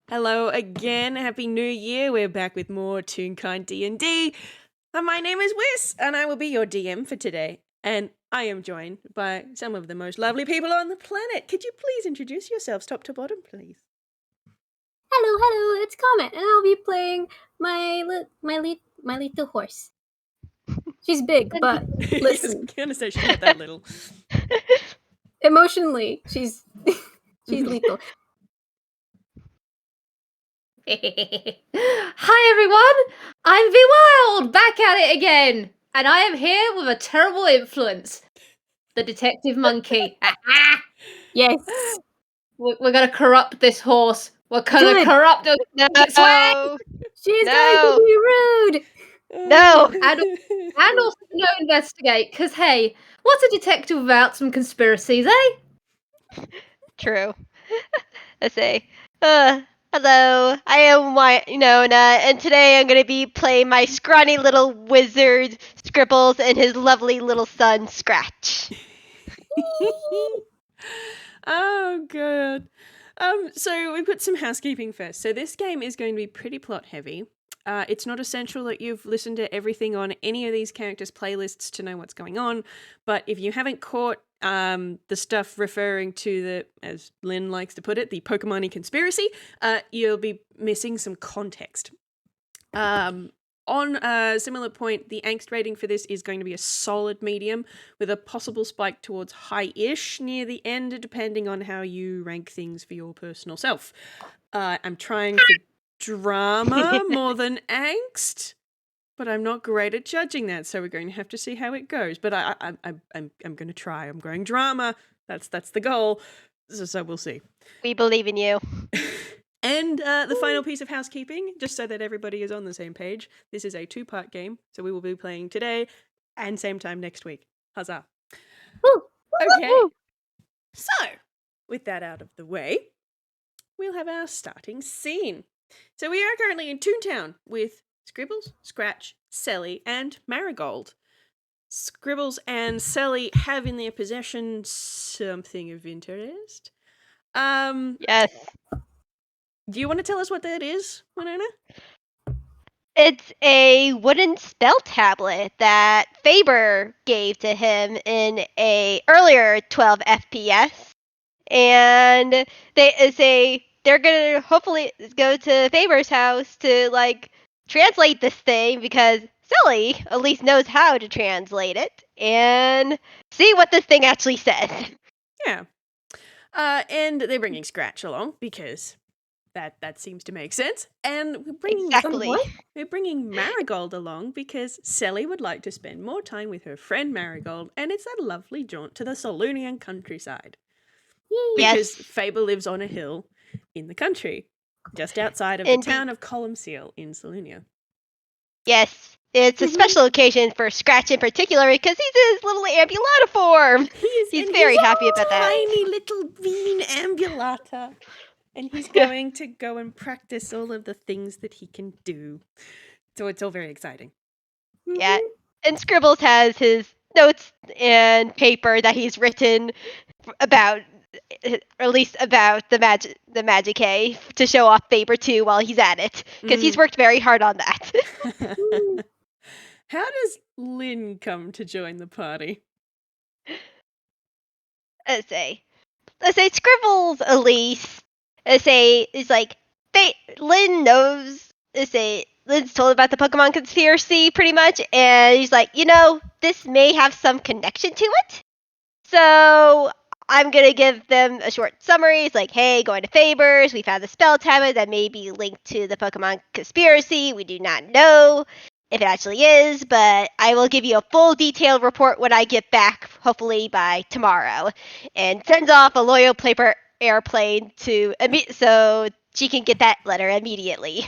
Hello again, Happy New Year. We're back with more Toonkind D&D. My name is Whis, and I will be your DM for today. And I am joined by some of the most lovely people on the planet. Could you please introduce yourselves top to bottom, please? Hello, it's Comet, and I'll be playing my little horse. She's big, but listen. Yes, I understand she's not that little. Emotionally, she's lethal. Hi everyone, I'm Vwild, back at it again, and I am here with a terrible influence, the detective monkey. Yes. We're gonna corrupt this horse. We're gonna corrupt her. No. She's No. going to be rude. No. And also no investigate, because hey, what's a detective without some conspiracies, eh? True. Let's say, hello, I am Winona, and today I'm going to be playing my scrawny little wizard, Scribbles, and his lovely little son, Scratch. Oh, good. So we put some housekeeping first. So this game is going to be pretty plot heavy. It's not essential that you've listened to everything on any of these characters' playlists to know what's going on, but if you haven't caught the stuff referring to the, as Lynn likes to put it, the Pokemani conspiracy, you'll be missing some context. On a similar point, the angst rating for this is going to be a solid medium with a possible spike towards high-ish near the end, depending on how you rank things for your personal self. I'm trying for drama more than angst, but I'm not great at judging that, so we're going to have to see how it goes. But I'm going to try. I'm going drama. That's the goal. So we'll see. We believe in you. And the final piece of housekeeping, just so that everybody is on the same page, this is a 2-part game, so we will be playing today and same time next week. Huzzah. Woo. Okay. So, with that out of the way, we'll have our starting scene. So we are currently in Toontown with Scribbles, Scratch, Selli, and Marigold. Scribbles and Selli have in their possession something of interest. Yes. Do you want to tell us what that is, Winona? It's a wooden spell tablet that Faber gave to him in a earlier 12 FPS. And they're gonna hopefully go to Faber's house to translate this thing because Selli at least knows how to translate it and see what this thing actually says. Yeah. And they're bringing Scratch along because that seems to make sense. And we're bringing Marigold along because Selli would like to spend more time with her friend Marigold, and it's a lovely jaunt to the Salunian countryside. Because Faber lives on a hill in the country, just outside of the town of Columcille in Salunia. Yes, it's a special occasion for Scratch in particular because he's his little ambulata form. He's very happy about that. Tiny little bean ambulata. And he's going to go and practice all of the things that he can do. So it's all very exciting. Yeah, and Scribbles has his notes and paper that he's written about, or at least about the magic hay to show off Faber too while he's at it because he's worked very hard on that. How does Lynn come to join the party? Let's say Scribbles at least. It's like Lynn knows. Lynn's told about the Pokemon conspiracy pretty much, and he's like, this may have some connection to it. So I'm gonna give them a short summary. It's like, hey, going to Faber's, we found the spell tablet that may be linked to the Pokemon conspiracy. We do not know if it actually is, but I will give you a full detailed report when I get back, hopefully by tomorrow. And sends off a loyal paper airplane so she can get that letter immediately.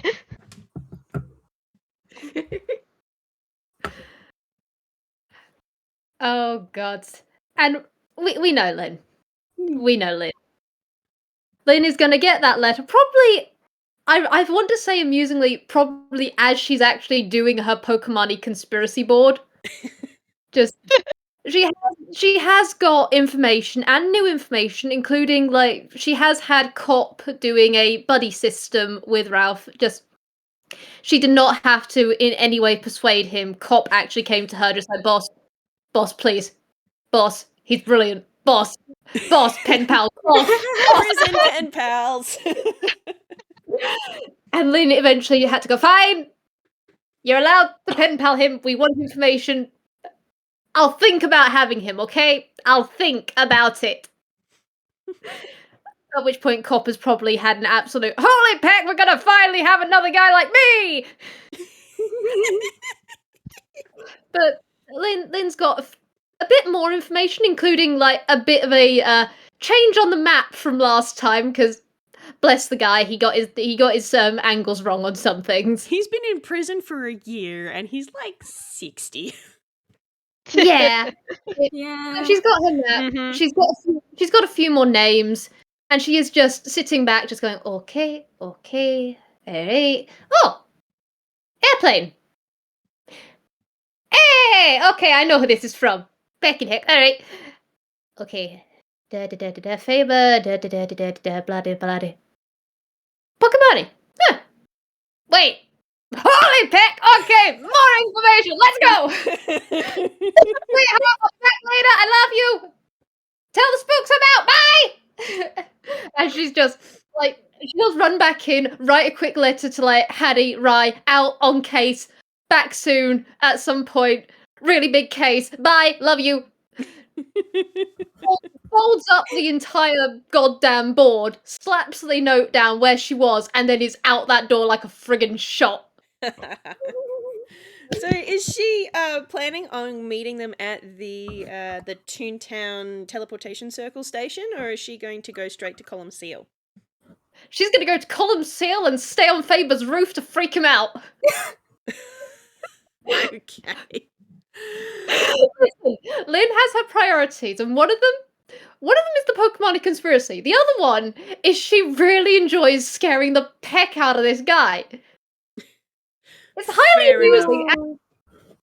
Oh god. And we know Lynn. We know Lynn. Lynn is gonna get that letter probably, I want to say amusingly, probably as she's actually doing her Pokemani conspiracy board. Just She has got information and new information, including like she has had Cop doing a buddy system with Ralph. Just she did not have to in any way persuade him. Cop actually came to her just like, boss, please, boss, he's brilliant, boss, pen pal, boss. Prison pen pals. And Lynn eventually had to go, fine, you're allowed to pen pal him. We want information. I'll think about having him, okay? I'll think about it. At which point, Cop has probably had an absolute, holy peck, we're gonna finally have another guy like me! But Lynn's got a bit more information, including like a bit of a change on the map from last time, because bless the guy, he got his angles wrong on some things. He's been in prison for a year and he's like 60. Yeah. Yeah. She's got her map. Mhm. She's got a few more names, and she is just sitting back, just going, okay, alright. Oh, airplane. Hey, okay, I know who this is from. Back in heck. All right. Okay. Faber. Bloody. Pokemani. Huh. Wait. Holy peck. Okay, more information. Let's go. Wait, I'll back later. I love you. Tell the spooks I'm out. Bye. And she's just like, she'll run back in, write a quick letter to like Hattie, Rye, out on case, back soon at some point. Really big case. Bye. Love you. Folds up the entire goddamn board, slaps the note down where she was, and then is out that door like a friggin' shot. So is she planning on meeting them at the Toontown Teleportation Circle station, or is she going to go straight to Column Seal? She's gonna go to Column Seal and stay on Faber's roof to freak him out. Okay. Listen, Lynn has her priorities, and one of them is the Pokemani conspiracy. The other one is she really enjoys scaring the peck out of this guy. It's highly Fair enough. amusing,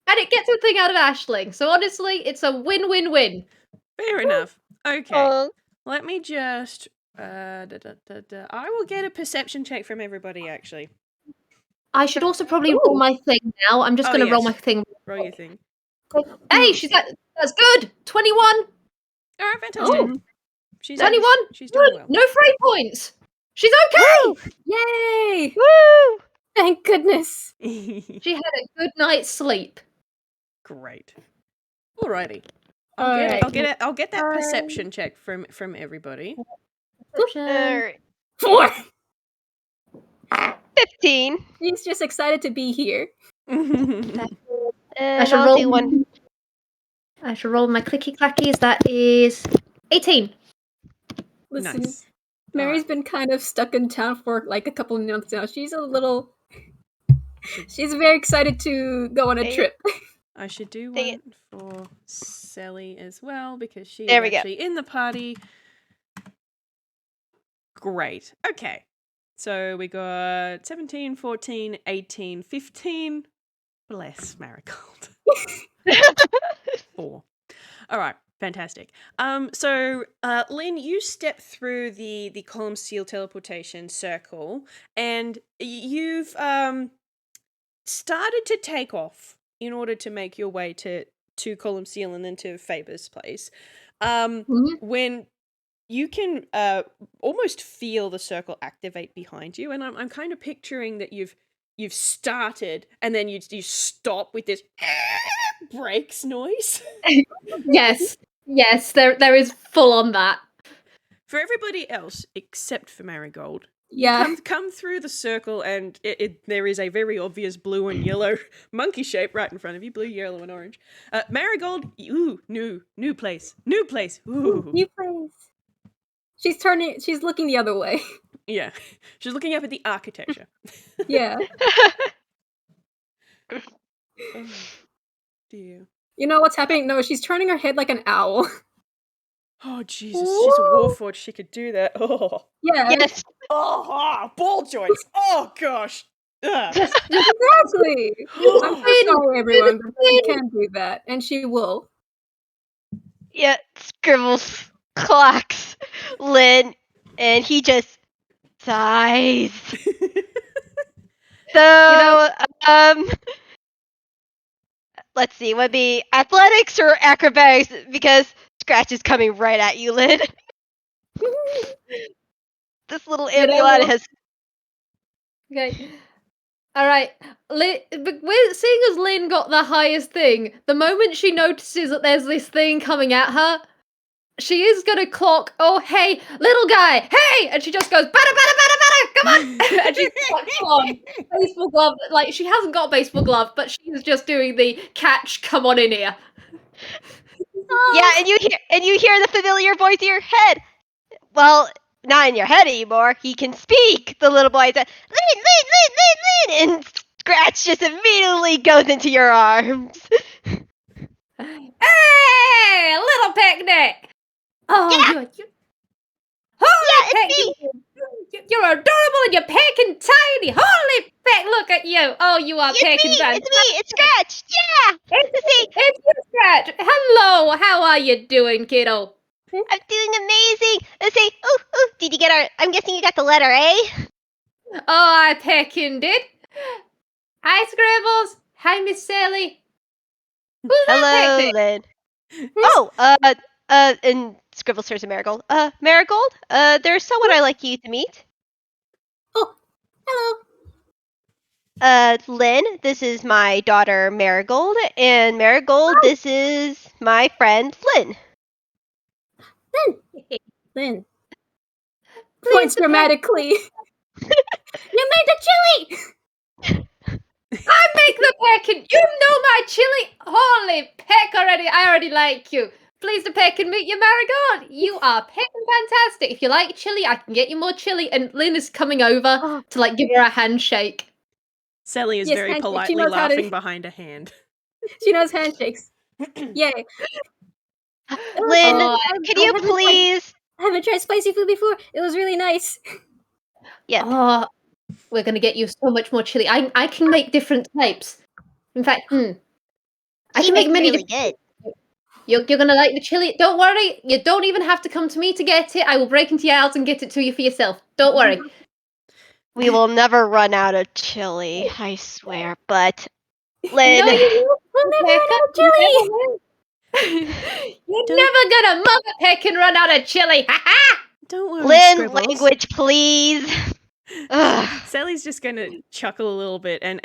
and it gets a thing out of Aisling. So honestly, it's a win-win-win. Fair enough. Okay. Oh, Let me just. I will get a perception check from everybody, actually. I should also probably roll my thing now. I'm just Oh, going to roll yes. my thing. Roll your thing. Hey, that's good. 21. All right, fantastic. Oh. She's 21. She's doing Good. well. No free points. She's okay. Yay! woo! Thank goodness. She had a good night's sleep. Great. Alrighty. Alright. I'll get that perception check from everybody. Alright. 4. 15. She's just excited to be here. And I should I'll roll do one. I should roll my clicky clackies. That is 18. Listen, Nice. Mary's been kind of stuck in town for like a couple of months now. She's very excited to go on a Hey. trip. I should do Dang one for Selli as well, because she There is we go. actually in the party. Great. Okay. So we got 17, 14, 18, 15. Bless Marigold. 4. All right. Fantastic. So Lynn, you step through the Column Seal teleportation circle, and you've started to take off in order to make your way to Column Seal and then to Faber's place. When you can almost feel the circle activate behind you, and I'm kind of picturing that you've started and then you stop with this brakes noise. Yes, there is full on that. For everybody else except for Marigold, Yeah. come through the circle, and there is a very obvious blue and yellow monkey shape right in front of you. Blue, yellow, and orange. Marigold, ooh, new place. Ooh. New place. She's looking the other way. Yeah, she's looking up at the architecture. Yeah. Oh, dear. You know what's happening? No, she's turning her head like an owl. Oh, Jesus, she's a warforged. She could do that. Oh, Yeah. Yes. ball joints. Oh, gosh. Ugh. Exactly. I'm so sorry, everyone, but she can do that, and she will. Yeah, Scribbles clocks Lin, and he just sighs. So, let's see, would be athletics or acrobatics, because Scratch is coming right at you, Lin. This little You know amulet what? has. Okay. All right. Seeing as Lynn got the highest thing, the moment she notices that there's this thing coming at her, she is gonna clock, oh, hey, little guy, hey! And she just goes, bada, bada, bada, bada, come on! And she's clocked on. Baseball glove, like, she hasn't got a baseball glove, but she's just doing the catch, come on in here. Yeah, and you hear the familiar voice in your head. Well, not in your head anymore. He can speak. The little boy said, "Lin, Lin, Lin, Lin, Lin," and Scratch just immediately goes into your arms. Hey, little picnic! Oh, Yeah! holy Yeah, peck, it's me. you're adorable and you're pecking tiny. Holy peck, look at you. Oh, you are It's pecking me. fantastic. It's me. It's Scratch. Yeah. See, It's you, Scratch. Hello, how are you doing, kiddo? I'm doing amazing. Let's see. Ooh, did you get our? I'm guessing you got the letter A. Oh, I pecking did. Hi, Scribbles. Hi, Miss Selli. Who's that Hello, pecking? Lynn. Oh, and Scribbles turns to Marigold. Marigold, there's someone I'd like you to meet. Oh, hello. Lynn, this is my daughter Marigold, and Marigold, this is my friend Lynn. Lynn. Please, Points dramatically. You made the chili! I make the pecking. You know my chili. Holy peck already. I already like you. Pleased to peck and meet you, Marigold. You are pecking fantastic. If you like chili, I can get you more chili. And Lynn is coming over Oh. to like give her a handshake. Selli is Yes, very handshake. She politely knows how to- laughing behind a hand. She knows handshakes. Yay. Lynn, Oh, can you please? I haven't tried spicy food before. It was really nice. Yeah. Oh, we're gonna get you so much more chili. I can make different types. In fact, I She can make makes many really different. good. You're gonna like the chili. Don't worry. You don't even have to come to me to get it. I will break into your house and get it to you for yourself. Don't worry. We will never run out of chili, I swear. But Lynn, No, you won't. We'll never run Pekka. out of You chili. never will. You're Don't- never gonna mother peck and run out of chili. Ha ha! Don't worry, Lynn, Scribbles. language, please. Ugh. Sally's just gonna chuckle a little bit and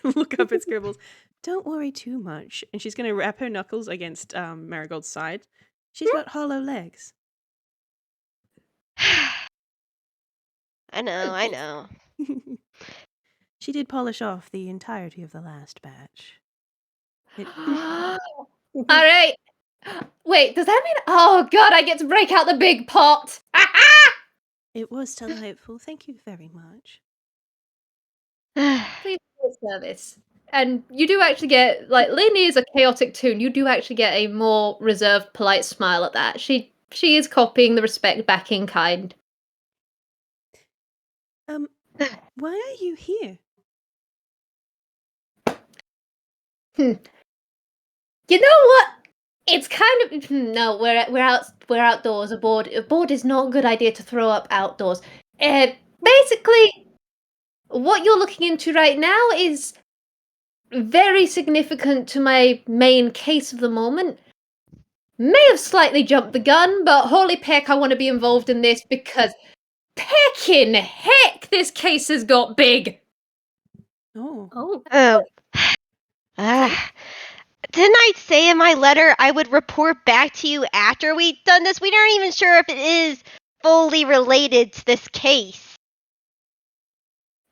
look up at Scribbles. Don't worry too much. And she's gonna wrap her knuckles against Marigold's side. She's got hollow legs. I know. She did polish off the entirety of the last batch. All right. Wait, does that mean? Oh God, I get to break out the big pot. Ha ha! It was delightful. Thank you very much. Please do a service. And you do actually get, like, Lynn is a chaotic toon. You do actually get a more reserved, polite smile at that. She is copying the respect back in kind. Why are you here? You know what? It's kind of no. We're outdoors. A board is not a good idea to throw up outdoors. Basically, what you're looking into right now is very significant to my main case of the moment. May have slightly jumped the gun, but holy peck, I want to be involved in this because peckin' heck, this case has got big. Oh. Oh. Didn't I say in my letter I would report back to you after we'd done this? We aren't even sure if it is fully related to this case.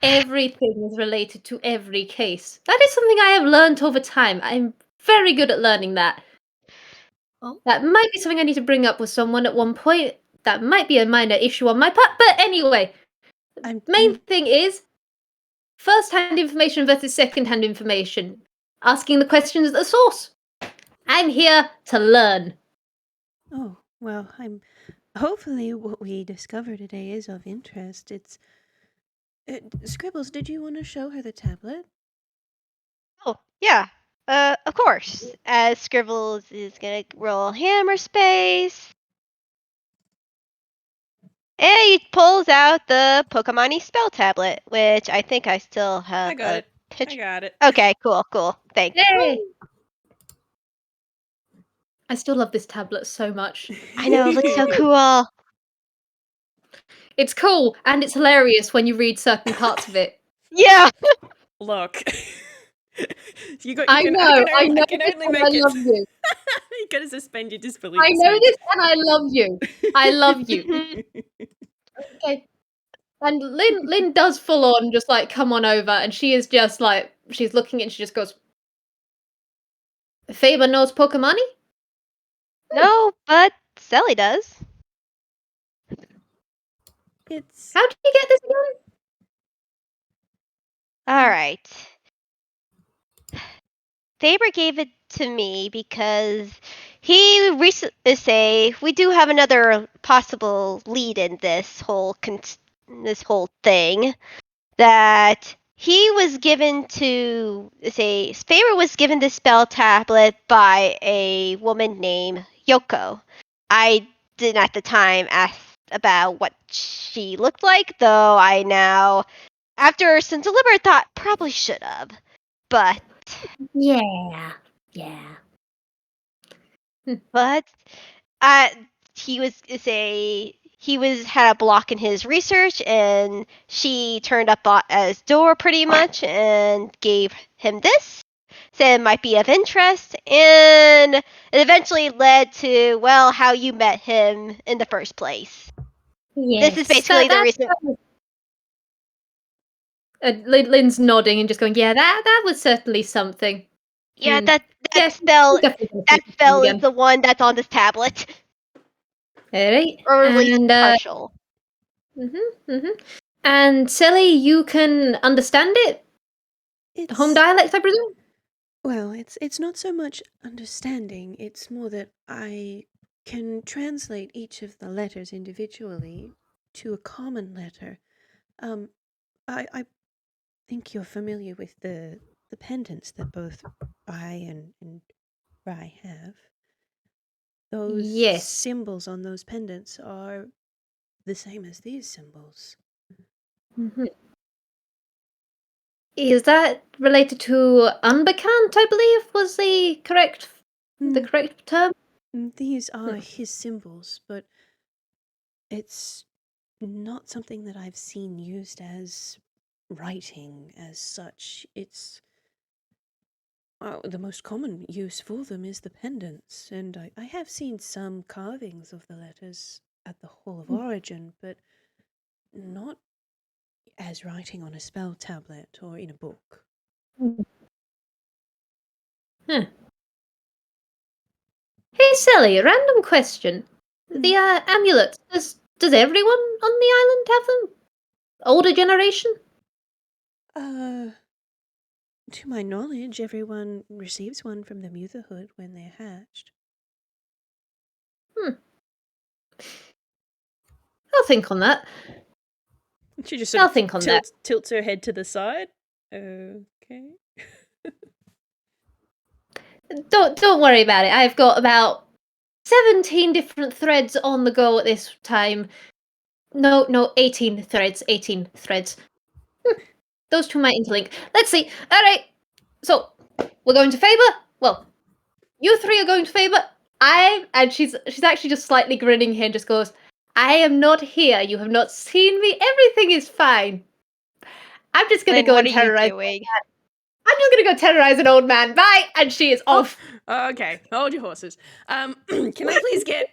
Everything is related to every case. That is something I have learned over time. I'm very good at learning that. Oh. That might be something I need to bring up with someone at one point. That might be a minor issue on my part, but anyway. Main thing is first-hand information versus second-hand information. Asking the questions at the source. I'm here to learn. Oh, well, hopefully what we discover today is of interest. It's... Scribbles, did you want to show her the tablet? Oh, yeah. Of course, as Scribbles is gonna roll hammer space. And he pulls out the Pokemani spell tablet, which I think I still have I got it. I picture. got it. Okay, cool. Thanks. Yay! I still love this tablet so much. I know, it looks so cool. It's cool and it's hilarious when you read certain parts of it. Yeah. Look. I know I this can only and make I it. love you. You gotta suspend your disbelief. I know this and I love you. I love you. Mhm. Okay. And Lynn does full on just like come on over, and she is just like she's looking and she just goes, Faber knows Pokemani? No, but Selli does. It's How did you get this again? All right. Faber gave it to me because he recently say we do have another possible lead in this whole thing that he was given to say Faber was given this spell tablet by a woman named Yoko. I didn't at the time ask about what she looked like, though I now, after some deliberate thought, probably should have. But Yeah. but he had a block in his research, and she turned up as door pretty much and gave him this, said it might be of interest, and it eventually led to how you met him in the first place. Yes. This is basically the reason. Lynn's nodding and just going, yeah, that was certainly something. Yeah, Hmm. that Yes, spell definitely that spell is again. the one that's on this tablet, Alright. or at least And partial. And Selli, you can understand it? it's Home dialect, I presume? well, it's not so much understanding, it's more that I can translate each of the letters individually to a common letter. I think you're familiar with the pendants that both I and Rye have. Those Yes. symbols on those pendants are the same as these symbols. Is that related to unbekannt, I believe, was the correct term? These are his symbols, but it's not something that I've seen used as writing as such. It's the most common use for them is the pendants, and I have seen some carvings of the letters at the Hall of Origin, but not as writing on a spell tablet or in a book. Huh. Hey, Selli, a random question. The amulets, does everyone on the island have them? Older generation? To my knowledge, everyone receives one from the Mutherhood when they're hatched. I'll think on that. She just I'll think on that. tilts her head to the side. Okay. Don't worry about it. I've got about 17 different threads on the go at this time. No, 18 threads. 18 threads. Those two might interlink. Let's see. Alright. So, we're going to Faber? Well, you three are going to Faber. And she's actually just slightly grinning here and just goes, I am not here. You have not seen me. Everything is fine. I'm just gonna go and terrorize. I'm just gonna go terrorize an old man. Bye! And she is off. Okay, hold your horses. Can I please get...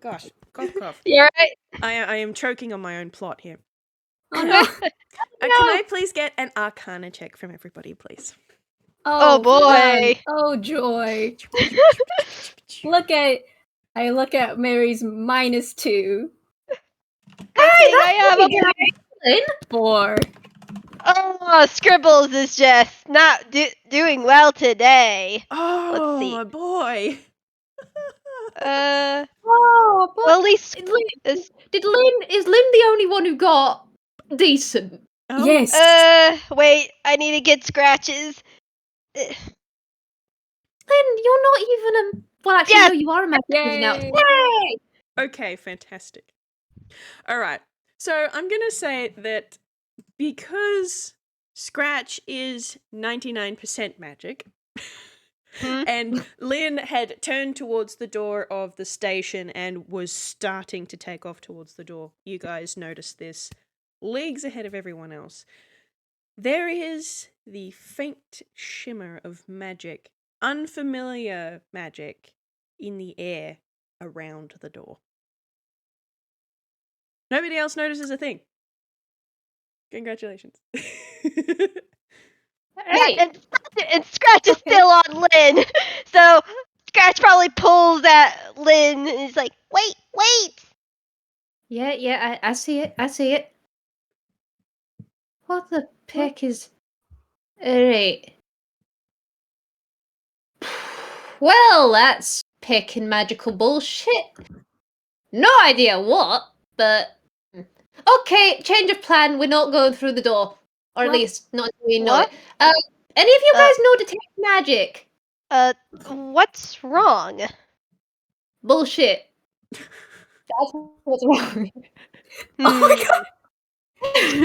Gosh, cough. You're right. I am choking on my own plot here. Oh no. Can I please get an Arcana check from everybody, please? Oh, boy. fun. Oh joy. I look at Mary's -2. I am 4. Oh, Scribbles is just not doing well today. Oh, Let's see. my boy. Oh, but Well, at least is Lynn the only one who got decent? Oh, Yes. wait, I need to get scratches. Eh, Lynn, you're not even a. Well, actually, Yes! no, you are a magic user now. Yay. Yay! Okay, fantastic. All right. So I'm going to say that because Scratch is 99% magic, Hmm? and Lynn had turned towards the door of the station and was starting to take off towards the door. You guys noticed this leagues ahead of everyone else. There is the faint shimmer of magic, unfamiliar magic, in the air around the door. Nobody else notices a thing. Congratulations. Hey, And Scratch is still on Lynn. So Scratch probably pulls at Lynn and is like, wait. yeah, I see it. I see it. What the pick is? Alright. Well, that's picking magical bullshit. No idea what, but okay. Change of plan. We're not going through the door, or at What? least not until we know What? it. Any of you Uh, guys know detect magic? What's wrong? Bullshit. That's what's wrong. Oh my Hmm.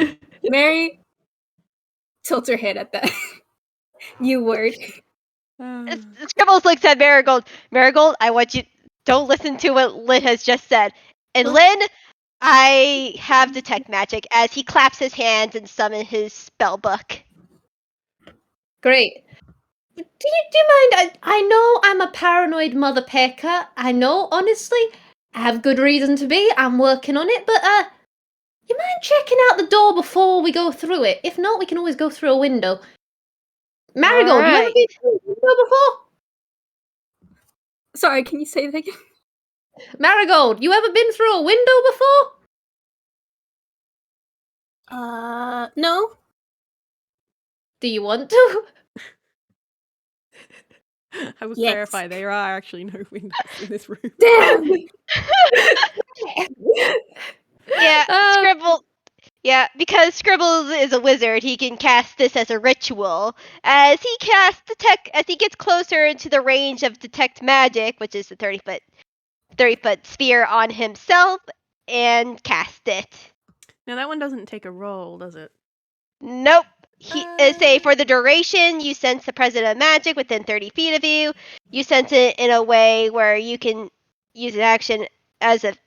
god. Mary tilts her head at that new word. Scribbles looks at Marigold. Marigold, I want you. Don't listen to what Lynn has just said. And Huh? Lynn, I have detect magic as he claps his hands and summons his spell book. Great. Do you mind? I know I'm a paranoid mother pecker. I know, honestly. I have good reason to be. I'm working on it, but you mind checking out the door before we go through it? If not, we can always go through a window. Marigold, you ever Alright. been through a window before? Sorry, can you say that again? Marigold, you ever been through a window before? No. Do you want to? I will Yes. clarify, there are actually no windows in this room. Damn. Yeah, Um, Scribble. Yeah, because Scribbles is a wizard, he can cast this as a ritual. As he casts as he gets closer into the range of detect magic, which is the 30-foot sphere on himself, and cast it. Now that one doesn't take a roll, does it? Nope. Say for the duration, you sense the presence of magic within 30 feet of you. You sense it in a way where you can use an action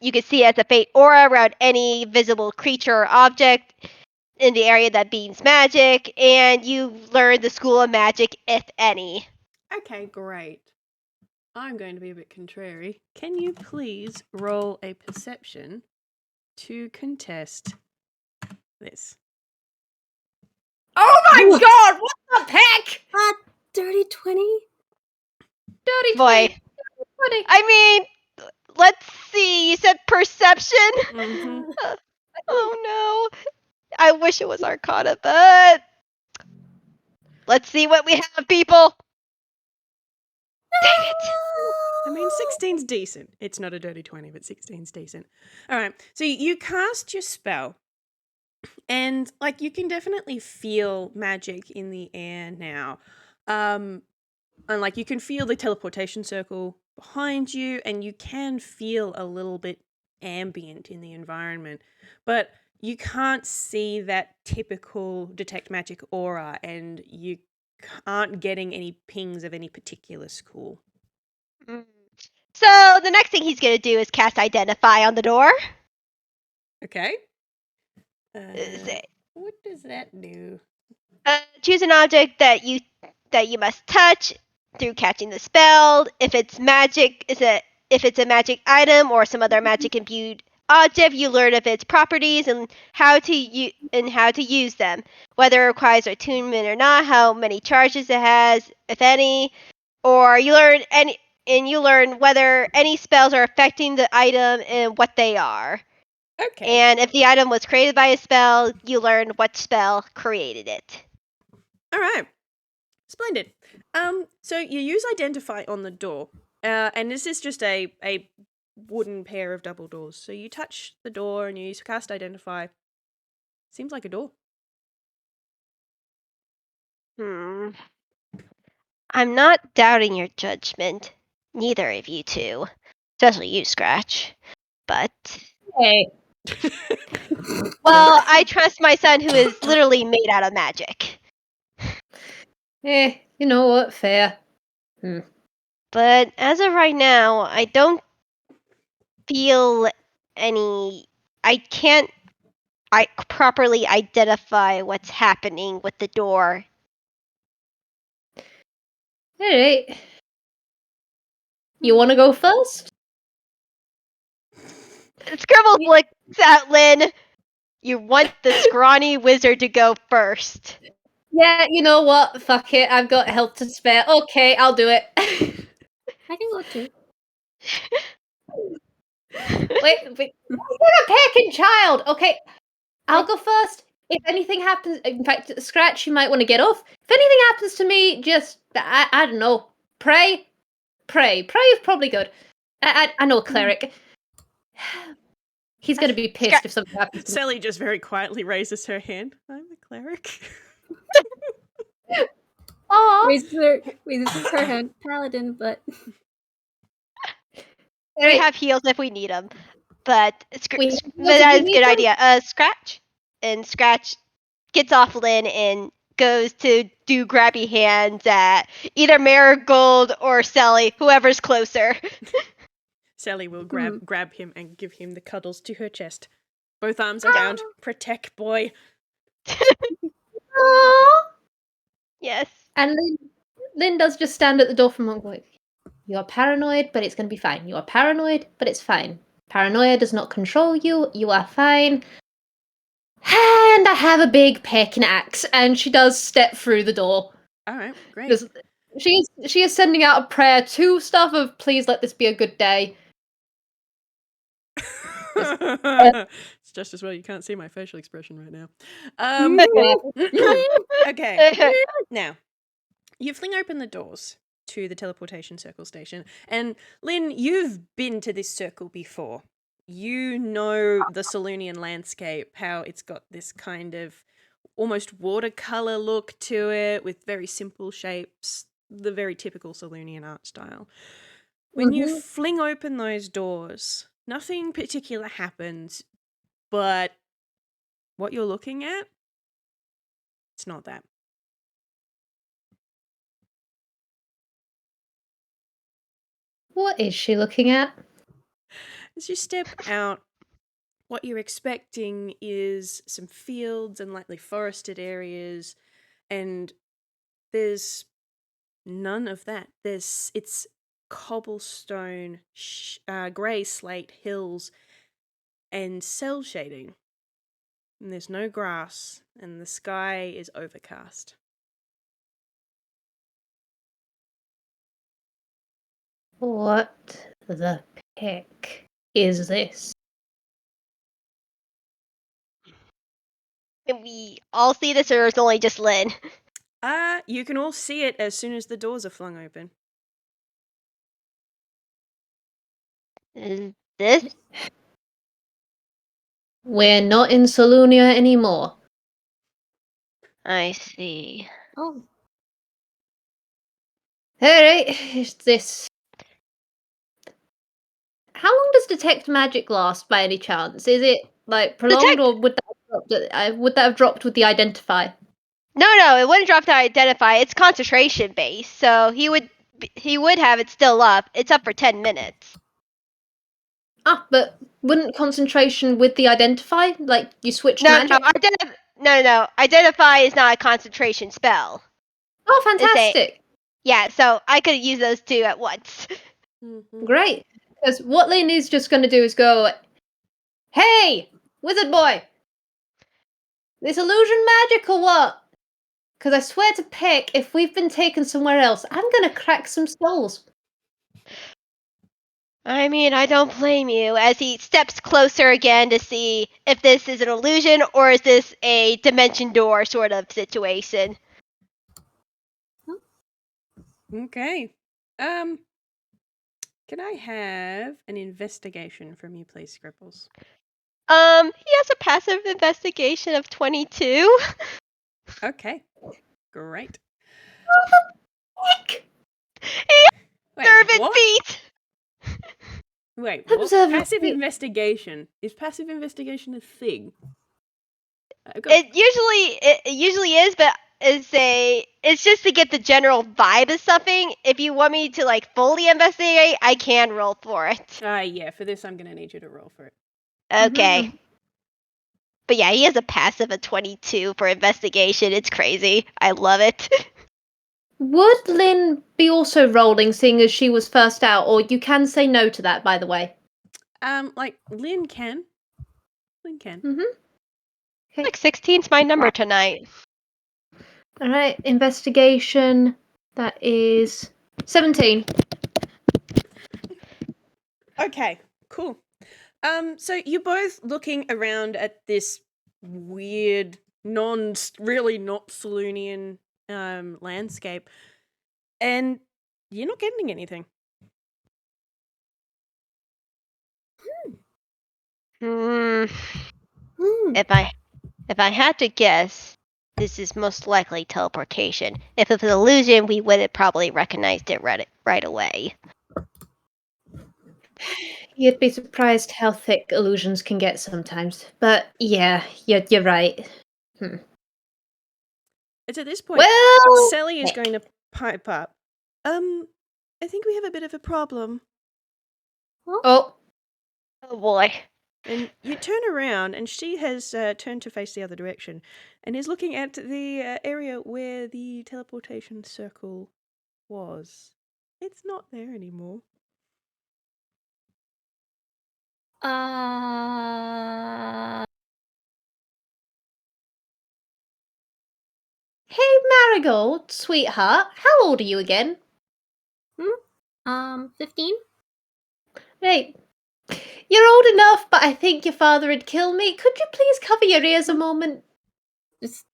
you can see it as a faint aura around any visible creature or object in the area that beams magic, and you learn the school of magic, if any. Okay, great. I'm going to be a bit contrary. Can you please roll a perception to contest this? oh my god, what the heck? Dirty 20? Dirty Boy. 20. 20. I mean, let's see. You said perception? Mm-hmm. Oh no. I wish it was Arcana, but let's see what we have, people. Dang it. I mean, 16's decent. It's not a dirty 20, but 16's decent. All right, so you cast your spell, and like you can definitely feel magic in the air now. And like you can feel the teleportation circle behind you, and you can feel a little bit ambient in the environment, but you can't see that typical detect magic aura, and you aren't getting any pings of any particular school. Mm. So the next thing he's gonna do is cast Identify on the door. Okay. Say, What does that do? choose an object that you must touch through catching the spell. If it's a magic item or some other magic imbued object, you learn of its properties and how to use them. Whether it requires attunement or not, how many charges it has, if any, or you learn whether any spells are affecting the item and what they are. Okay. And if the item was created by a spell, you learn what spell created it. All right. Splendid. So you use Identify on the door, and this is just a wooden pair of double doors. So you touch the door and you use cast Identify. Seems like a door. Hmm. I'm not doubting your judgment. Neither of you two. Especially you, Scratch. But, Hey. well, I trust my son who is literally made out of magic. You know what? Fair. But as of right now, I don't feel any. I can't properly identify what's happening with the door. Alright. You want to go first? Scribbles looks at Lin. You want the scrawny wizard to go first. Yeah, you know what? Fuck it. I've got help to spare. Okay, I'll do it. I can go too. wait. You're a pecking child. Okay, I'll go first. If anything happens, in fact, Scratch, you might want to get off. If anything happens to me, just I don't know. Pray. Pray is probably good. I know a cleric. He's gonna be pissed if something happens to me. Selli just very quietly raises her hand. I'm a cleric. Aww. Raises her hand. Paladin, but We have heals if we need them. But We have heals that if is we a need good them? idea. Scratch. And Scratch gets off Lin and goes to do grabby hands at either Marigold or Selli, whoever's closer. Selli will grab him and give him the cuddles to her chest. Both arms around. Protect boy. Aww. Yes. And Lynn does just stand at the door from going, "You are paranoid, but it's going to be fine. You are paranoid, but it's fine. Paranoia does not control you. You are fine. And I have a big pecking axe." And she does step through the door. All right, great. She is sending out a prayer to stuff of, please let this be a good day. It's just as well you can't see my facial expression right now. Okay. Now, you fling open the doors to the teleportation circle station. And Lynn, you've been to this circle before. You know the Salunian landscape, how it's got this kind of almost watercolor look to it with very simple shapes, the very typical Salunian art style. When you fling open those doors, nothing particular happens, but what you're looking at, it's not that. What is she looking at? As you step out, what you're expecting is some fields and lightly forested areas, and there's none of that. It's cobblestone, grey slate hills, and cell shading. And there's no grass, and the sky is overcast. What the heck is this? Can we all see this, or is it only just Lin? You can all see it as soon as the doors are flung open. Is this? We're not in Salunia anymore. I see. oh, Alright, is this... How long does detect magic last by any chance? Is it like prolonged, or would that have dropped with the identify? No, it wouldn't drop to identify. It's concentration based, so he would have it still up. It's up for 10 minutes. But wouldn't concentration with the identify, like you switch to No, magic? no. Identify is not a concentration spell. Oh, fantastic! Yeah, so I could use those two at once. Great. Because what Lynn is just going to do is go, "Hey, wizard boy! This illusion magic or what? Because I swear to Peck, if we've been taken somewhere else, I'm going to crack some skulls." I mean, I don't blame you, as he steps closer again to see if this is an illusion or is this a dimension door sort of situation. Okay. Can I have an investigation from you, please, Scribbles? He has a passive investigation of 22. Okay. Great. Wait, Observant what? feet. Wait, what? Observant Passive feet. investigation. Is passive investigation a thing? It usually is, but it's just to get the general vibe of something. If you want me to like fully investigate, I can roll for it. Yeah, for this I'm gonna need you to roll for it. Okay. But yeah, he has a passive of 22 for investigation. It's crazy. I love it. Would Lynn be also rolling, seeing as she was first out, or you can say no to that, by the way? Like, Lynn can. Lynn can. Okay. Like 16's my number tonight. Alright, investigation. That is 17. Okay, cool. So you're both looking around at this weird, really not Salunian landscape, and you're not getting anything. Hmm. If I had to guess, this is most likely teleportation. If it's an illusion, we would have probably recognized it right away. You'd be surprised how thick illusions can get sometimes. But yeah, you're right. It's at this point, Well, Selli is going to pipe up. I think we have a bit of a problem. oh, Oh boy. And you turn around, and she has turned to face the other direction, and is looking at the area where the teleportation circle was. It's not there anymore. hey Marigold, sweetheart, how old are you again? 15? Hey, you're old enough, but I think your father would kill me. Could you please cover your ears a moment? Just,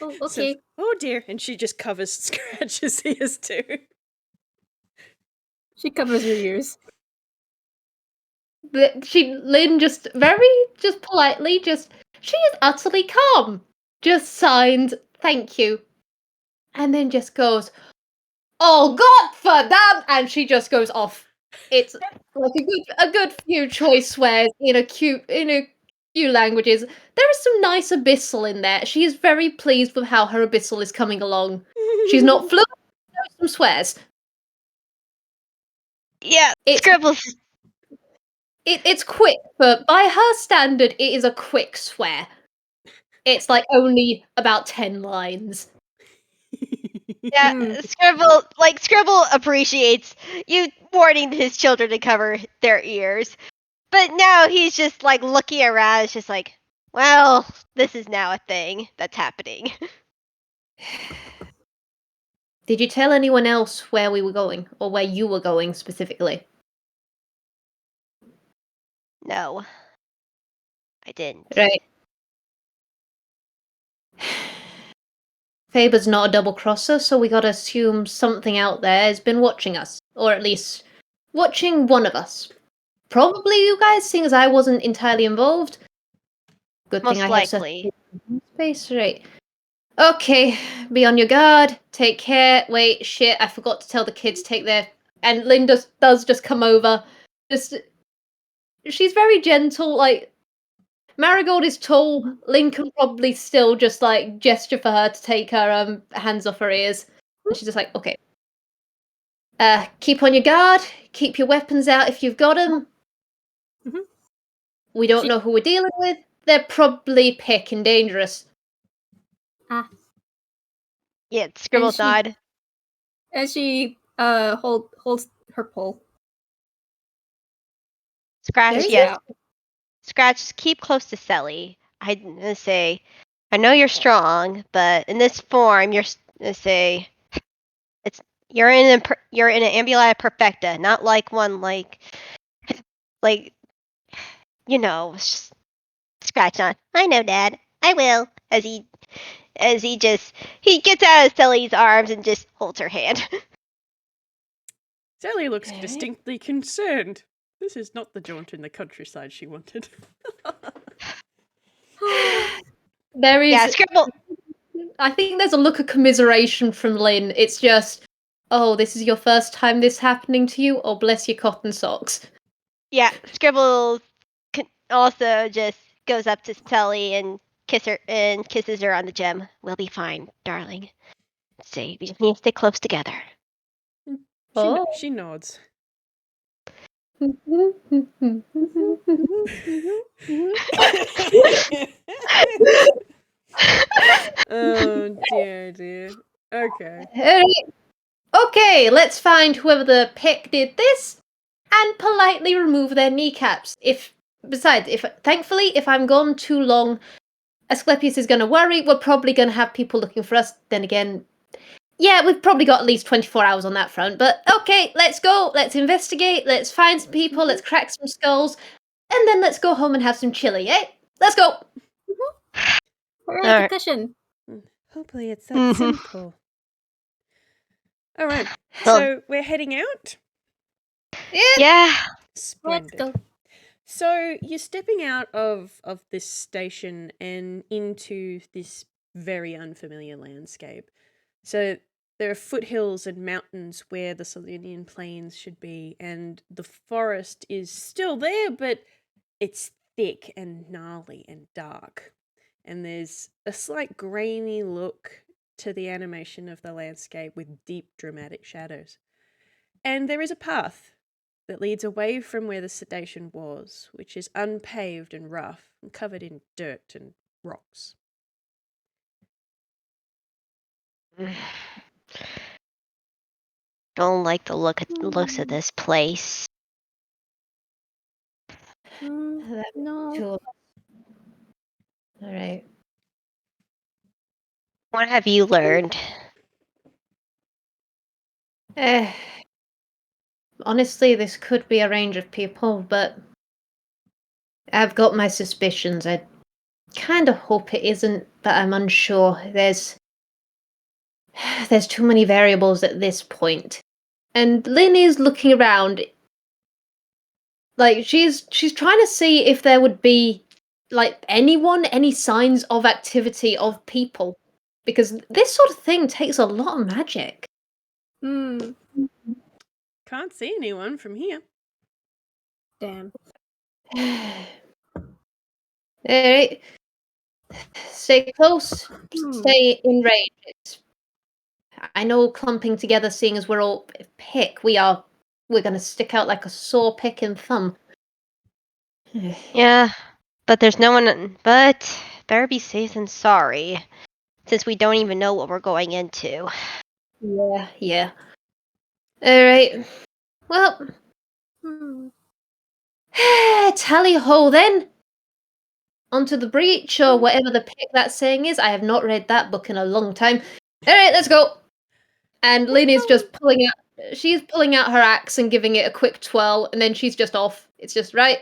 oh, Says, okay. oh dear, and she just covers Scratch's ears too. She covers her ears. Lynn just politely, she is utterly calm. Just signs, thank you. And then just goes, oh God for damn, and she just goes off. It's like a good few choice swears in a few languages. There is some nice abyssal in there. She is very pleased with how her abyssal is coming along. She's not fluent, knows some swears. Yeah, Scribbles. It's quick, but by her standard, it is a quick swear. It's like only about 10 lines. Yeah, Scribble appreciates you warning his children to cover their ears. But now he's just like looking around, it's just like, well, this is now a thing that's happening. Did you tell anyone else where we were going, or where you were going specifically? No. I didn't. Right. Faber's not a double crosser, so we gotta assume something out there has been watching us. Or at least watching one of us. Probably you guys, seeing as I wasn't entirely involved. Good Most thing I likely. have space, right. Okay, be on your guard, take care. Wait, shit, I forgot to tell the kids take their... And Linda does just come over. She's very gentle, like... Marigold is tall. Lynn can probably still just like gesture for her to take her hands off her ears. And she's just like, okay. Keep on your guard. Keep your weapons out if you've got them. Mhm. We don't know who we're dealing with. They're probably picking dangerous. Yeah, Scribbles nod. As she holds her pole. Scratch, There yes. Scratch, keep close to Selli. I'm gonna say, I know you're strong, but in this form, you're gonna say, you're in an Amulets Perfecta, not like one like you know, Scratch on. I know, Dad. I will. As he gets out of Selli's arms and just holds her hand. Selli looks Okay. distinctly concerned. This is not the jaunt in the countryside she wanted. There is... Yeah, Scribble. I think there's a look of commiseration from Lynn. It's just, oh, this is your first time this happening to you? Oh, bless your cotton socks. Yeah, Scribbles also just goes up to Selli and kisses her on the gem. We'll be fine, darling. Say, we just need to stay close together. Oh. She nods. Oh dear. Okay. Okay, let's find whoever the pick did this and politely remove their kneecaps. Thankfully, if I'm gone too long, Asclepius is going to worry. We're probably going to have people looking for us. Then again, yeah, we've probably got at least 24 hours on that front. But okay, let's go. Let's investigate. Let's find some people. Let's crack some skulls. And then let's go home and have some chili, eh? Let's go. Alright, Alright. concussion. Hopefully it's that simple. All right. Well- So we're heading out. Yeah. Splendid. Let's go. So you're stepping out of this station and into this very unfamiliar landscape. So there are foothills and mountains where the Salunian plains should be, and the forest is still there, but it's thick and gnarly and dark. And there's a slight grainy look to the animation of the landscape with deep dramatic shadows. And there is a path that leads away from where the station was, which is unpaved and rough and covered in dirt and rocks. Don't like the looks of this place. No. Sure. All right. What have you learned? Honestly, this could be a range of people, but I've got my suspicions. I kind of hope it isn't, but I'm unsure. There's too many variables at this point. And Lynn is looking around. Like, she's trying to see if there would be, like, any signs of activity of people. Because this sort of thing takes a lot of magic. Hmm. Can't see anyone from here. Damn. Alright. Stay close. Stay in range. I know clumping together, seeing as we're all pick, we're gonna stick out like a sore pick and thumb. Yeah, but there's no one. But better be safe than sorry, since we don't even know what we're going into. Yeah. Alright. Well, tally ho then. Onto the breach, or whatever the pick that saying is. I have not read that book in a long time. Alright, let's go. And Lynn is just pulling out her axe and giving it a quick twirl, and then she's just off. It's just, right,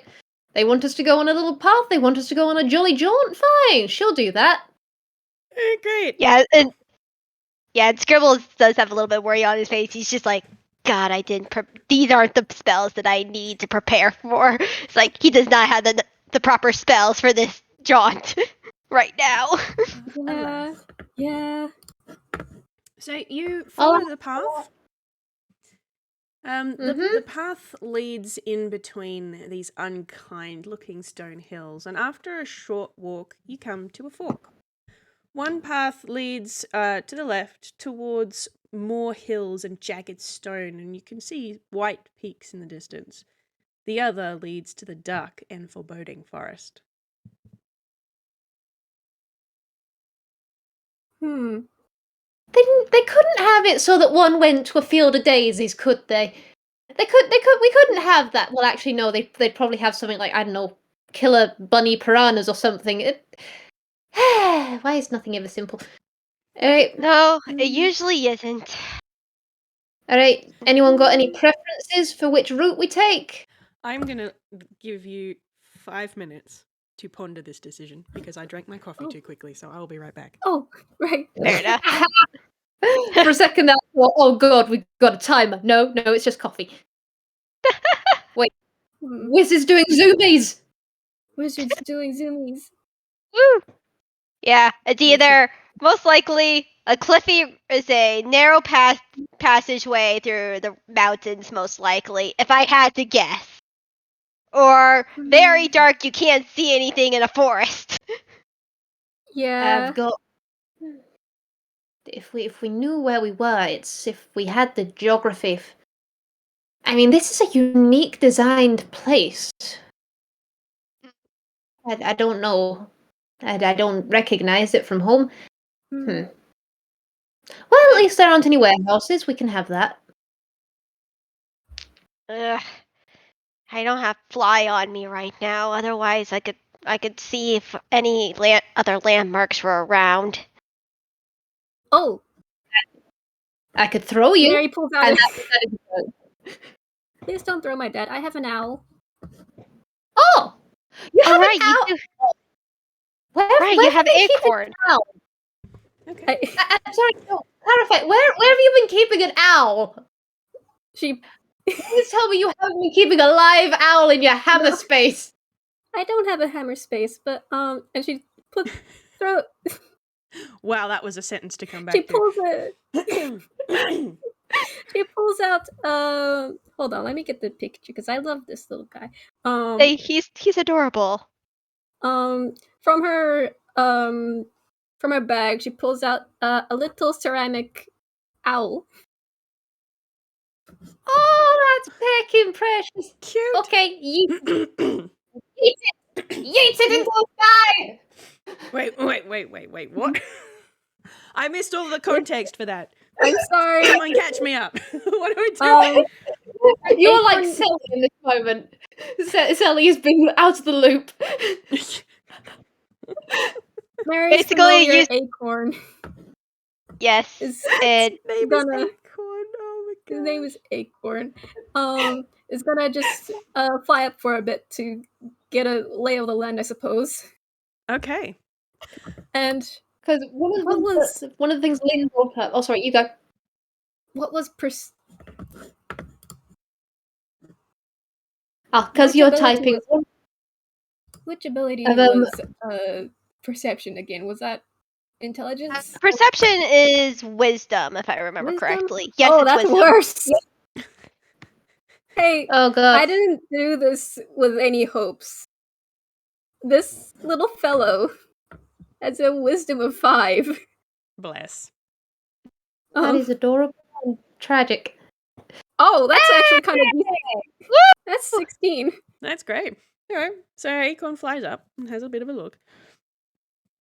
they want us to go on a little path, they want us to go on a jolly jaunt, fine, she'll do that. Great. Yeah, and Scribbles does have a little bit of worry on his face. He's just like, God, I didn't. These aren't the spells that I need to prepare for. It's like he does not have the proper spells for this jaunt right now. Yeah. So you follow the path. The path leads in between these unkind-looking stone hills, and after a short walk, you come to a fork. One path leads to the left towards more hills and jagged stone, and you can see white peaks in the distance. The other leads to the dark and foreboding forest. They couldn't have it so that one went to a field of daisies, could they? We couldn't have that. Well, actually, no, they'd probably have something like, I don't know, killer bunny piranhas or something. Why is nothing ever simple? Alright. No, it usually isn't. Alright, anyone got any preferences for which route we take? I'm going to give you 5 minutes to ponder this decision because I drank my coffee too quickly, so I'll be right back. Oh, right. Fair enough. For a second, I thought, oh god, we've got a timer. No, it's just coffee. Wait, Whis is doing zoomies! Wizard's doing zoomies. Woo! Yeah, it's either most likely A cliffy is a narrow passageway through the mountains, most likely, if I had to guess. Or very dark, you can't see anything in a forest. Yeah. I've got. If we knew where we were, it's if we had the geography. I mean, this is a unique designed place. I don't know. I don't recognize it from home. Well, at least there aren't any warehouses. We can have that. Ugh. I don't have fly on me right now. Otherwise, I could see if any other landmarks were around. Oh, I could throw you. Mary pulls out. And that is Please don't throw my dad. I have an owl. Oh! You have right, an owl! you do. Where You have have you been keeping acorn. an owl? Okay. I'm sorry, no, clarify. Where have you been keeping an owl? She. Please tell me you haven't been keeping a live owl in your hammer No. space. I don't have a hammer space, but and she throw. Wow, that was a sentence to come back She to. pulls it. She pulls out. Hold on, let me get the picture because I love this little guy. Hey, he's adorable. From her bag, she pulls out a little ceramic owl. Oh, that's pecking precious. Cute. Okay, yeet it. Yeet it into the sky. Wait, what? I missed all the context for that. I'm sorry. Someone catch me up. What are we doing? You're like Acorn- Selli in this moment. Selli has been out of the loop. Mary's Basically, familiar you- acorn Yes, is and Name is gonna. Acorn. Oh my god. His name is Acorn. Is gonna just fly up for a bit to get a lay of the land, I suppose. Okay. And Because one of the things Lynn brought up. Oh, sorry, you go. what was Because Which you're ability typing. which ability Um, was perception again? Was that intelligence? perception is wisdom, if I remember Wisdom? correctly. Yes, Oh, it's that's wisdom. worse. Hey, Oh god. I didn't do this with any hopes. This little fellow has a wisdom of 5. Bless. That is adorable and tragic. Oh, that's actually kind of decent. That's 16. That's great. Alright. So Acorn flies up and has a bit of a look.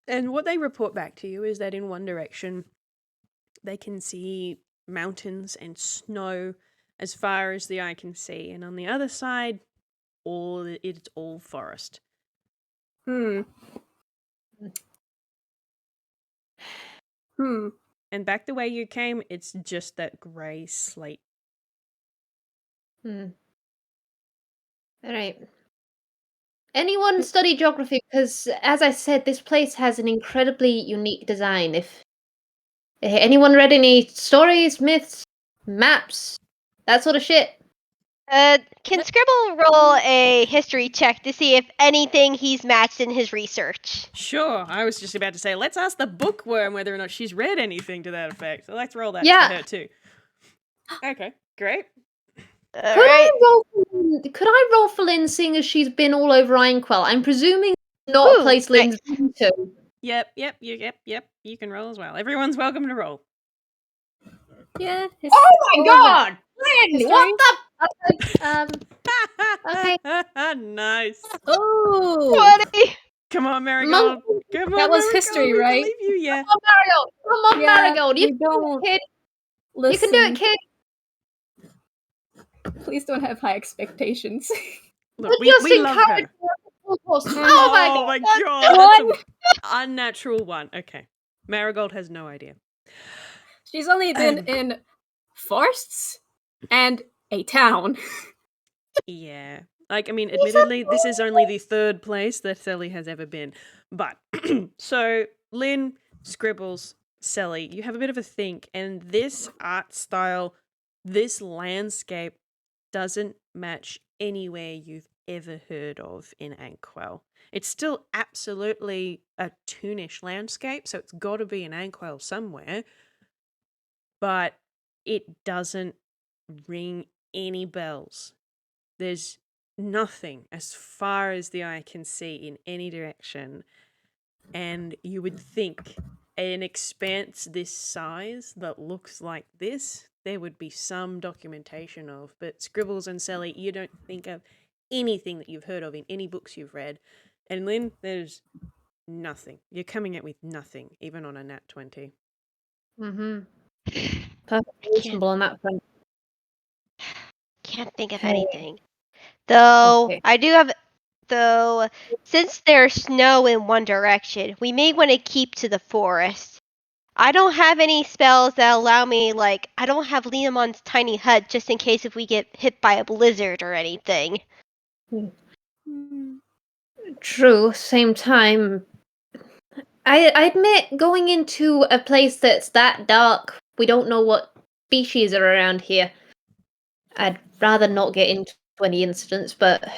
And what they report back to you is that in one direction they can see mountains and snow as far as the eye can see, and on the other side, it's all forest. Hmm. And back the way you came, it's just that grey slate. All right. Anyone study geography? Because, as I said, this place has an incredibly unique design. If anyone read any stories, myths, maps, that sort of shit. Can Scribble roll a history check to see if anything he's matched in his research? Sure, I was just about to say, let's ask the bookworm whether or not she's read anything to that effect. So let's roll that Yeah. for her too. Okay, great. All Could right. I roll for Lynn, seeing as she's been all over Einquell? I'm presuming not a Ooh, place Lynn's nice. been to. Yep. You can roll as well. Everyone's welcome to roll. Yeah. Oh my god! Lynn, History? what the? Okay. Nice. Oh! 20. Come on, Marigold. Come on, That was Marigold, history, we right? believe you, yeah. Come on, Marigold! Come on, Yeah, Marigold! You we can do don't it, kid! Listen, You can do it, kid! Please don't have high expectations. Look, But we just love encourage her. Oh Oh my my god! god, that's an unnatural one. Okay. Marigold has no idea. She's only been in forests and a town. Yeah. Like, I mean, admittedly, this is only the third place that Selli has ever been. But, so, Lynn, Scribbles, Selli, you have a bit of a think, and this art style, this landscape doesn't match anywhere you've ever heard of in Anquell. It's still absolutely a toonish landscape, so it's got to be an Anquell somewhere. But it doesn't ring any bells. There's nothing as far as the eye can see in any direction. And you would think an expanse this size that looks like this, there would be some documentation of. But Scribbles and Selli, you don't think of anything that you've heard of in any books you've read. And Lynn, there's nothing. You're coming out with nothing, even on a nat 20. Mm-hmm. Perfectly reasonable on that front. Can't think of Okay. anything. Though, Okay. I do have... Though, since there's snow in one direction, we may want to keep to the forest. I don't have any spells that allow me, like, I don't have Leomon's tiny hut just in case if we get hit by a blizzard or anything. True. Same time, I admit going into a place that's that dark, we don't know what species are around here. I'd rather not get into any incidents, but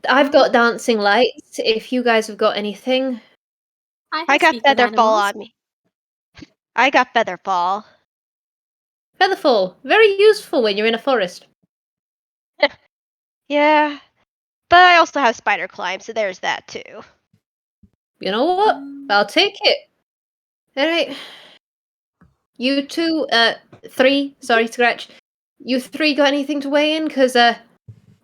I've got dancing lights. If you guys have got anything, I got Featherfall on me. I got Featherfall. Featherfall, very useful when you're in a forest. Yeah. But I also have Spider Climb, so there's that too. You know what? I'll take it. Alright. You two, three, sorry, Scratch. You three got anything to weigh in? Because, it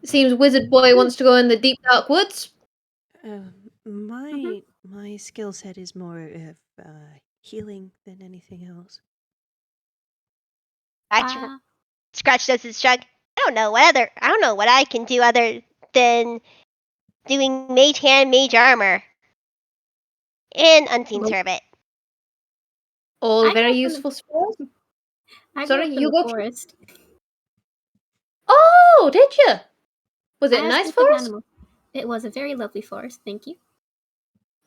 seems Wizard Boy wants to go in the deep dark woods. My skill set is more of healing than anything else. Scratch does his shrug. I don't know what I can do other than doing Mage Hand, Mage Armor, and Unseen Servant. All very useful spells. Sorry, you go forest. Oh, did you? Was it a nice forest? It was a very lovely forest, thank you.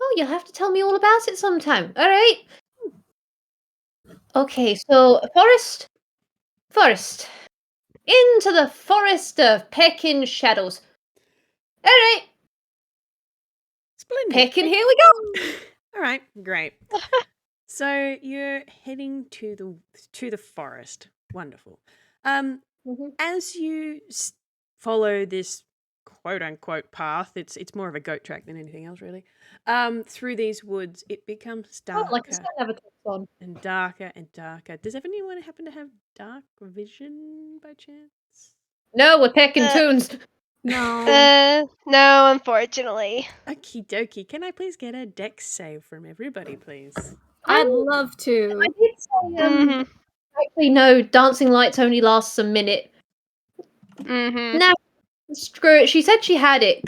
Oh, you'll have to tell me all about it sometime. All right. Okay, so forest. Into the forest of Peckin Shadows. All right. Splendid. Peckin, here we go. All right, great. So you're heading to the forest. Wonderful. As you follow this quote unquote path, it's more of a goat track than anything else, really. Through these woods, it becomes darker and darker and darker. Does anyone happen to have dark vision by chance? No, we're pecking tunes. No, unfortunately. Okie dokie. Can I please get a dex save from everybody, please? I'd love to. I did say, actually, no, dancing lights only lasts a minute. Now, screw it. She said she had it.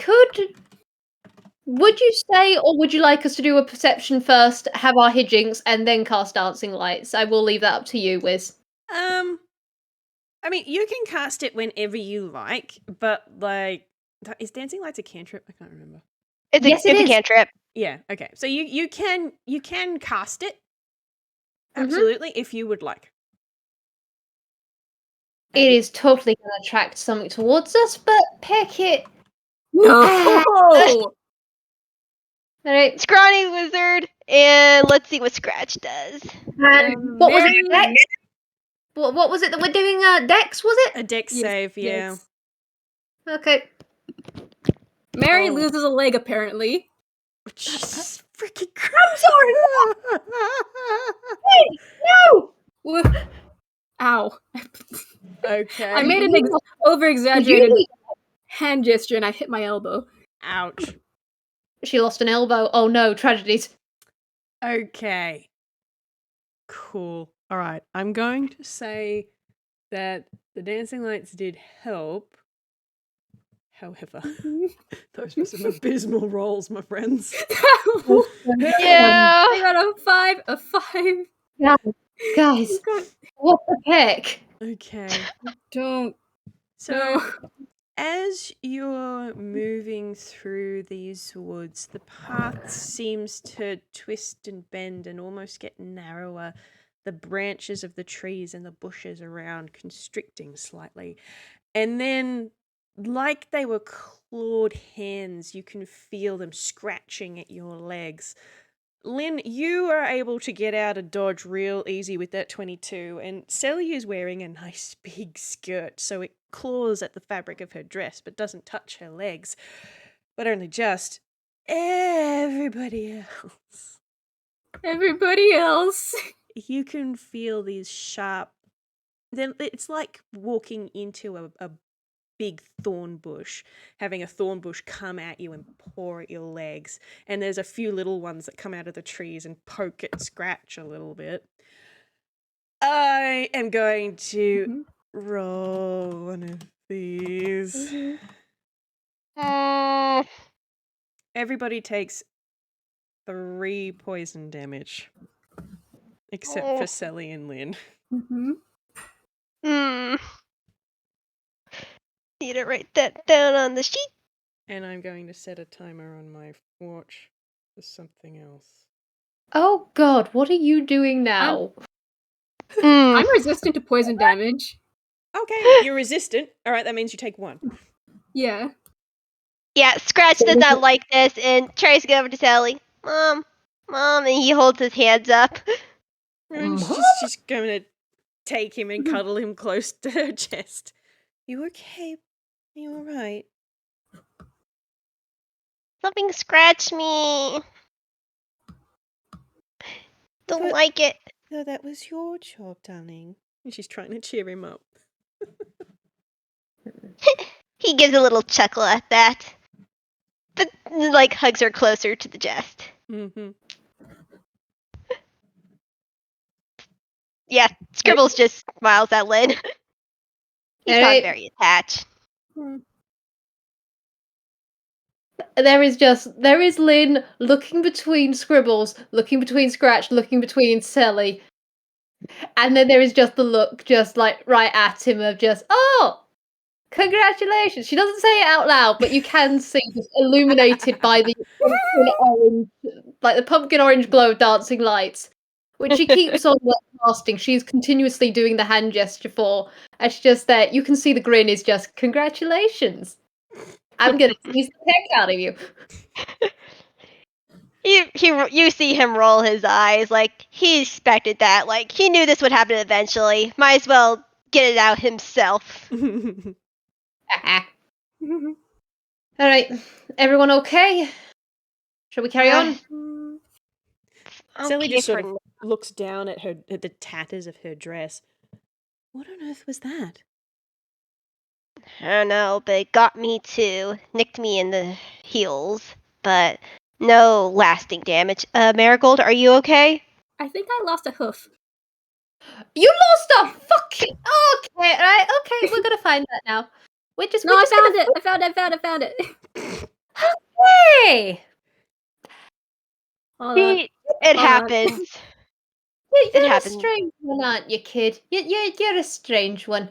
Would you say, or would you like us to do a perception first, have our hijinks, and then cast dancing lights? I will leave that up to you, Whis. I mean, you can cast it whenever you like, but like, is dancing lights a cantrip? I can't remember. It's a cantrip. Yeah. Okay. So you can cast it. Absolutely, if you would like. It is totally going to attract something towards us, but peck it. No. All right, Scrawny Wizard, and let's see what Scratch does. What was it? Dex? What was it that we're doing? Dex, was it? A dex save, yeah. Yes. Okay. Mary loses a leg, apparently. Jesus freaking Christ. I'm sorry. Hey, no. Ow. Okay. I made an over-exaggerated hand gesture and I hit my elbow. Ouch. She lost an elbow. Oh no, tragedies. Okay. Cool. All right. I'm going to say that the dancing lights did help. However, those were some abysmal rolls, my friends. Yeah. I got a 5. Guys, what the heck? Okay. Don't. So, as you're moving through these woods, the path seems to twist and bend and almost get narrower. The branches of the trees and the bushes around constricting slightly. And then like they were clawed hands. You can feel them scratching at your legs. Lin, you are able to get out of dodge real easy with that 22, and Selli is wearing a nice big skirt, so it claws at the fabric of her dress but doesn't touch her legs. But only just. Everybody else. Everybody else. You can feel these sharp. Then it's like walking into a big thorn bush, having a thorn bush come at you and paw at your legs. And there's a few little ones that come out of the trees and poke and scratch a little bit. I am going to roll one of these. Everybody takes 3 poison damage. Except for Selli and Lin. Need to write that down on the sheet. And I'm going to set a timer on my watch for something else. Oh god, what are you doing now? I'm resistant to poison damage. Okay, you're resistant. Alright, that means you take 1. Yeah. Yeah, Scratch does not like this and tries to go over to Sally. Mom, and he holds his hands up. And she's going to take him and cuddle him close to her chest. You okay? Are you alright? Something scratched me. Don't like it. No, that was your job, darling. And she's trying to cheer him up. He gives a little chuckle at that. But, like, hugs her closer to the chest. Mm-hmm. Yeah, Scribbles just smiles at Lin. He's not very attached. There is Lin looking between Scribbles, looking between Scratch, looking between Selli. And then there is just the look just like right at him of just, oh, congratulations. She doesn't say it out loud, but you can see just illuminated by the pumpkin orange, like the pumpkin orange glow of dancing lights, which she keeps on casting. She's continuously doing the hand gesture for. And she's just there. You can see the grin is just, congratulations. I'm going to tease the heck out of you. You see him roll his eyes, like, he expected that. Like, he knew this would happen eventually. Might as well get it out himself. Alright, everyone okay? Shall we carry on? Selli just sort of looks down at the tatters of her dress. What on earth was that? I don't know, but it got me too. Nicked me in the heels, but no lasting damage. Marigold, are you okay? I think I lost a hoof. You lost a fucking... Okay, right, okay, we're gonna find that now. I found it. Hey! It happens. You're a strange one, aren't you, kid? You're a strange one.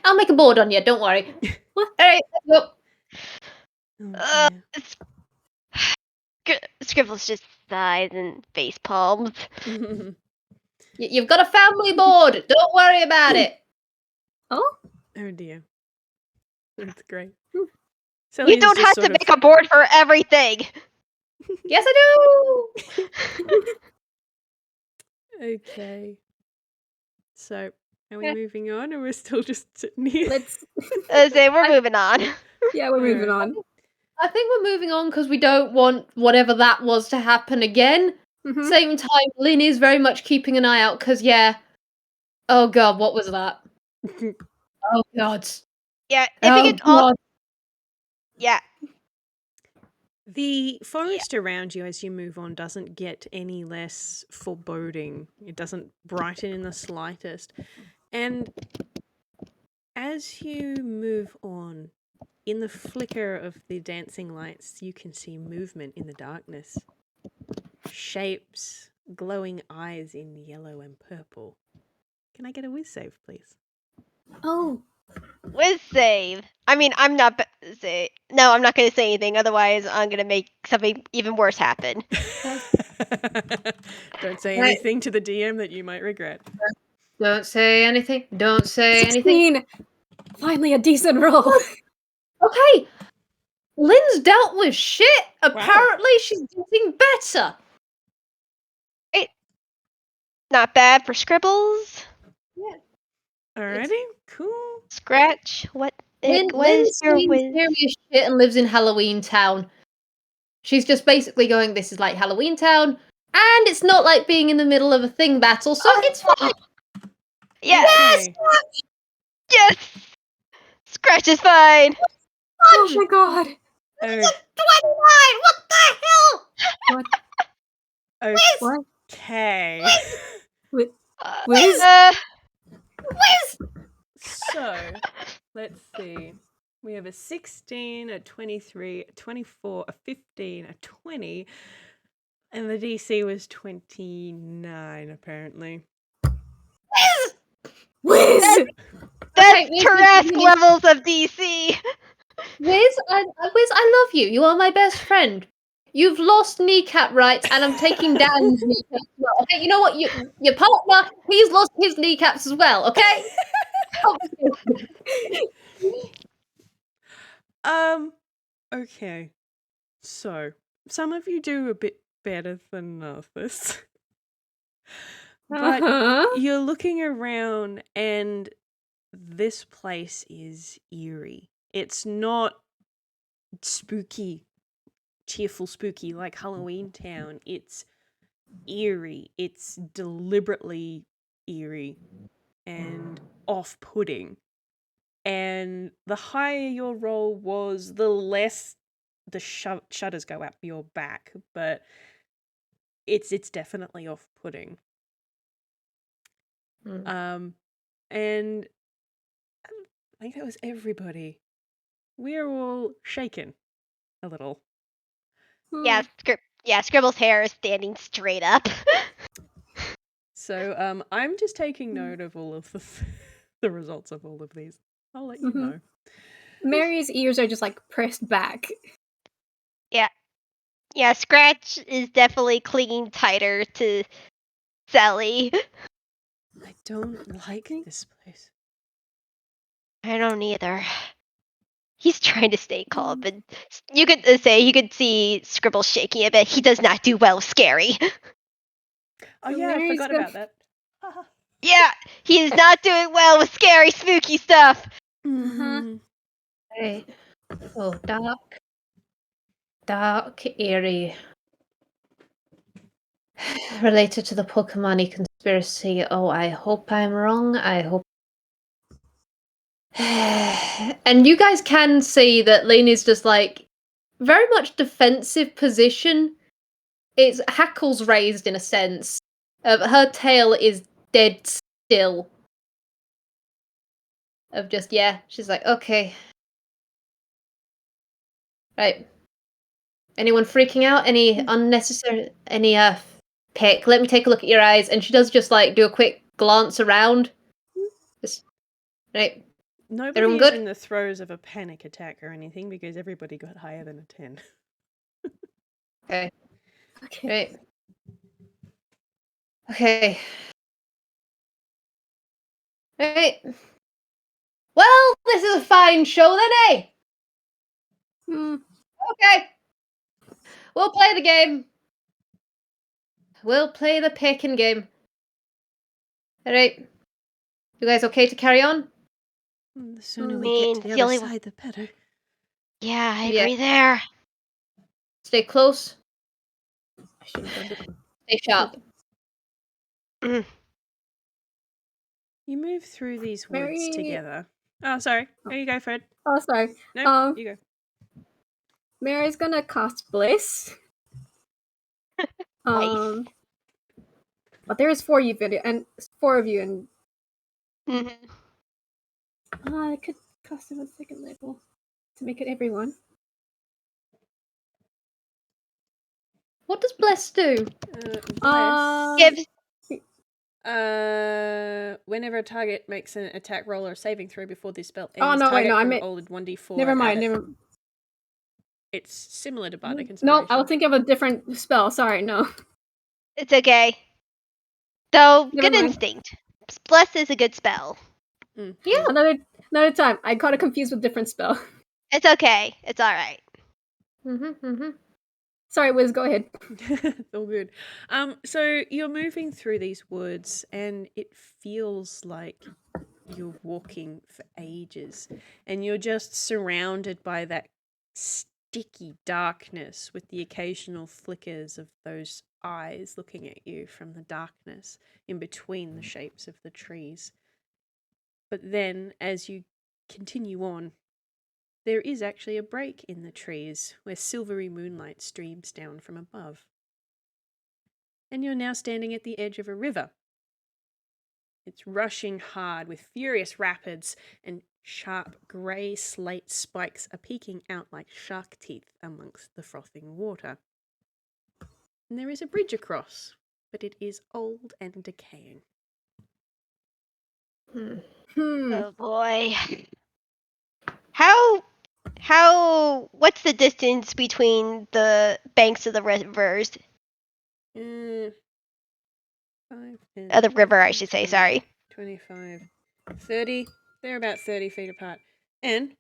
I'll make a board on you, don't worry. Alright, let's go. Scribbles just sighs and face palms. You've got a family board. Don't worry about it. Oh dear. That's great. You don't have to make a board for everything. Yes, I do. Okay. So, are we moving on, or we're still just sitting here? We're moving on. Yeah, we're moving on. I think we're moving on because we don't want whatever that was to happen again. Same time, Lin is very much keeping an eye out because, yeah. Oh god, what was that? Oh god. Yeah, yeah. The forest around you as you move on doesn't get any less foreboding. It doesn't brighten in the slightest. And as you move on, in the flicker of the dancing lights, you can see movement in the darkness. Shapes, glowing eyes in yellow and purple. Can I get a whiz save, please? Oh. Whiz save. I mean, I'm not I'm not going to say anything. Otherwise, I'm going to make something even worse happen. Don't say anything to the DM that you might regret. Don't say anything. Don't say anything. Finally, a decent roll. Okay, Lynn's dealt with shit. Apparently, she's getting better. Not bad for Scribbles. Alrighty, cool. Scratch. What Lynn is your seems Whis? serious shit and lives in Halloween Town. She's just basically going, this is like Halloween Town, and it's not like being in the middle of a thing battle, so it's fine. Yes! Okay. Yes! Scratch is fine! Oh my god. Oh, 29! What the hell? What? What? okay. Whis? Whis! So, let's see. We have a 16, a 23, a 24, a 15, a 20, and the DC was 29, apparently. Whis! Okay, That's Whis, Tarrasque Whis, levels of DC! Whis, I love you. You are my best friend. You've lost kneecap rights, and I'm taking Dan's kneecaps as well. Okay, you know what? Your partner, he's lost his kneecaps as well, okay? Okay. So, some of you do a bit better than others. But you're looking around and this place is eerie. It's not spooky, cheerful spooky like Halloween Town. It's eerie. It's deliberately eerie and off-putting. And the higher your roll was, the less the shudders go up your back, but it's definitely off-putting. And I think that was everybody. We're all shaken a little. Yeah, Scribbles' hair is standing straight up. So I'm just taking note of all of the results of all of these. I'll let you know. Mary's ears are just like pressed back. Yeah, Scratch is definitely clinging tighter to Selli. I don't like this place. I don't either. He's trying to stay calm, but you could see Scribbles shaking a bit. He does not do well scary. Oh yeah, I Mary's forgot gonna- about that. Yeah, he is not doing well with scary, spooky stuff. Mhm. Right. Oh, dark, eerie. Related to the Pokemani conspiracy. Oh, I hope I'm wrong. I hope. And you guys can see that Lena's just like very much defensive position. It's hackles raised in a sense. Her tail is dead still. Of just, yeah, she's like, okay. Right. Anyone freaking out? Any unnecessary, any pick? Let me take a look at your eyes. And she does just like do a quick glance around. Just, right. Nobody Everyone is good? in the throes of a panic attack or anything because everybody got higher than a 10. Okay. Okay. Right. Okay. Right. Well, this is a fine show then, eh? Okay. We'll play the game. We'll play the picking game. Alright. You guys okay to carry on? The sooner I we mean, get to the the other only side, the better. Yeah, I Yeah. agree there. Stay close. I should have done it. Stay sharp. You move through these woods Mary- together. Oh, sorry. There you go, Fred. Oh, sorry. No, you go. Mary's gonna cast Bliss. Nice. But there is 4 of you, and 4 of you, and Mhm. I could cast him on 2nd level to make it everyone. What does Bless do? Bless. Gives Whenever a target makes an attack roll or a saving throw before this spell ends, Oh, no, wait, target no, I can meant- roll 1d4. Never mind. at it. Never. It's similar to Bardic No, Inspiration. I was thinking of a different spell. Sorry, no. it's okay. Though, Never good mind. instinct. Bless is a good spell. Yeah, another Another time. I got it confused with different spell. It's okay. It's all right. Sorry, Wiz, go ahead. It's all good. So you're moving through these woods, and it feels like you're walking for ages, and you're just surrounded by that sticky darkness with the occasional flickers of those eyes looking at you from the darkness in between the shapes of the trees. But then, as you continue on, there is actually a break in the trees where silvery moonlight streams down from above. And you're now standing at the edge of a river. It's rushing hard with furious rapids, and sharp grey slate spikes are peeking out like shark teeth amongst the frothing water. And there is a bridge across, but it is old and decaying. Oh boy. What's the distance between the banks of the rivers? 5, 10, The river, I should say, 20, sorry. 25, 30. They're about 30 feet apart. And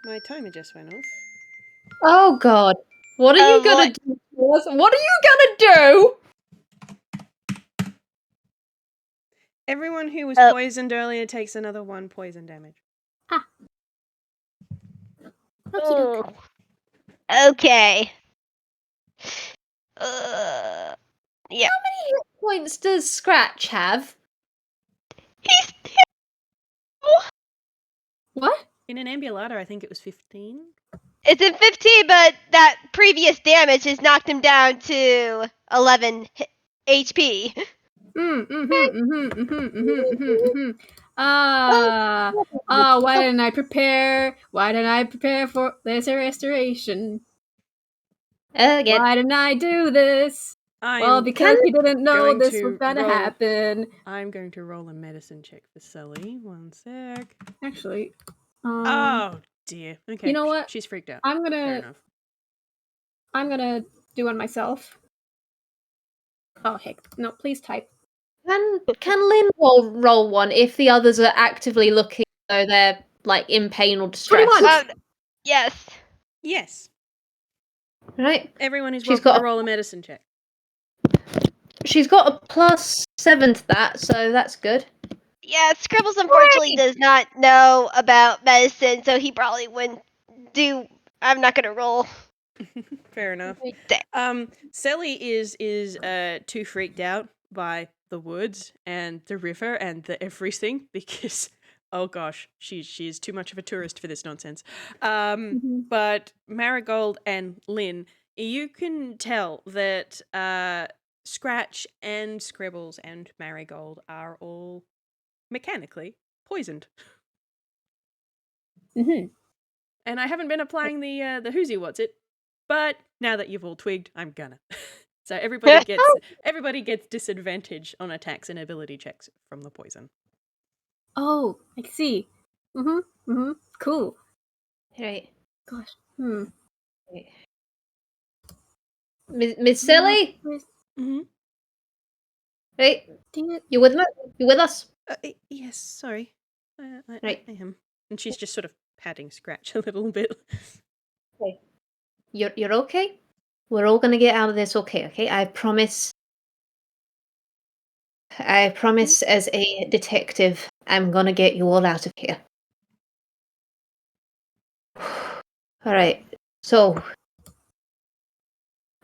my timer just went off. Oh god. What are you gonna do? What are you gonna do? Everyone who was poisoned earlier takes another 1 poison damage. Oh. Okay. Yeah. How many hit points does Scratch have? He's What? In an ambulata, I think it was 15. It's in 15, but that previous damage has knocked him down to 11 HP. Why didn't I prepare? Why didn't I prepare for this restoration? Again. Why didn't I do this? Well, because we didn't know this was gonna happen. I'm going to roll a medicine check for Selli. 1 sec. Actually, Oh dear. Okay. you know what? She's freaked out. I'm Fair enough. gonna do one myself. Oh heck, no! Please type. Can Lynn roll one if the others are actively looking so they're like in pain or distress? Pretty much. Yes. Yes. Right? Everyone is She's welcome got to roll a medicine check. She's got a +7 to that, so that's good. Yeah, Scribbles unfortunately does not know about medicine, so he probably wouldn't do. I'm not gonna roll. Fair enough. Damn. Selli is too freaked out by the woods and the river and the everything because oh gosh, she's too much of a tourist for this nonsense. But Marigold and Lynn, you can tell that Scratch and Scribbles and Marigold are all mechanically poisoned. Mm-hmm. And I haven't been applying the whoosy what's it, but now that you've all twigged, I'm gonna. So everybody gets disadvantage on attacks and ability checks from the poison. Oh, I see. Cool. Right. Gosh. Miss Selli? Mm-hmm. Right? Dang it. You with me? You with us? Yes, sorry. Right. I am. And she's just sort of patting Scratch a little bit. Okay. You're okay? We're all gonna get out of this okay? I promise. I promise as a detective, I'm gonna get you all out of here. Alright, so.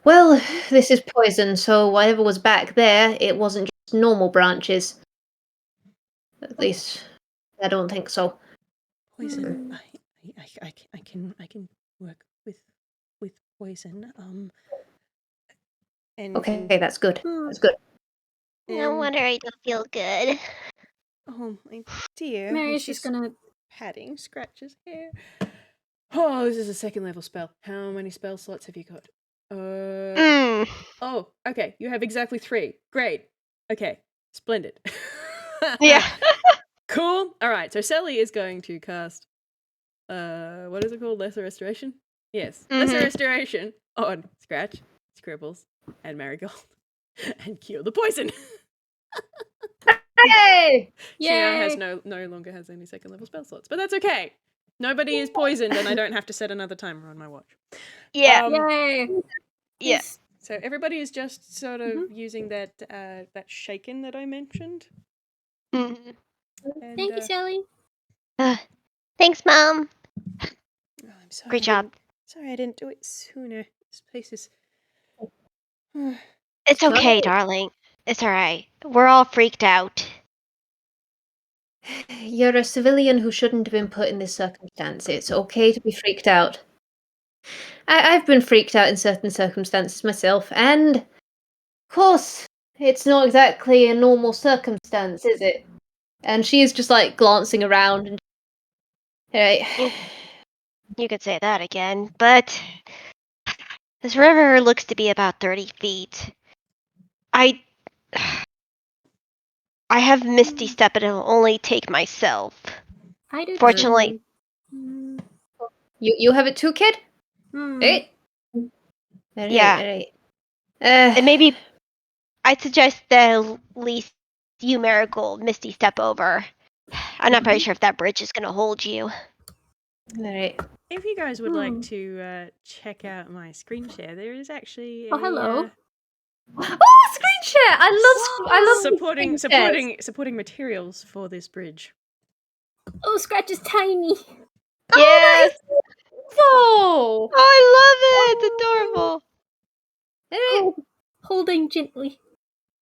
Well, this is poison, so whatever was back there, it wasn't just normal branches. At least, I don't think so. Poison. I can work with poison. And Okay, that's good. That's good. No wonder I don't feel good. Oh my dear. Mary's just gonna patting Scratch's hair. Oh, this is a 2nd level spell. How many spell slots have you got? Oh, okay. You have exactly 3. Great. Okay. Splendid. Yeah. Cool. All right. So Selli is going to cast what is it called? Lesser Restoration? Yes. Lesser Restoration on Scratch, Scribbles, and Marigold. And cure the poison. Yay! She now Yay! has no longer has any second level spell slots, but that's okay. Nobody is poisoned, and I don't have to set another timer on my watch. Yeah. Yay! Yeah. Yes. So everybody is just sort of Mhm. using that that shaken that I mentioned. Mhm. And, Thank you, Selli. Thanks, Mom. oh, I'm sorry. Great I job. sorry I didn't do it sooner. This place is. It's okay, darling. It's alright. We're all freaked out. You're a civilian who shouldn't have been put in this circumstance. It's okay to be freaked out. I've been freaked out in certain circumstances myself, and of course, it's not exactly a normal circumstance, is it? And she is just like glancing around and. Right. You could say that again, but this river looks to be about 30 feet. I have Misty Step, and it'll only take myself. I do. Fortunately, Mm. You have it too, kid? Hmm. Right? Yeah. Right. And maybe I'd suggest that at least you, Marigold, Misty Step over. I'm not very sure if that bridge is going to hold you. Alright. If you guys would like to check out my screen share, there is actually Oh, hello. Oh, screen share! I love supporting materials for this bridge. Oh, Scratch is tiny. Yes! Oh, I love it! It's adorable! Holding gently.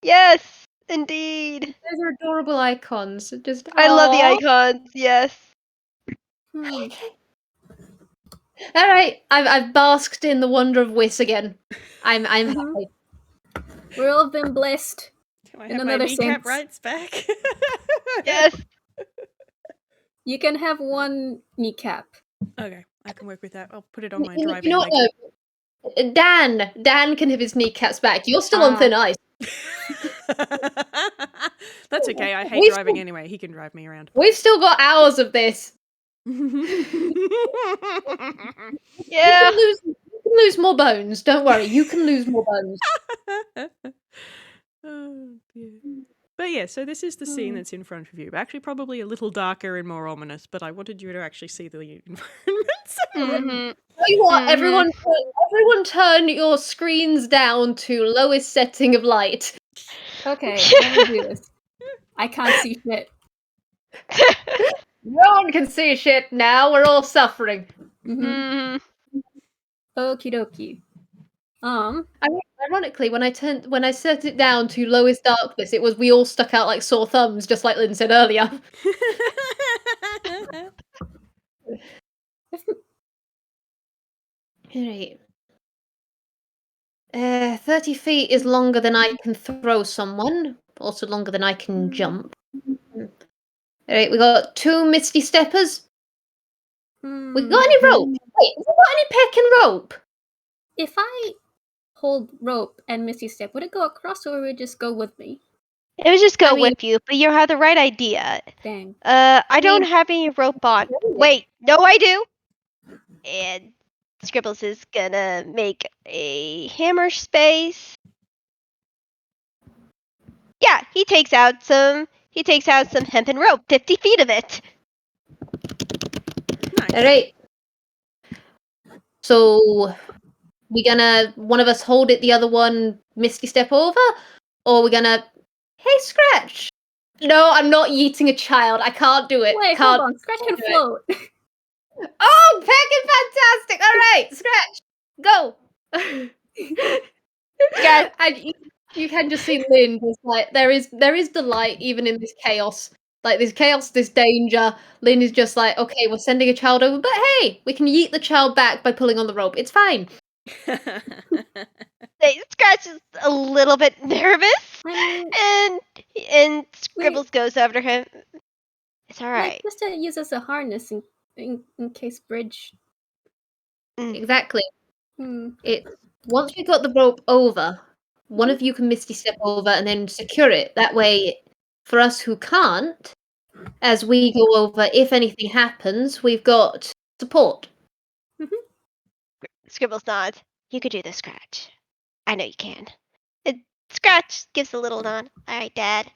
Yes, indeed. Those are adorable icons. Just I love the aw. icons, yes. Hmm. All right, I've basked in the wonder of Whis again. I'm happy. We've all been blessed. Can I In have my another kneecap sense. rights back? Yes. You can have one kneecap. Okay, I can work with that. I'll put it on my You driving know leg. what? Dan can have his kneecaps back. You're still on thin ice. That's okay. I hate We've driving still- anyway. He can drive me around. We've still got hours of this. Yeah. You can lose more bones. Don't worry. You can lose more bones. Oh, dear. But yeah, so this is the scene that's in front of you. Actually, probably a little darker and more ominous, but I wanted you to actually see the environment. Mm-hmm. Tell you what, Mhm. everyone turn your screens down to lowest setting of light. Okay, let me do this. I can't see shit. No one can see shit now. We're all suffering. Mm-hmm. Okie dokie. Ironically, when I set it down to lowest darkness, it was we all stuck out like sore thumbs, just like Lynn said earlier. Right. 30 feet is longer than I can throw someone, also longer than I can jump. Alright, we got 2 Misty Steppers. We got any rope? Wait, have we got any peck and rope? If I hold rope and Misty Step, would it go across or would it just go with me? It would just go I mean- with you, but you have the right idea. Dang. I don't have any rope on. Wait, no, I do. And Scribbles is gonna make a hammer space. Yeah, he takes out some hempen rope, 50 feet of it. Nice. Alright. So, we gonna one of us hold it, the other one Misty Step over? Or we gonna hey Scratch? No, I'm not yeeting a child. I can't do it. Wait, Can't hold on. Scratch can do it. float. Oh, fucking fantastic! All right, Scratch, go. Scratch. And you can just see Lynn just like there is delight even in this chaos. Like this chaos, this danger. Lynn is just like, okay, we're sending a child over, but hey, we can yeet the child back by pulling on the rope. It's fine. Scratch is a little bit nervous, I mean, and Scribbles goes over to him. It's all right. like, just to use as a harness in case bridge. Exactly. Hmm. It's once we got the rope over, one of you can Misty Step over and then secure it. That way, for us who can't, as we go over, if anything happens, we've got support. Scribbles nods. You could do this, Scratch. I know you can. And Scratch gives a little nod. All right, Dad.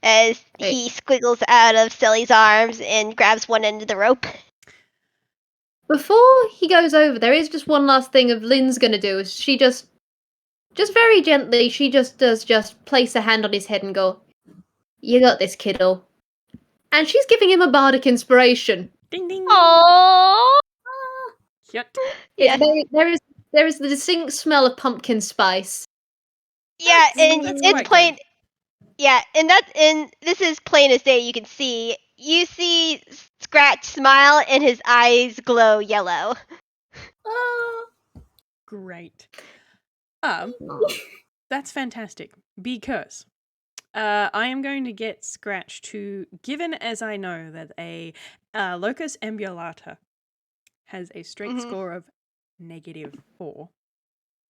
as he squiggles out of Selli's arms and grabs one end of the rope. Before he goes over, there is just one last thing of Lynn's gonna do. Is she just very gently, she just place a hand on his head and go, "You got this, kiddo." And she's giving him a bardic inspiration. Ding ding. Aww. Yep. Yeah. There is the distinct smell of pumpkin spice. Yeah, and that's it's quite plain. Yeah, and this is plain as day. You can see. You see Scratch smile, and his eyes glow yellow. Great. That's fantastic because I am going to get Scratch to, given as I know that a Locus ambulata has a strength score of -4.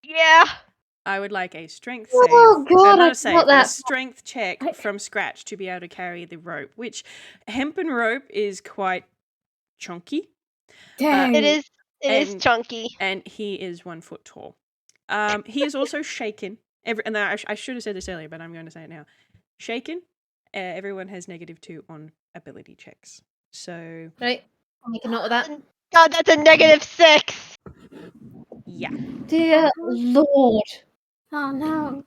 Yeah. I would like a strength save. Oh god, not I a save, forgot but a that. strength check from Scratch to be able to carry the rope, which hempen rope is quite chunky. Dang. It is. It is And- chunky. And he is 1 foot tall. He is also shaken. And I should have said this earlier, but I'm going to say it now. Shaken. Everyone has -2 on ability checks. So Right, I'll make a note of that. God, that's a -6. yeah. Dear Lord. Oh no.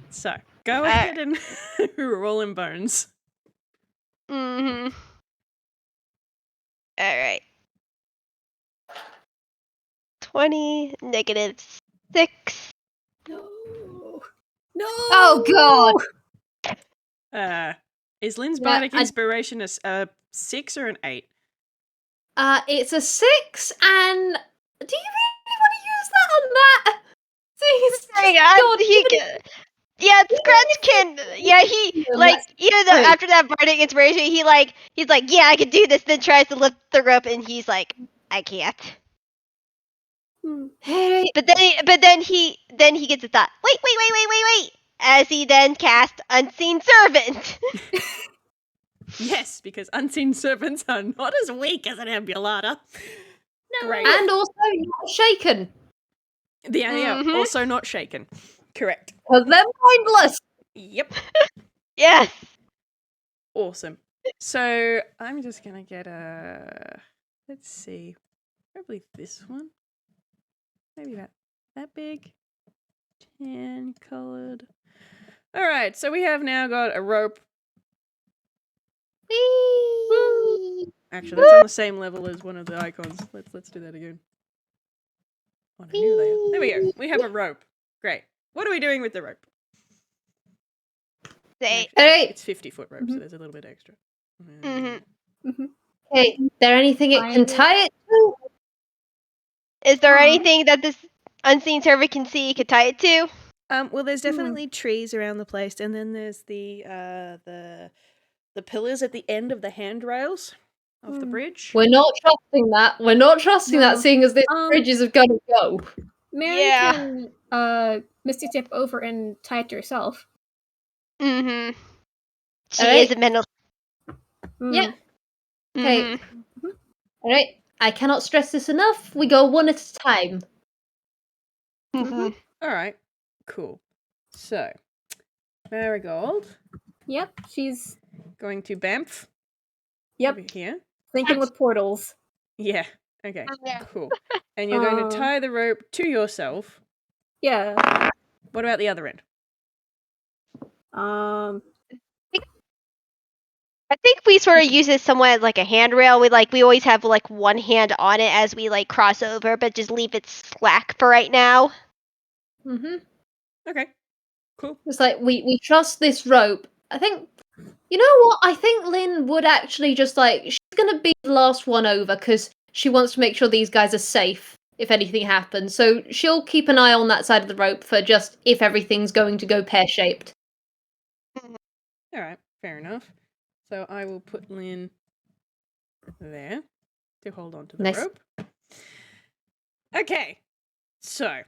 So go ahead and roll in bones. Mm-hmm. All right. 20 -6. No. No. Oh god. Is Lynn's Yeah, bardic I- inspiration a 6 or an 8? It's a 6, and do you really want to use that on that? Please, Hang just on, go on, he give it- can. Yeah, Scratch can. Yeah, he like even though Wait. after that bardic inspiration, he's like, yeah, I can do this. Then tries to lift the rope, and he's like, I can't. Hey, But then he gets a thought. Wait. As he then casts Unseen Servant. Yes, because unseen servants are not as weak as an ambulata. No. Great. and also not shaken, Yeah, Mhm. also not shaken. Correct. because they're mindless. Yep. Yes. Awesome. So I'm just gonna get let's see, probably this one, maybe about that big, tan colored. All right, so we have now got a rope. Whee! Actually, that's on the same level as one of the icons. Let's do that again. On a new layer. There we go. We have a rope. Great. What are we doing with the rope? Say. Alright. It's 50-foot rope, so there's a little bit extra. Mhm. Hey, is there anything it can tie it to? Is there anything that this Unseen Servant can see? Could tie it to? Well, there's definitely trees around the place, and then there's the pillars at the end of the handrails of the bridge. We're not trusting that. We're not trusting No. that, seeing as this bridge is gonna go. Mary Yeah. can Misty step over and tie it to herself. Mm-hmm. She Alright. is a mental. Yeah. Okay. Mhm. Alright. I cannot stress this enough. We go one at a time. Mhm. All right, cool. So, Marigold Yep, she's going to Bamf. Yep. Over here. thinking with portals. Yeah. Okay. Yeah. Cool. And you're going to Oh. tie the rope to yourself. Yeah. What about the other end? I think we sort of use it somewhat as like a handrail. We always have like one hand on it as we like cross over, but just leave it slack for right now. Mm-hmm. Okay. Cool. It's like we trust this rope. I think, you know what? I think Lynn would actually just she's gonna be the last one over because she wants to make sure these guys are safe if anything happens. So she'll keep an eye on that side of the rope for just if everything's going to go pear shaped. All right. Fair enough. So I will put Lynn there to hold on to the Nice. rope. Okay. So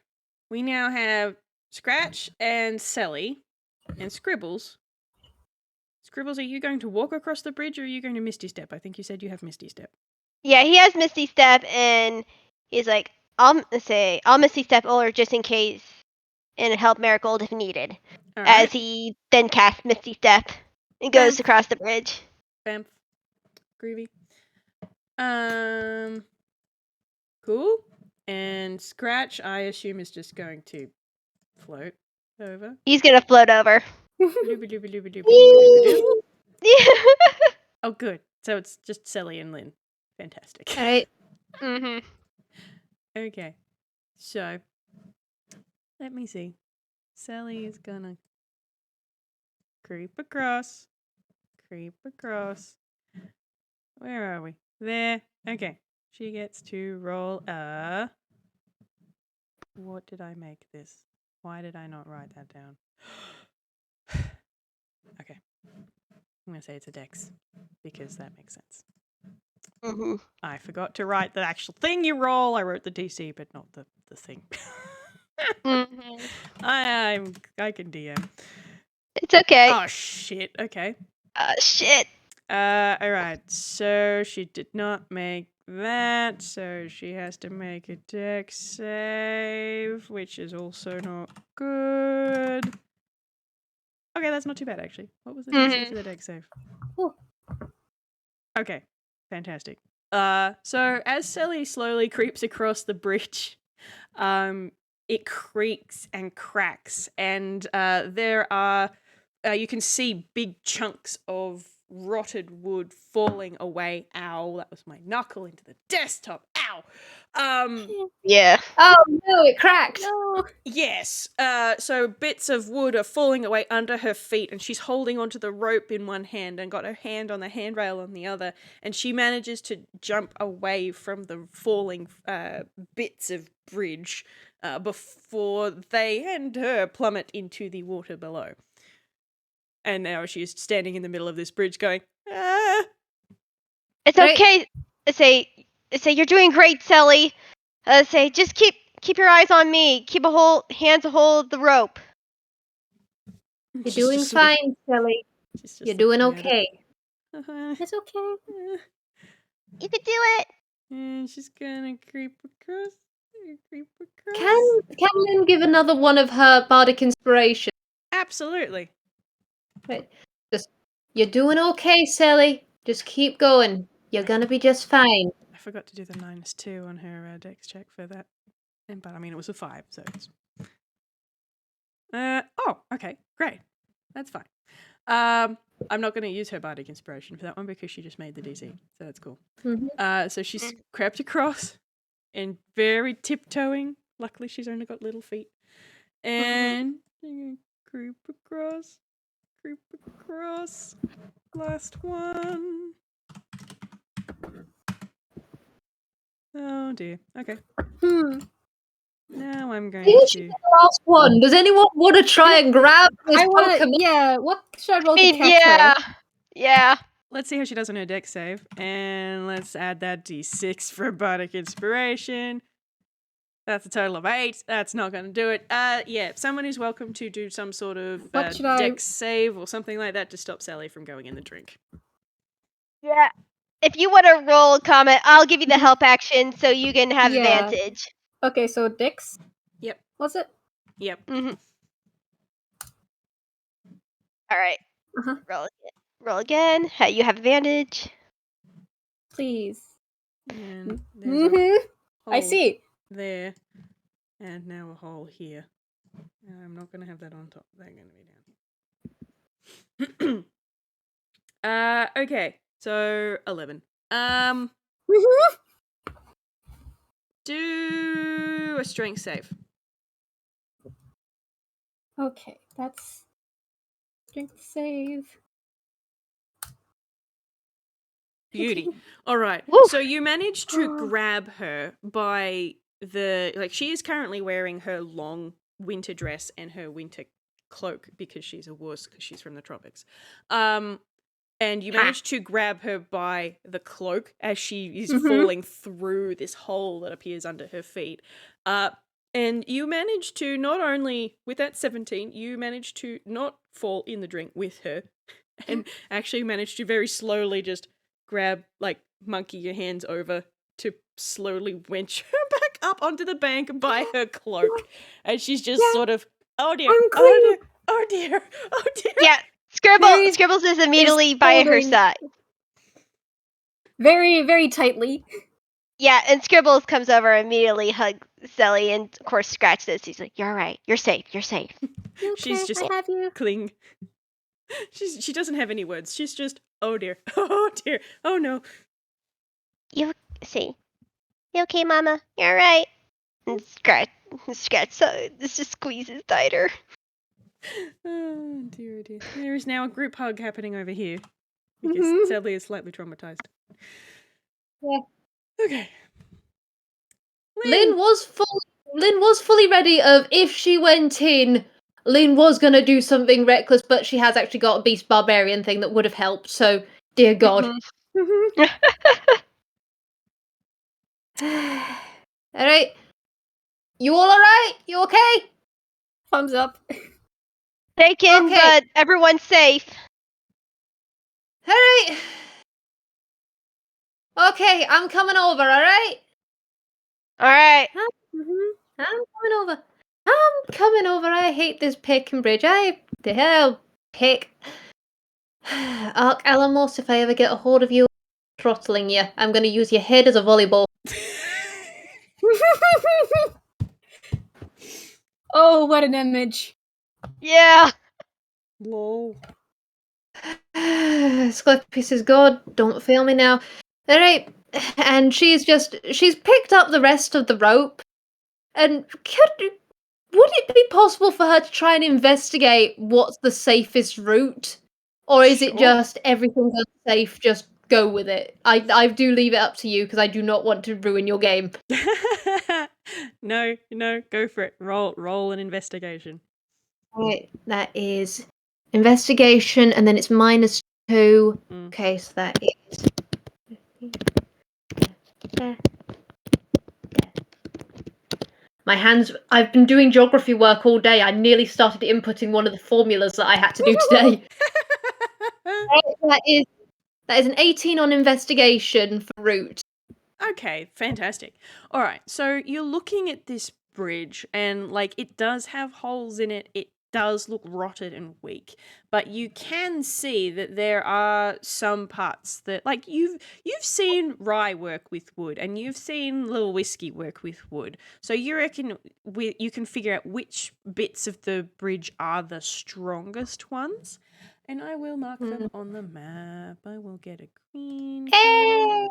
we now have Scratch and Selli and Scribbles. Scribbles, are you going to walk across the bridge or are you going to Misty Step? I think you said you have Misty Step. Yeah, he has Misty Step, and he's like, I'll Misty Step over just in case, and help Marigold if needed. All as right. he then casts Misty Step and goes across the bridge. Bam. Groovy. Cool. And Scratch, I assume, is just going to float over. He's gonna float over. Bloop-a-doop-a-doop-a-doop-a-doop-a-doop. Oh, good. So it's just Selli and Lin. Fantastic. All right. Mhm. Okay. So, let me see. Selli is gonna creep across. Where are we? There. Okay. She gets to roll a... What did I make this? Why did I not write that down? Okay. I'm going to say it's a dex because that makes sense. Mhm. I forgot to write the actual thing you roll. I wrote the DC, but not the thing. Mhm. I can DM. It's okay. Oh, shit. Okay. Shit. Alright. So she did not make that. So she has to make a dex save, which is also not good. Okay, that's not too bad, actually. What was the DC for the dex save? Ooh. Okay. Fantastic. So as Selli slowly creeps across the bridge, it creaks and cracks, and there are you can see big chunks of rotted wood falling away. Ow, that was my knuckle into the desktop. Ow. Yeah. Oh no, it cracked. No. Yes. So bits of wood are falling away under her feet, and she's holding onto the rope in one hand and got her hand on the handrail on the other, and she manages to jump away from the falling bits of bridge before they and her plummet into the water below. And now she's standing in the middle of this bridge going, ah. It's Right. okay. Say you're doing great, Selli. Say just keep your eyes on me. Keep hands a hold of the rope. You're She's doing just sort of- fine, Selli. she's just You're doing looking at it. okay. It's okay. You can do it. And she's gonna creep across. Can Lynn give another one of her bardic inspiration? Absolutely. Right. Just you're doing okay, Selli. Just keep going. You're gonna be just fine. I forgot to do the -2 on her dex check for that. But I mean, it was a 5, so it's... oh, okay, great. That's fine. I'm not going to use her bardic inspiration for that one because she just made the DC, so that's cool. Mhm. So she's crept across and very tiptoeing. Luckily, she's only got little feet. And creep across. Last one. Oh dear. Okay. Now I'm going Didn't she to... get the last one? Does anyone want to try and grab this I want Pokemon? to. Yeah. What should I roll I mean, to catch her? yeah. Let's see how she does on her dex save. And let's add that d6 for bardic inspiration. That's a total of 8. That's not going to do it. Yeah, someone is welcome to do some sort of What should I- dex save or something like that to stop Selli from going in the drink. Yeah. If you want to roll, Comet, I'll give you the help action so you can have Yeah. advantage. Okay, so Dix. Yep. Was it? Yep. All right. Uh-huh. Roll again. You have advantage. Please. And there's a I hole see. there. And now a hole here. I'm not going to have that on top. They're going to be down. Okay. So 11. Do a strength save. Okay, that's strength save. Beauty. All right. Woo. So you managed to grab her by she is currently wearing her long winter dress and her winter cloak because she's a wuss because she's from the tropics. And you managed to grab her by the cloak as she is falling through this hole that appears under her feet. And you managed to not only, with that 17, you managed to not fall in the drink with her and actually managed to very slowly just grab, monkey your hands over to slowly winch her back up onto the bank by her cloak. And she's just sort of, oh dear, I'm oh dear, Oh dear. Oh dear. Yeah, Very- Scribbles is immediately by her holding- side. Very, very tightly. Yeah, and Scribbles comes over and immediately hugs Selli and of course scratches. He's like, "You're all right. You're safe. You're safe." You She's okay? just- I have you. Cling. She doesn't have any words. She's just, oh dear. Oh dear. Oh no. You okay, Mama? You're all right. And scratch. So this just squeezes tighter. Oh dear, oh dear. There is now a group hug happening over here. Because Mhm. Selli is slightly traumatized. Yeah. Okay. Lin was fully ready of if she went in, Lin was gonna do something reckless, but she has actually got a beast barbarian thing that would have helped, so dear God. Mhm. Alright. You all alright? You okay? Thumbs up. Taken, Okay. but everyone's safe. Alright. Okay, I'm coming over, alright? All right. Mhm. I'm coming over. I hate this pick and bridge. The hell pick. Arc Alamos, if I ever get a hold of you, I'm throttling you. I'm gonna use your head as a volleyball. Oh, what an image. Yeah. Lol. Scorpius is God, don't fail me now. Alright. And she's picked up the rest of the rope. And would it be possible for her to try and investigate what's the safest route? Or is it Sure. just everything's unsafe, just go with it? I do leave it up to you because I do not want to ruin your game. No, go for it. Roll an investigation. Right, that is investigation, and then it's -2. Mm. Okay, so that is. My hands. I've been doing geography work all day. I nearly started inputting one of the formulas that I had to do today. That is an 18 on investigation for route. Okay, fantastic. All right, so you're looking at this bridge, and like it does have holes in it. It does look rotted and weak, but you can see that there are some parts that, like, you've seen Rye work with wood, and you've seen Little Whiskey work with wood. So you reckon you can figure out which bits of the bridge are the strongest ones. And I will mark them on the map. I will get a green. Hey!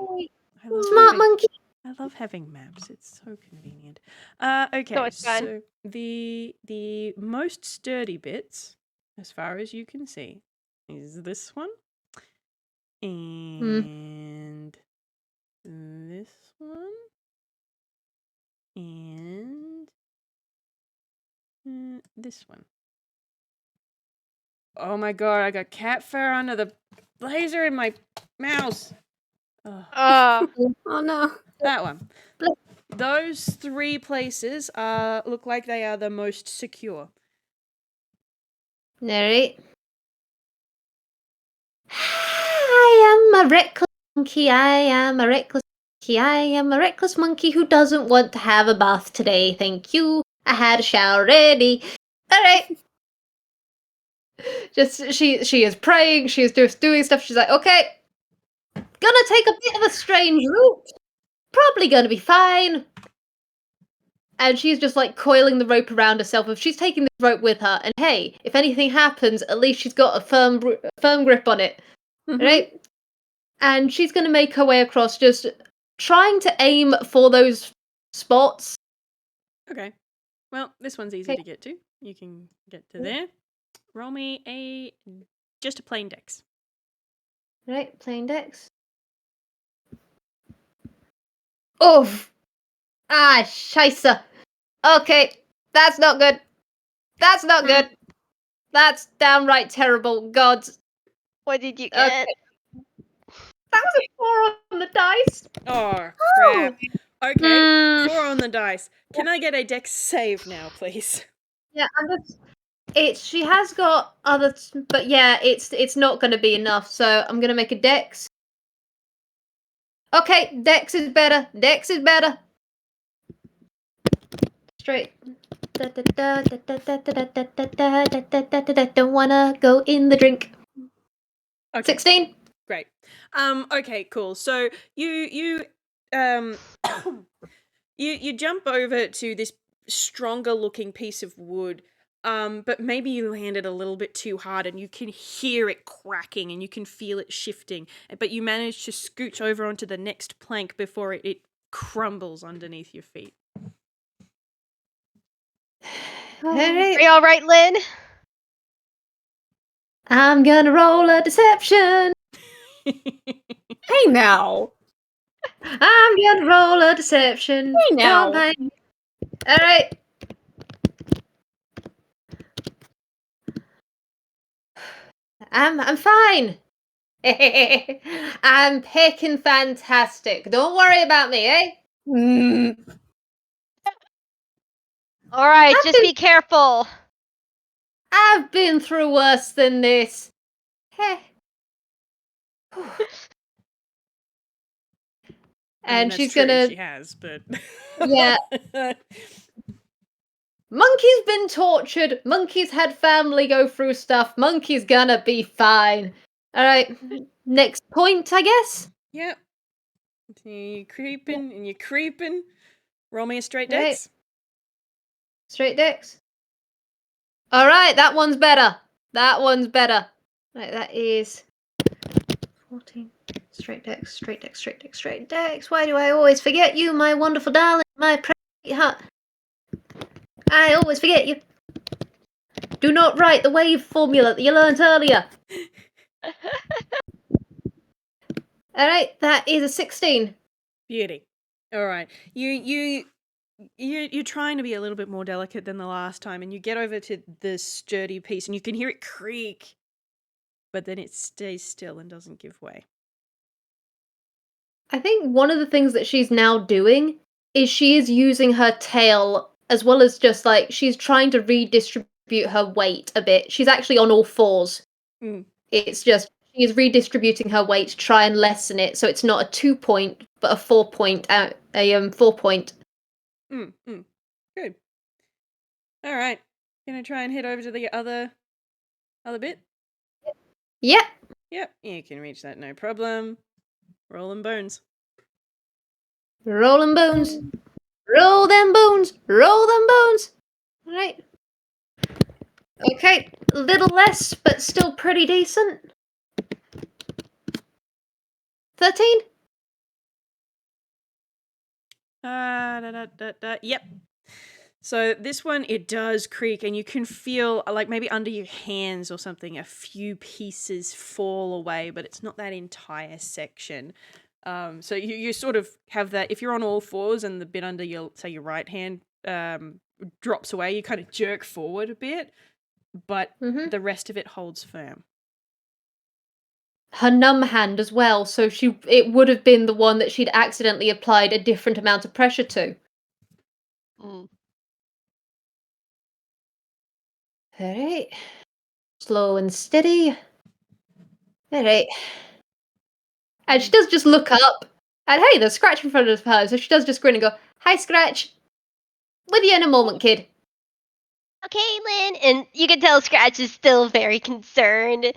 I love Smart having- monkey! I love having maps. It's so convenient. So Okay, much fun. so the most sturdy bits, as far as you can see, is this one, and this one, and this one. Oh my god! I got cat fur under the laser in my mouse. Ugh. Oh no. That one. Those 3 places look like they are the most secure. Alright. I am a reckless monkey. I am a reckless monkey. I am a reckless monkey who doesn't want to have a bath today. Thank you. I had a shower ready. Alright. Just she is praying, she is just doing stuff. She's like, okay, gonna take a bit of a strange route. Probably gonna be fine. And she's just like coiling the rope around herself. If she's taking the rope with her, and hey, if anything happens, at least she's got a firm grip on it, Mhm. right? And she's gonna make her way across, just trying to aim for those spots. Okay. Well, this one's easy Okay. to get to. You can get to there. Roll me just a plain dex. Right, plain dex. Oh, scheisse. Okay, that's not good. That's not good. That's downright terrible. God. What did you Okay. get? That was a 4 on the dice. Oh, crap. Okay, Mm. 4 on the dice. Can I get a dex save now, please? Yeah, she has got other, but yeah, it's not going to be enough. So I'm going to make a dex. Okay, dex is better. Dex is better. Straight. Don't wanna go in the drink. Okay. 16. Great. Okay, cool. So you you jump over to this stronger looking piece of wood, but maybe you landed a little bit too hard and you can hear it cracking and you can feel it shifting, but you manage to scooch over onto the next plank before it crumbles underneath your feet. Alright. Are you all right, Lynn? I'm gonna roll a deception. Hey now. I'm gonna roll a deception. Hey now. Alright. I'm fine. I'm picking fantastic. Don't worry about me, eh? Mm. All right, just be careful. I've been through worse than this. Heh. And that's she's true, gonna. She has, but Yeah. Monkey's been tortured. Monkey's had family go through stuff. Monkey's gonna be fine. Alright. Next point, I guess. Yep. You're creeping and you're creeping. Roll me a straight Right. dex. Straight dex. Alright, that one's better. That one's better. Right, that is 14. Straight dex, straight dex, straight dex, straight dex. Why do I always forget you, my wonderful darling, my precious heart? I always forget you. Do not write the wave formula that you learnt earlier. Alright, that is a 16. Beauty. All right. You're trying to be a little bit more delicate than the last time, and you get over to the sturdy piece, and you can hear it creak, but then it stays still and doesn't give way. I think one of the things that she's now doing is she is using her tail as well as just like she's trying to redistribute her weight a bit. She's actually on all fours. Mm. It's just she is redistributing her weight to try and lessen it, so it's not a 2 point but a 4 point. A 4 point. Good. All right. Gonna try and head over to the other bit. Yep. Yep, you can reach that, no problem. Rolling bones. Rolling bones. Roll them bones. Roll them bones. All right. Okay, a little less, but still pretty decent. 13? Yep. So this one, it does creak, and you can feel like maybe under your hands or something, a few pieces fall away, but it's not that entire section. So you sort of have that, if you're on all fours and the bit under your, say your right hand drops away, you kind of jerk forward a bit, but the rest of it holds firm. Her numb hand as well, so it would have been the one that she'd accidentally applied a different amount of pressure to. Mm. Alright. Slow and steady. Alright. And she does just look up, and hey, there's Scratch in front of her, so she does just grin and go, "Hi, Scratch. With you in a moment, kid." Okay, Lynn. And you can tell Scratch is still very concerned.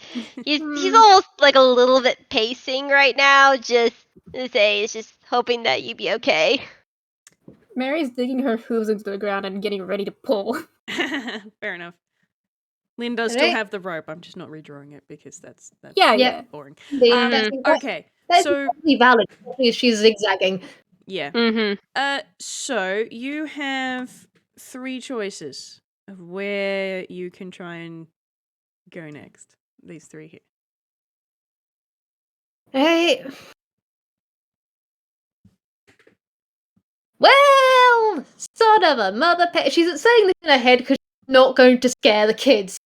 He's almost like a little bit pacing right now, just to say, is just hoping that you be okay. Mary's digging her hooves into the ground and getting ready to pull. Fair enough. Lynn does still have the rope. I'm just not redrawing it because that's Yeah. boring. That's Okay, that's so totally valid, especially if she's zigzagging. yeah. Mm-hmm. So you have 3 choices of where you can try and go next. These 3 here. Right. Well, son of a mother. She's saying this in her head because she's not going to scare the kids.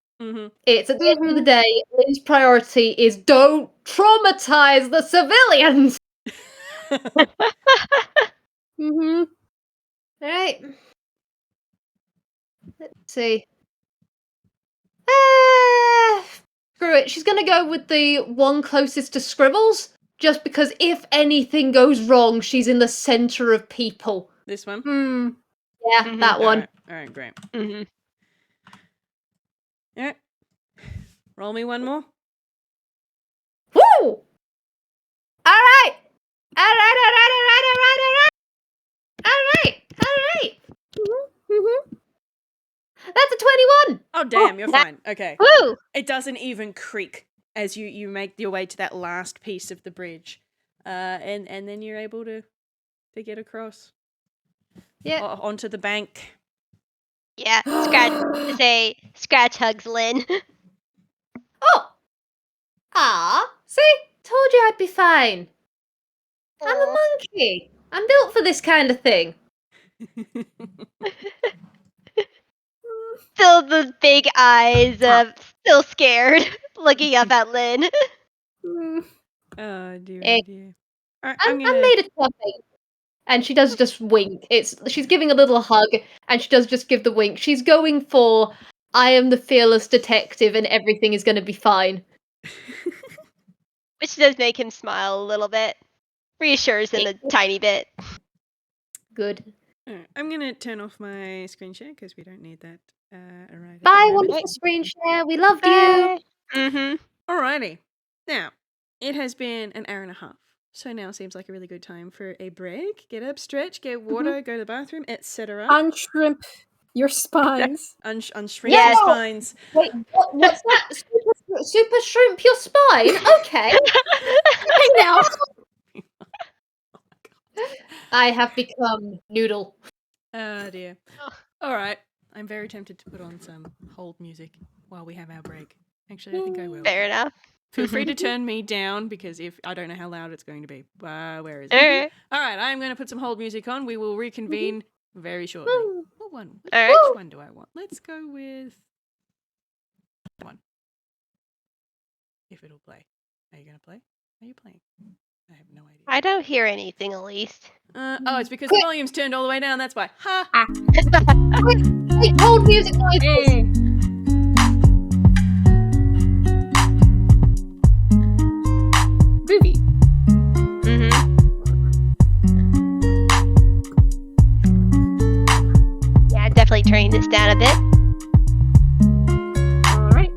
It's at the end of the day, Lynn's priority is don't traumatize the civilians. Right. Let's see. Screw it. She's gonna go with the one closest to Scribbles, just because if anything goes wrong, she's in the center of people. This one? Yeah, Mhm. that one. All right, great. Mm-hmm. All right. Roll me one more. Woo! All right. All right. All right. All right. All right. All right. All right. All right. Mm-hmm. That's a 21. Oh, damn, you're that- fine. Okay. Woo! It doesn't even creak as you make your way to that last piece of the bridge. And then you're able to get across Yeah. onto the bank. Yeah, Scratch hugs Lin. Oh. See? Told you I'd be fine. I'm a monkey. I'm built for this kind of thing. Still the big eyes, still scared, looking up at Lin. Oh dear, Eh. oh dear. All right, I'm made of nothing. And she does just wink. She's giving a little hug, and she does just give the wink. She's going for, I am the fearless detective, and everything is going to be fine. Which does make him smile a little bit. Reassures him a tiny bit. Good. All right, I'm gonna turn off my screen share because we don't need that. Right. Bye, wonderful screen share. We loved you. Mm-hmm. Alrighty. Now, it has been an hour and a half. So now seems like a really good time for a break. Get up, stretch, get water, go to the bathroom, etc. Unshrimp your spines. Unshrink Yeah. your spines. Wait, what's that? Super shrimp your spine? Okay. Now. I have become Noodle. Oh dear. Alright. I'm very tempted to put on some hold music while we have our break. Actually, I think I will. Fair enough. Feel free to turn me down because if I don't know how loud it's going to be. Where is it? Alright. Alright, I'm going to put some hold music on. We will reconvene very shortly. What one? Alright. Which one do I want? Let's go with that one. If it'll play. Are you going to play? Are you playing? I have no idea. I don't hear anything, at least. Oh, it's because the volume's turned all the way down. That's why. Ha! Wait, hold music noises. Groovy. Mm-hmm. Yeah, definitely turning this down a bit. All right.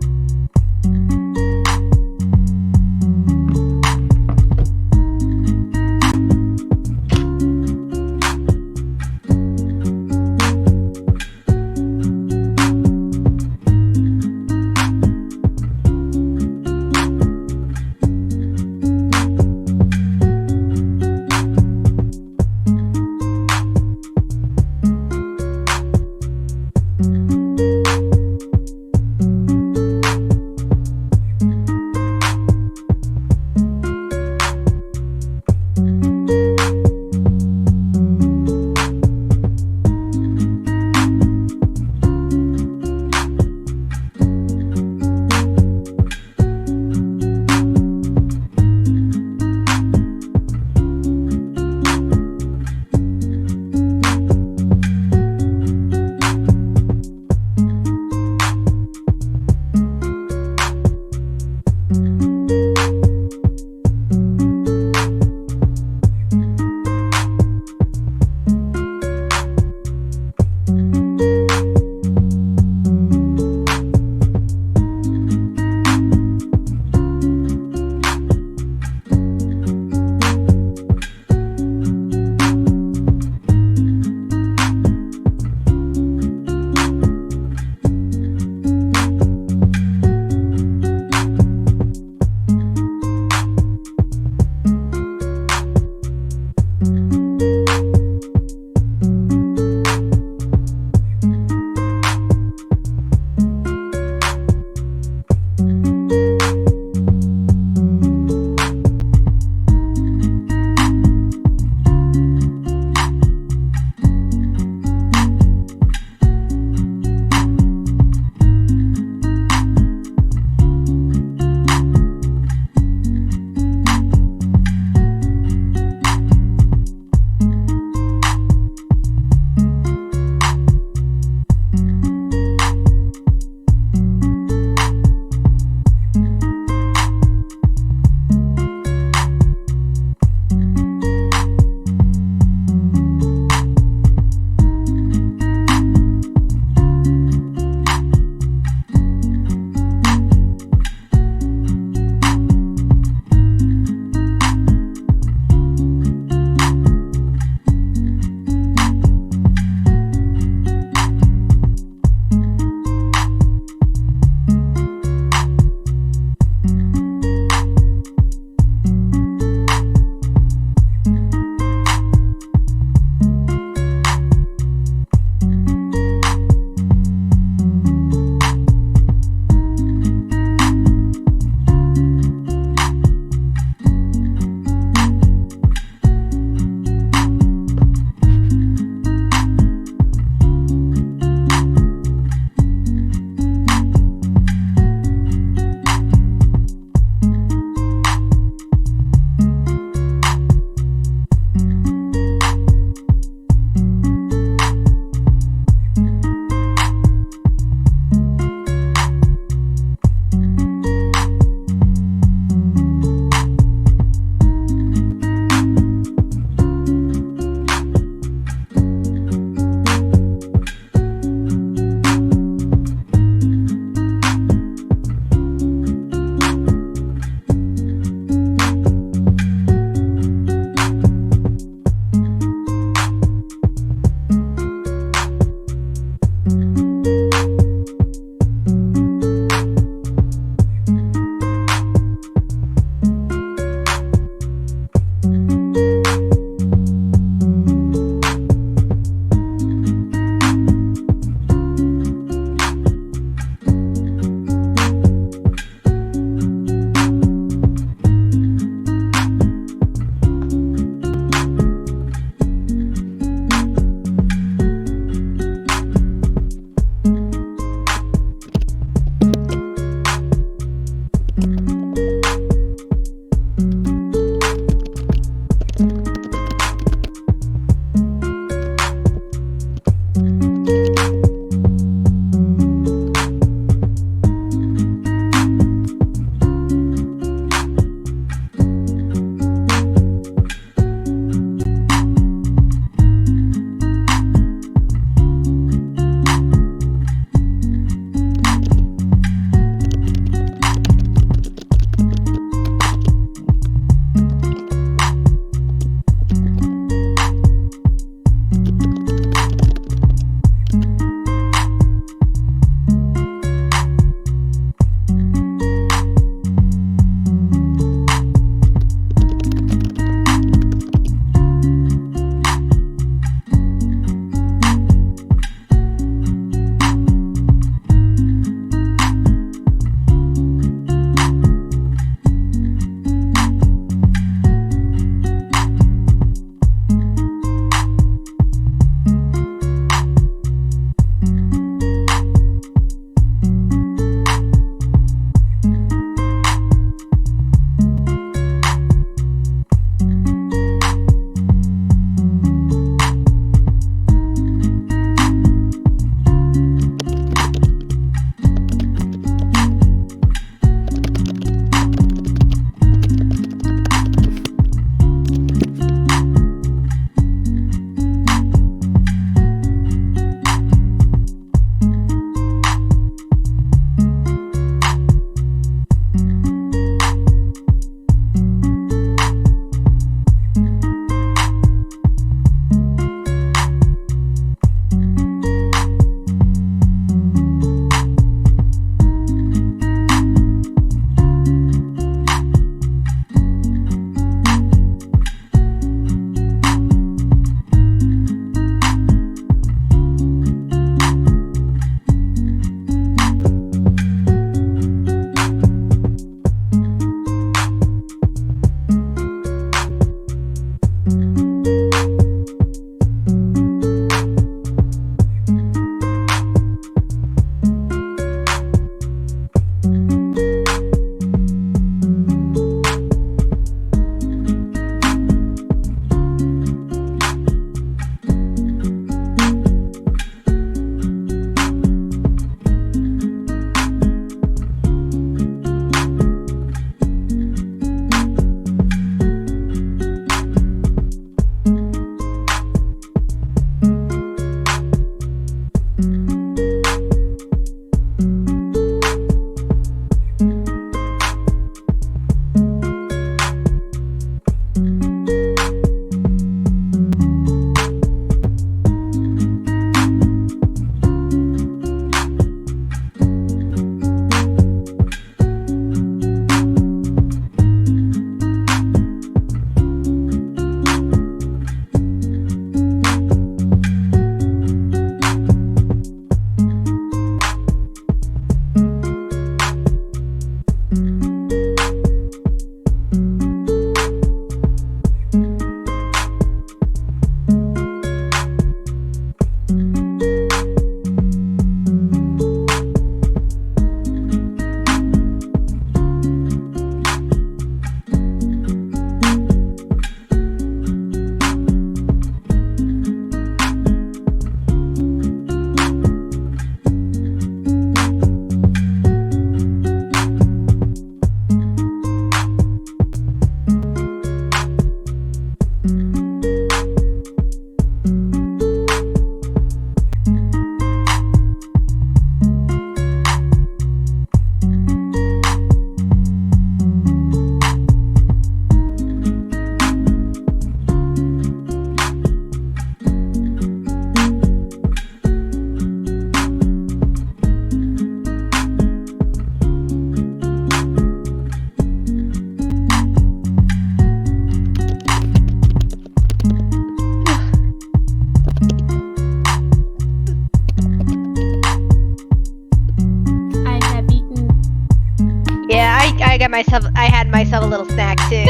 had myself a little snack too.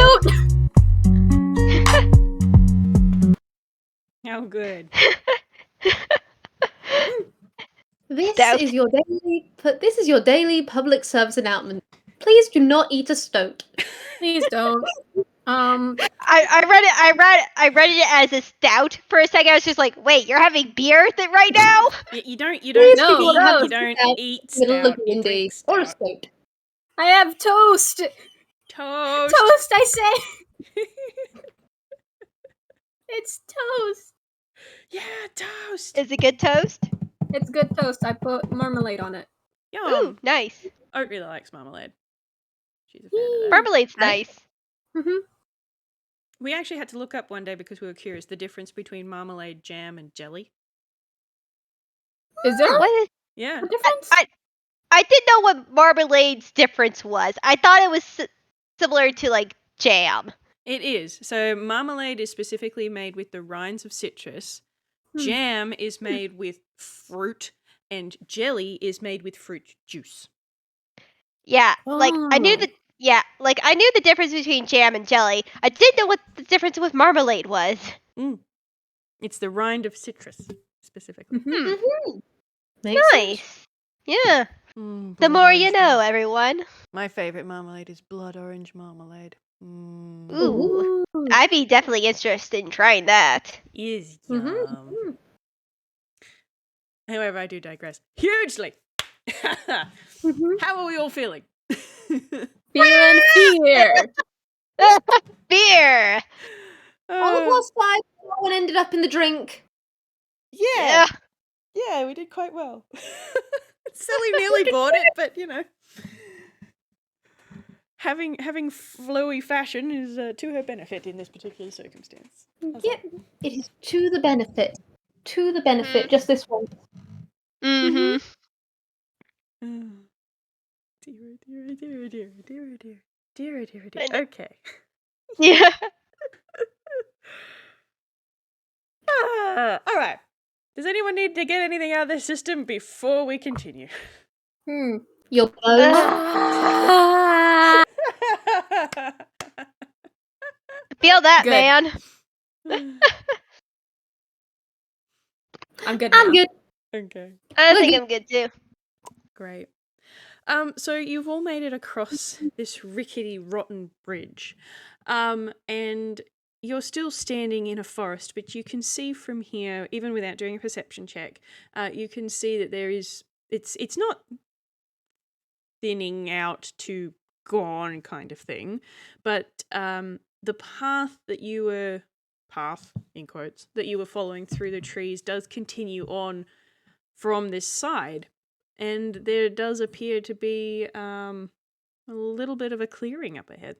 How good. This Stout. is your daily public service announcement. Please do not eat a stoat. Please don't. I read it as a stout for a second. I was just like, wait, you're having beer right now? You don't Please No, people eat, have you a don't stout eat in the middle of stout, you D&D, drink or a stout. stoat. I have toast. Toast. Toast, I say. It's toast. Yeah, toast. Is it good toast? It's good toast. I put marmalade on it. Yum. Ooh, nice. Oat really likes marmalade. She's a fan of that. Marmalade's Right. nice. Mm-hmm. We actually had to look up one day because we were curious the difference between marmalade jam and jelly. Is there What is? Yeah. a difference? I didn't know what marmalade's difference was. I thought it was similar to like jam. It is. So marmalade is specifically made with the rinds of citrus. Jam is made with fruit, and jelly is made with fruit juice. Yeah, like I knew Oh. I knew the difference between jam and jelly. I didn't know what the difference with marmalade was. It's the rind of citrus, specifically. Mhm. Makes sense. Nice. Yeah. Mm, The blood more you orange know, everyone. My favorite marmalade is blood orange marmalade. Ooh. I'd be definitely interested in trying that. Is Mhm. yum. However, I do digress hugely. Mhm. How are we all feeling? Feeling fear. Beer. All of us died, no one ended up in the drink. Yeah, we did quite well. Selli nearly bought it, but you know, having flowy fashion is to her benefit in this particular circumstance. Yep, it is to the benefit. To the benefit, just this one. Mm-hmm. Dear. Okay. Yeah. All right. Does anyone need to get anything out of their system before we continue? Your bones. Ah. Feel that, Good. man. I'm good now. I'm good. Okay. I We're think good. I'm good too. Great. So you've all made it across this rickety, rotten bridge, and you're still standing in a forest, but you can see from here, even without doing a perception check, you can see that there is. It's not thinning out to gone kind of thing, but the path that you were in quotes that you were following through the trees does continue on from this side. And there does appear to be a little bit of a clearing up ahead.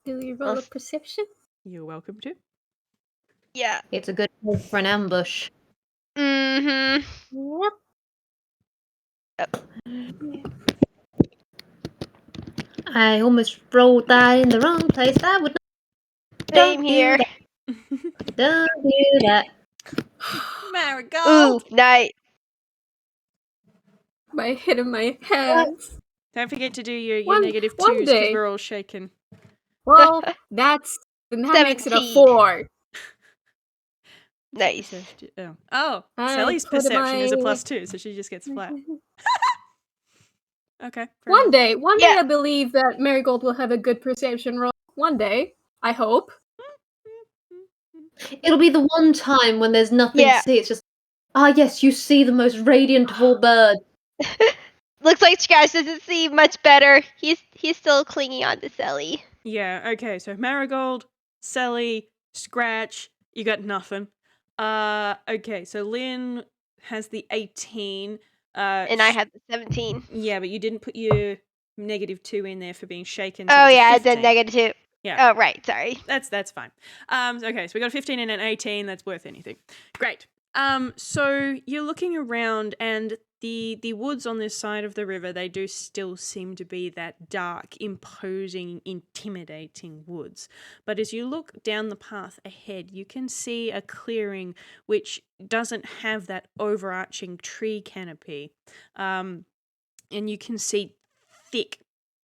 Do we roll a perception? You're welcome to. Yeah. It's a good place for an ambush. Mm-hmm. Yep. I almost rolled that in the wrong place. That would not. Same Don't here. do that. Don't do that. Marigold! Ooh, nice. My head in my hands. Don't forget to do your One- negative one twos because day. we're all shaken. Well, that makes it a 17. 4. Nice. Oh, I Selli's put perception is a my- +2, so she just gets flat. Okay. fair One enough. day, Yeah. I believe that Marigold will have a good perception roll. One day, I hope. It'll be the one time when there's nothing Yeah. to see. It's just, yes, you see the most radiant of all birds. Looks like Scratch doesn't see much better. He's still clinging on to Selli. Yeah, okay, so Marigold, Selli, Scratch, you got nothing. Okay, so Lynn has the 18. And I have the 17. Yeah, but you didn't put your -2 in there for being shaken. So Oh it's a yeah, 15. then -2. Yeah. Oh right, sorry. That's fine. Okay, so we got a 15 and an 18. That's worth anything. Great. So you're looking around, and the woods on this side of the river, they do still seem to be that dark, imposing, intimidating woods. But as you look down the path ahead, you can see a clearing which doesn't have that overarching tree canopy. And you can see thick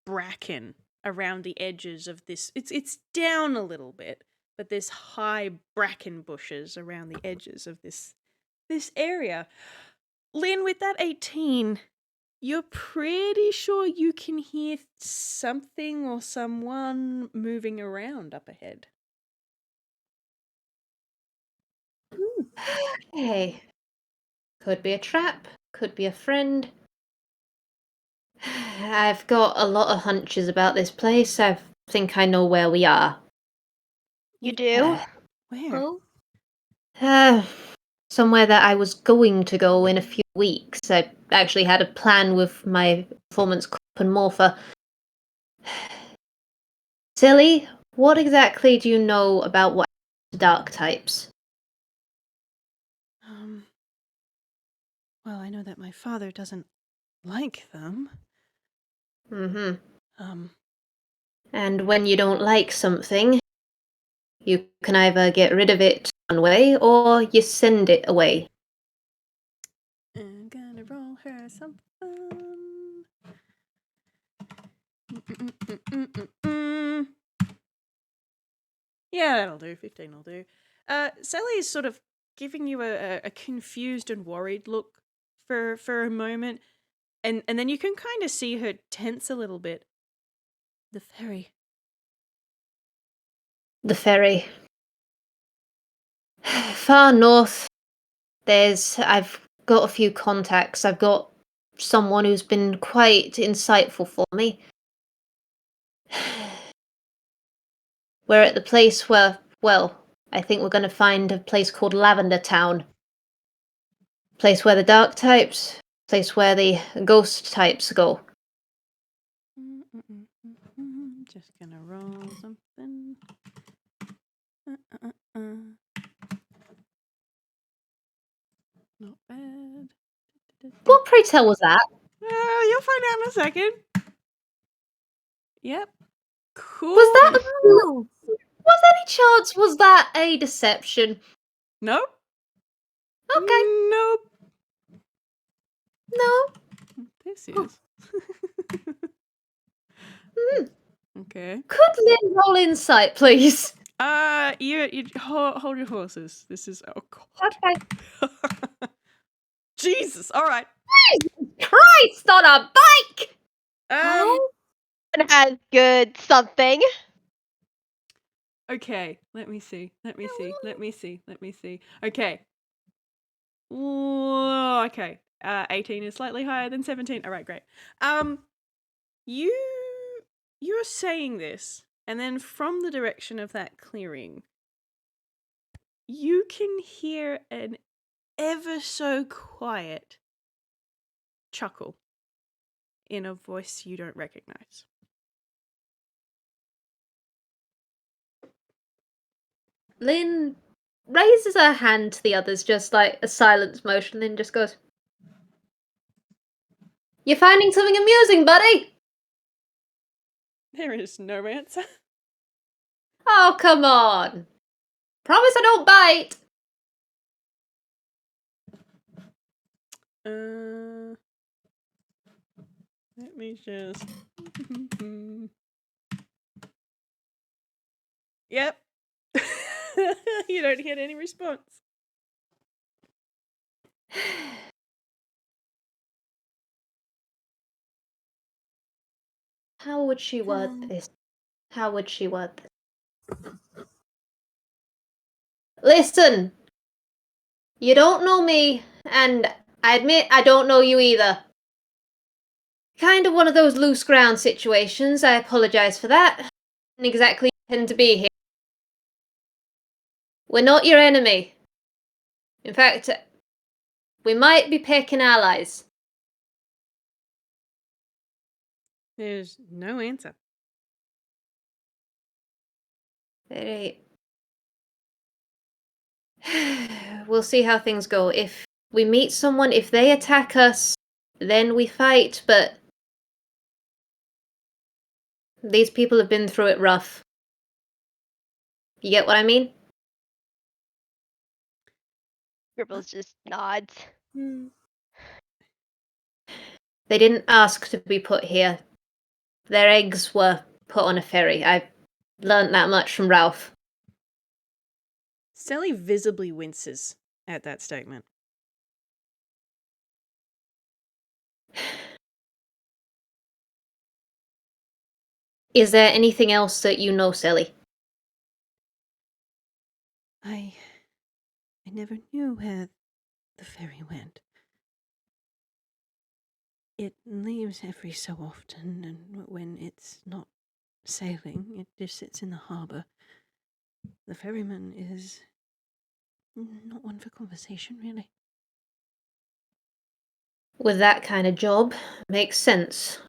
bracken around the edges of this. It's down a little bit, but there's high bracken bushes around the edges of this area. Lynn, with that 18, you're pretty sure you can hear something or someone moving around up ahead. Hey. Could be a trap, could be a friend. I've got a lot of hunches about this place. I think I know where we are. You do? Where? Oh, Somewhere that I was going to go in a few weeks. I actually had a plan with my performance cop and morpher. Selli, what exactly do you know about what dark types? Well, I know that my father doesn't like them. Mm-hmm. And when you don't like something, you can either get rid of it one way or you send it away. I'm gonna roll her something. Yeah, that'll do. 15 will do. Sally is sort of giving you a confused and worried look for a moment, and then you can kind of see her tense a little bit. The ferry. The ferry. Far north, I've got a few contacts. I've got someone who's been quite insightful for me. We're at the place where, well, I think we're going to find a place called Lavender Town. Place where the dark types, place where the ghost types go. Just gonna roll something. Not bad. What, pray tell, was that? You'll find out in a second. Yep. Cool. Was that oh. was any chance was that a deception? Nope. Okay. Nope. No. This is. Okay. Could Lynn roll insight, please? You hold your horses. This is God. Okay. Jesus. All right. Christ on a bike! And has good something. Okay. Let me see. Okay. Whoa, okay. 18 is slightly higher than 17. All right, great. You're saying this, and then from the direction of that clearing, you can hear an ever so quiet chuckle in a voice you don't recognize. Lynn raises her hand to the others, just like a silence motion, and just goes, "You finding something amusing, buddy?" There is no answer. Oh, come on. Promise I don't bite. Let me just. Yep. You don't get any response. How would she word this? How would she word this? Listen, you don't know me, and I admit I don't know you either. Kind of one of those loose ground situations. I apologize for that. Didn't exactly intend to be here. We're not your enemy. In fact, we might be picking allies. There's no answer. Alright. We'll see how things go. If we meet someone, if they attack us, then we fight, but these people have been through it rough. You get what I mean? Scribbles just nods. They didn't ask to be put here. Their eggs were put on a ferry. I learnt that much from Ralph. Selli visibly winces at that statement. Is there anything else that you know, Selli? I never knew where the ferry went. It leaves every so often, and when it's not sailing, it just sits in the harbour. The ferryman is not one for conversation, really. With that kind of job, makes sense.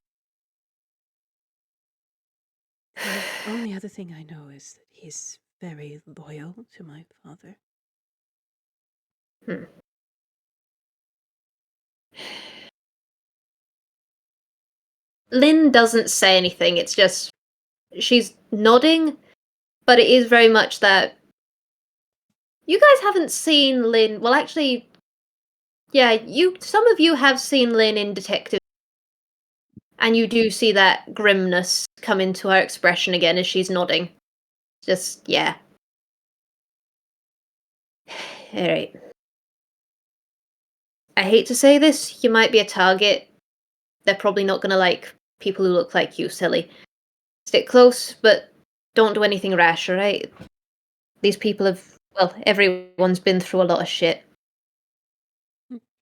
The only other thing I know is that he's very loyal to my father. Lynn doesn't say anything, it's just she's nodding, but it is very much that you guys haven't seen Lynn. Well, actually, yeah, some of you have seen Lynn in Detective, and you do see that grimness come into her expression again as she's nodding. Just, yeah. Alright. I hate to say this, you might be a target. They're probably not gonna like people who look like you, Selli. Stick close, but don't do anything rash, alright? These people have, well, everyone's been through a lot of shit.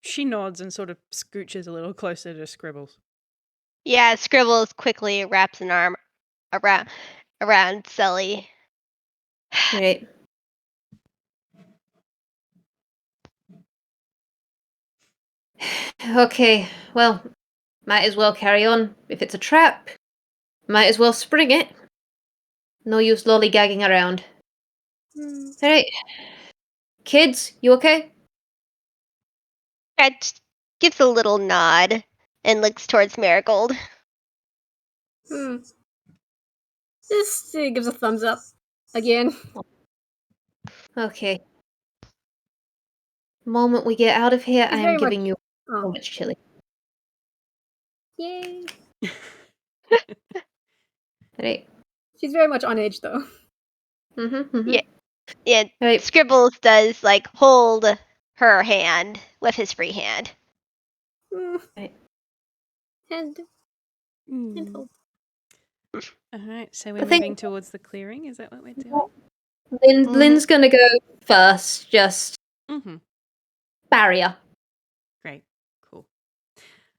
She nods and sort of scooches a little closer to Scribbles. Yeah, Scribbles quickly wraps an arm around Selli. Right. Okay, well, might as well carry on. If it's a trap, might as well spring it. No use lollygagging around. Alright. Kids, you okay? Red gives a little nod and looks towards Marigold. This gives a thumbs up again. Okay. Moment we get out of here, He's I very am giving much- you Oh. so much chili. Yay. Right. She's very much on edge, though. Yeah. Yeah, Right. Scribbles does like hold her hand with his free hand. Right. And All right, so we're I think- moving towards the clearing. Is that what we're doing? Lynn's gonna go first, just Mm-hmm. barrier. Great. Cool.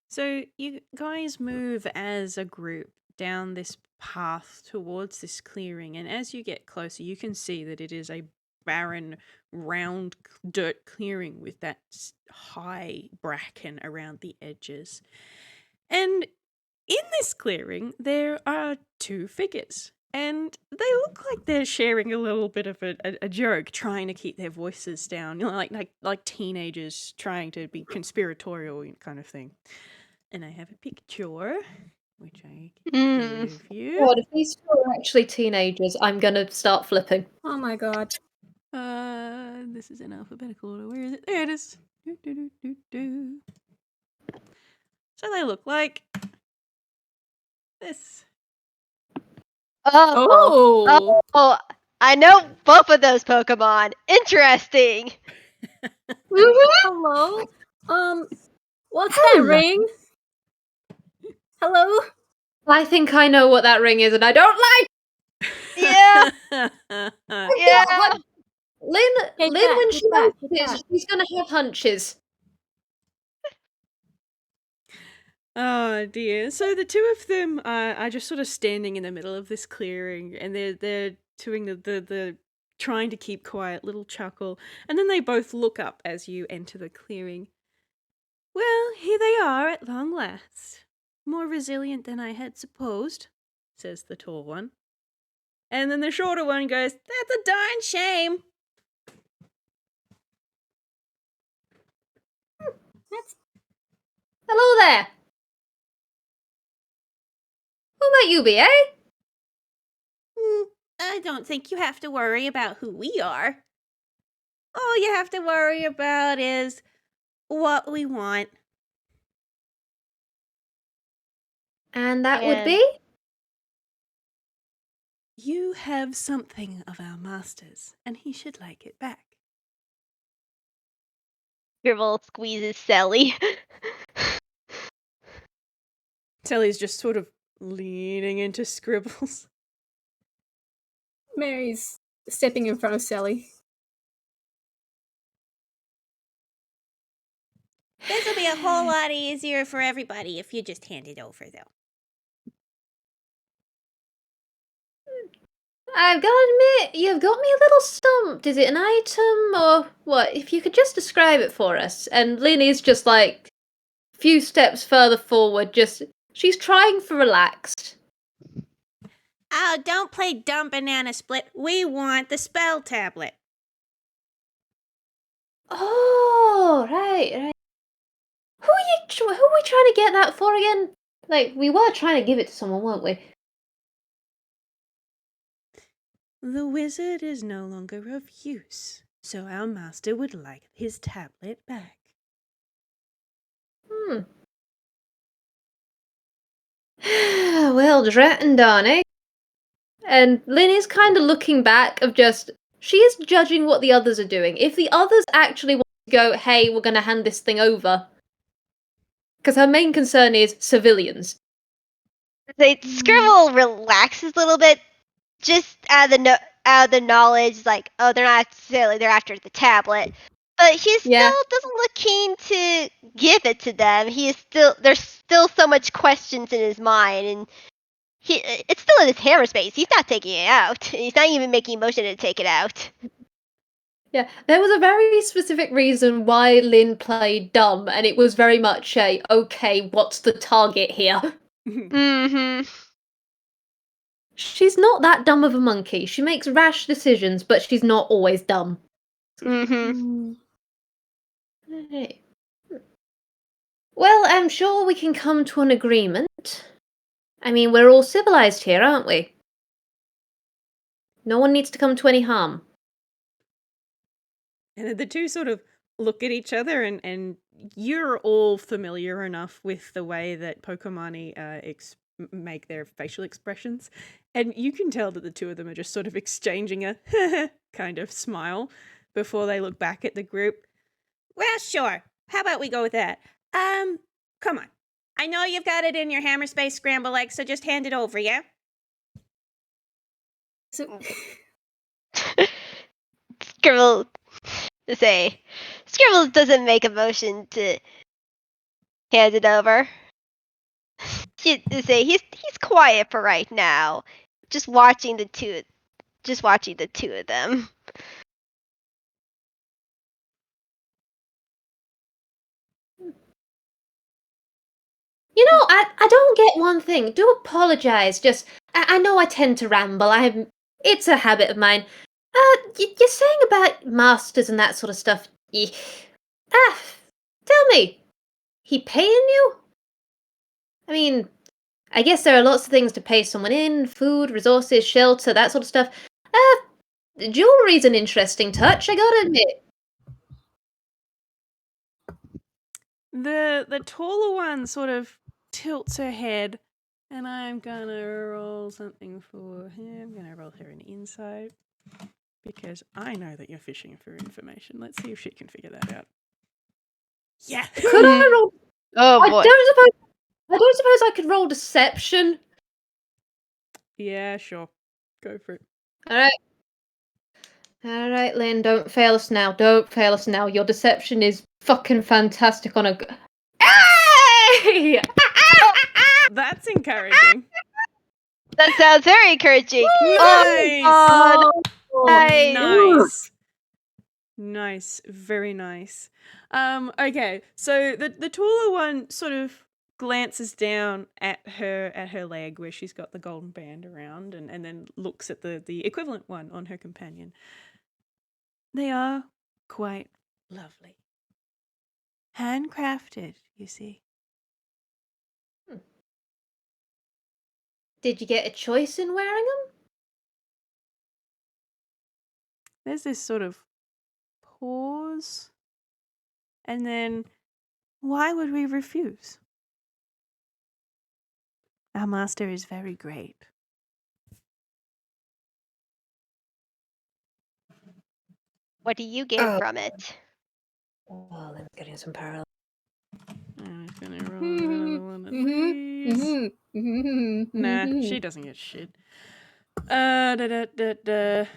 So you guys move as a group down this path towards this clearing, and as you get closer, you can see that it is a barren, round dirt clearing with that high bracken around the edges. And in this clearing, there are two figures. And they look like they're sharing a little bit of a joke, trying to keep their voices down, you know, like teenagers trying to be conspiratorial kind of thing. And I have a picture, which I can give you. God, if these two are actually teenagers, I'm gonna start flipping. Oh my god. This is in alphabetical order. Where is it? There it is. So they look like this. Oh, I know both of those Pokemon. Interesting. Hello? What's that ring? Hello? I think I know what that ring is, and I don't like. Yeah. Yeah. Lynn, Take when that, she take that, knows take this, that. she's gonna have hunches. Oh dear. So the two of them are just sort of standing in the middle of this clearing, and they're doing the trying to keep quiet little chuckle, and then they both look up as you enter the clearing. Well, here they are at long last. More resilient than I had supposed, says the tall one. And then the shorter one goes, "That's a darn shame." Hello there. might you be, eh? I don't think you have to worry about who we are. All you have to worry about is what we want. And that would And- be? You have something of our master's, and he should like it back. Scribble squeezes Selli. Selli's just sort of leaning into Scribbles. Mary's stepping in front of Selli. This will be a whole lot easier for everybody if you just hand it over, though. I've got to admit, you've got me a little stumped. Is it an item or what? If you could just describe it for us. And Linny's just like a few steps further forward, she's trying for relaxed. Oh, don't play dumb banana split. We want the spell tablet. Oh, right. Who are we trying to get that for again? Like, we were trying to give it to someone, weren't we? The wizard is no longer of use, so our master would like his tablet back. Well, drat and darn, eh? And Lynn is kind of looking back of she is judging what the others are doing. If the others actually want to go, hey, we're going to hand this thing over. Because her main concern is civilians. Scribble relaxes a little bit, just out of the knowledge, like, oh, they're not necessarily they're after the tablet, but he still doesn't look keen to give it to them. There's still so much questions in his mind, and it's still in his hammer space. He's not taking it out. He's not even making a motion to take it out. Yeah, there was a very specific reason why Lynn played dumb, and it was very much okay, what's the target here? Mm-hmm. She's not that dumb of a monkey. She makes rash decisions, but she's not always dumb. Mm-hmm. Right. Well, I'm sure we can come to an agreement. I mean, we're all civilized here, aren't we? No one needs to come to any harm. And the two sort of look at each other, and you're all familiar enough with the way that Pokemani make their facial expressions. And you can tell that the two of them are just sort of exchanging a kind of smile before they look back at the group. Well, sure. How about we go with that? Come on. I know you've got it in your hammer space scramble egg, so just hand it over, yeah? So, Scribble Scribbles doesn't make a motion to hand it over. He's quiet for right now, just watching the two of them. You know, I don't get one thing. Do apologise. I know I tend to ramble. It's a habit of mine. You're saying about masters and that sort of stuff. Tell me, he paying you? I mean, I guess there are lots of things to pay someone in: food, resources, shelter, that sort of stuff. Jewelry's an interesting touch, I gotta admit. The taller one sort of tilts her head, and I'm gonna roll something for him. I'm gonna roll her an insight, because I know that you're fishing for information. Let's see if she can figure that out. Yeah. Could I roll? Oh boy. I don't suppose I could roll deception. Yeah, sure. Go for it. All right, Lynn, don't fail us now. Don't fail us now. Your deception is fucking fantastic on a... Hey! That's encouraging. That sounds very encouraging. Nice. Nice. Nice. Very nice. Okay, so the taller one sort of glances down at her leg where she's got the golden band around, and then looks at the equivalent one on her companion. They are quite lovely. Handcrafted, you see. Did you get a choice in wearing them? There's this sort of pause. And then, why would we refuse? Our master is very great. What do you get from it? Oh, Lynn's getting some parallel. I'm just gonna roll another one of these. Nah, she doesn't get shit. Groovy.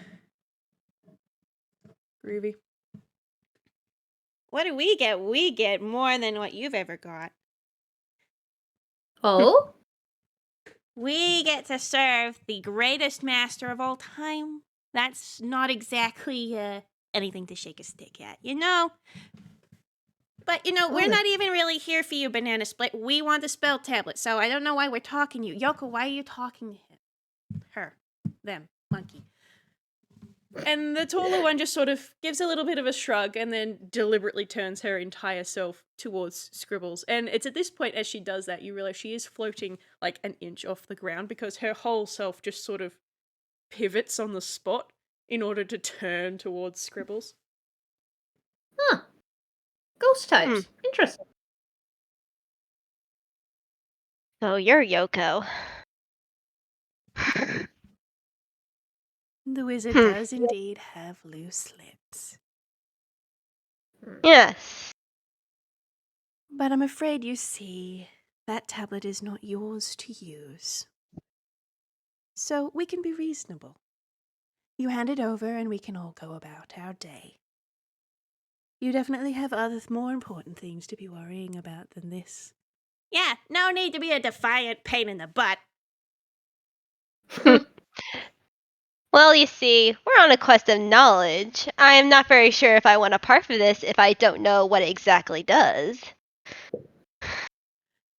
What do we get? We get more than what you've ever got. Oh? We get to serve the greatest master of all time. That's not exactly anything to shake a stick at, you know? But, you know, we're not even really here for you, Banana Split. We want the spell tablet, so I don't know why we're talking to you. Yoko, why are you talking to him? Her. Them. Monkey. And the taller one just sort of gives a little bit of a shrug and then deliberately turns her entire self towards Scribbles. And it's at this point, as she does that, you realize she is floating like an inch off the ground because her whole self just sort of pivots on the spot in order to turn towards Scribbles. Huh. Ghost types. Interesting. So you're Yoko. The wizard does indeed have loose lips. Yes. But I'm afraid you see, that tablet is not yours to use. So we can be reasonable. You hand it over and we can all go about our day. You definitely have other more important things to be worrying about than this. Yeah, no need to be a defiant pain in the butt. Well, you see, we're on a quest of knowledge. I am not very sure if I want to part from this if I don't know what it exactly does.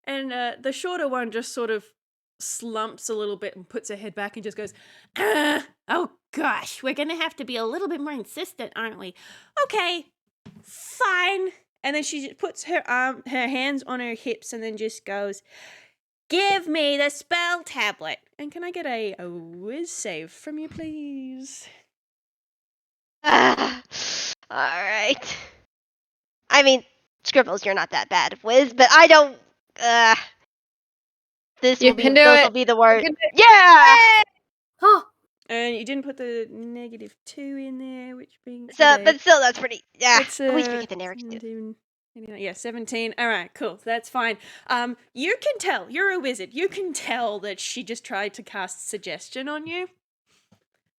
And the shorter one just sort of slumps a little bit and puts her head back and just goes, oh gosh, we're going to have to be a little bit more insistent, aren't we? Okay, fine. And then she puts her hands on her hips and then just goes, give me the spell tablet. And can I get a whiz save from you, please? All right. I mean, Scribbles, you're not that bad, Whis, but I don't. Those will be the worst. Yeah. Huh. And you didn't put the -2 in there, which brings But still, that's pretty. Yeah. It's, at least we get the narrative. 17, yeah, 17. All right, cool. That's fine. You can tell. You're a wizard. You can tell that she just tried to cast suggestion on you.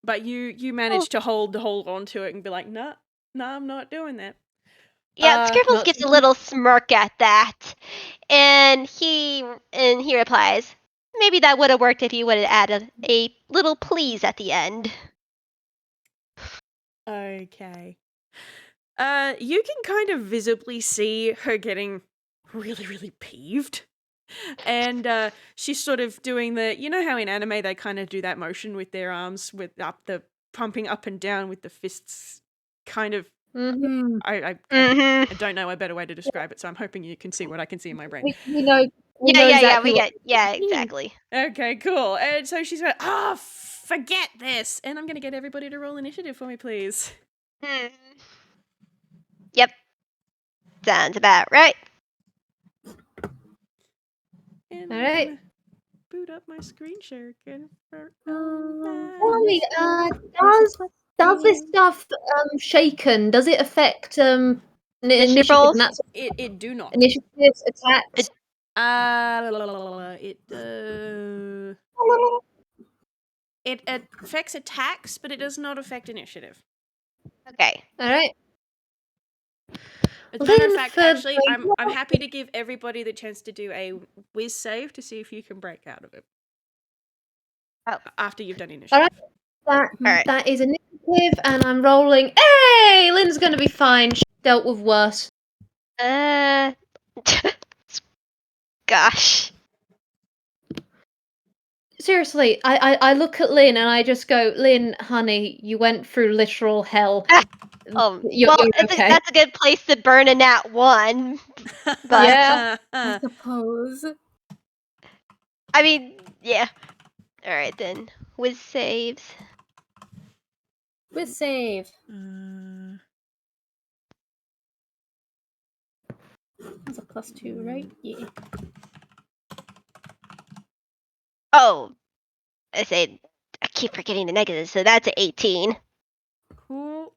But you managed to hold on to it and be like, nah, I'm not doing that. Yeah, Scribbles gets a little smirk at that, and he replies, "Maybe that would have worked if you would have added a little please at the end." Okay. You can kind of visibly see her getting really, really peeved. And she's sort of doing you know how in anime they kind of do that motion with their arms with pumping up and down with the fists kind of. Mm-hmm. I don't know a better way to describe it, so I'm hoping you can see what I can see in my brain. We know. Exactly. Okay, cool. And so she's like, forget this. And I'm going to get everybody to roll initiative for me, please. Yep. Sounds about right. And All right. I'm gonna boot up my screen share again. Tell me, does this stuff shaken? Does it affect initiative? rolls? And that's It do not. Initiatives, attacks. It affects attacks, but it does not affect initiative. Okay. All right. As a matter of fact, actually, I'm happy to give everybody the chance to do a whiz save to see if you can break out of it. Oh. After you've done initiative. All right. That is initiative, and I'm rolling. Hey, Lynn's gonna be fine. She dealt with worse. Gosh. Seriously, I look at Lynn and I just go, Lynn, honey, you went through literal hell. You're okay. That's a good place to burn a nat 1. But Yeah. I suppose. I mean, yeah. All right then. Whis saves. With save. That's a +2, right? Yeah. Oh, I keep forgetting the negatives, so that's an 18. Cool.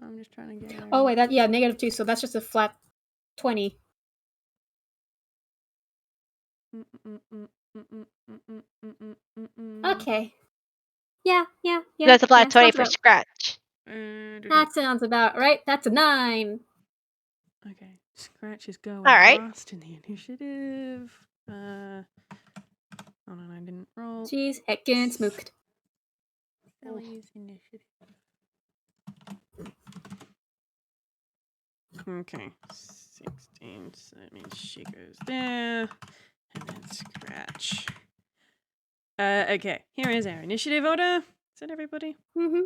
I'm just trying to get. Oh wait, -2, so that's just a flat 20. Okay. Yeah. That's a flat 20 sounds for about- Scratch. That sounds about right. That's a 9. Okay, Scratch is going Alright. last in the initiative. Hold on, I didn't roll. She's heckin' smoked. Selli's initiative. Okay, 16. So that means she goes there, and then Scratch. Okay, here is our initiative order. Is that everybody? Mm-hmm.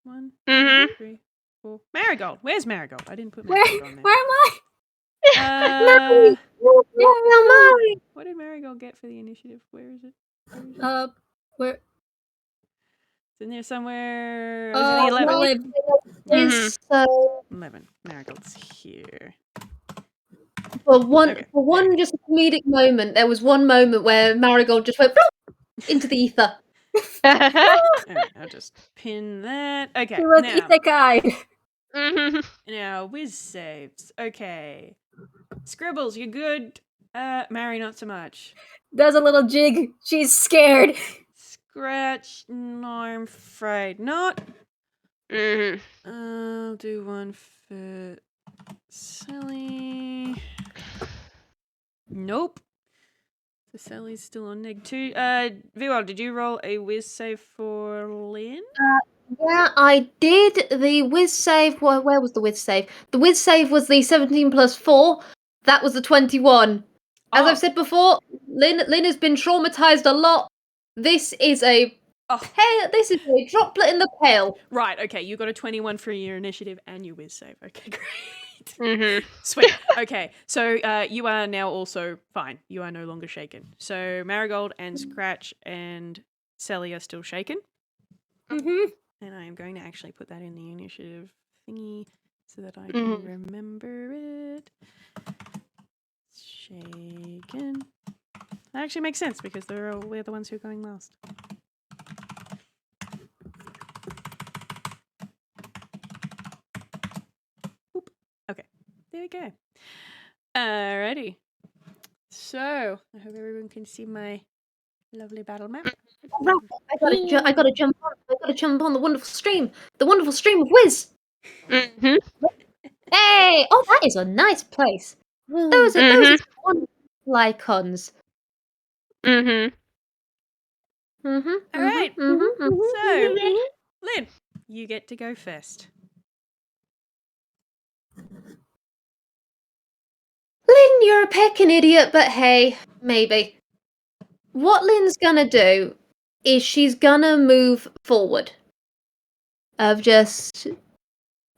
1, Mhm. 2, 3, 4. Marigold. Where's Marigold? I didn't put Where Marigold on there. am I? What did Marigold get for the initiative? Where is it? Where? It's in there somewhere. Oh, is it 11? 11. Is so 11. Marigold's here. for one Okay. for one just comedic moment. There was one moment where Marigold just went "Bloop!" into the ether. Alright, I'll just pin that. Okay, She was now, isekai. now Whis saves. Okay. Scribbles, you good? Mary, not so much. Does a little jig. She's scared. Scratch, no, I'm afraid not. Mhm. I'll do one for Selli. Nope. So Selli's still on -2. Vwild, did you roll a Whis save for Lin? Yeah, I did. The whiz save. Where was the whiz save? The whiz save was the 17 plus 4. That was the 21. As Oh. I've said before, Lin has been traumatized a lot. This is a This is a droplet in the pail. Right, okay, you got a 21 for your initiative and your Whis save. Okay, great. Mhm. Sweet. Okay, so you are now also fine. You are no longer shaken. So Marigold and Scratch and Selli are still shaken. Mm-hmm. And I am going to actually put that in the initiative thingy so that I can remember it. Shaken. That actually makes sense because we're the ones who are going last. Boop. Okay, there we go. Alrighty. So, I hope everyone can see my lovely battle map. I gotta jump on. I gotta jump on the wonderful stream. The wonderful stream of Whiz. Mhm. Hey! Oh, that is a nice place. Those are some wonderful icons. Mhm. All right. So, Lin, you get to go first. Lin, you're a pecking idiot, but hey, maybe. What Lin's gonna do is she's gonna move forward.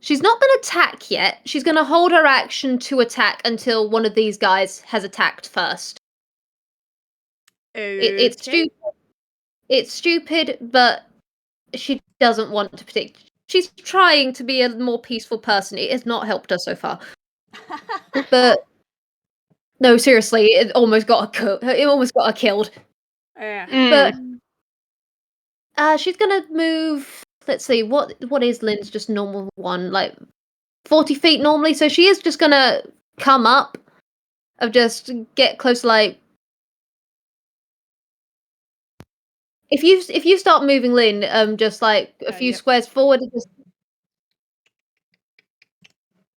She's not gonna attack yet. She's gonna hold her action to attack until one of these guys has attacked first. It's Okay. stupid. It's stupid, but she doesn't want to predict. She's trying to be a more peaceful person. It has not helped her so far. But no, seriously, it almost got her killed. Yeah. But she's gonna move. Let's see, what is Lynn's just normal one, like 40 feet normally? So she is just gonna come up, of just get close, like if you start moving Lynn, just like a few Yep. squares forward, just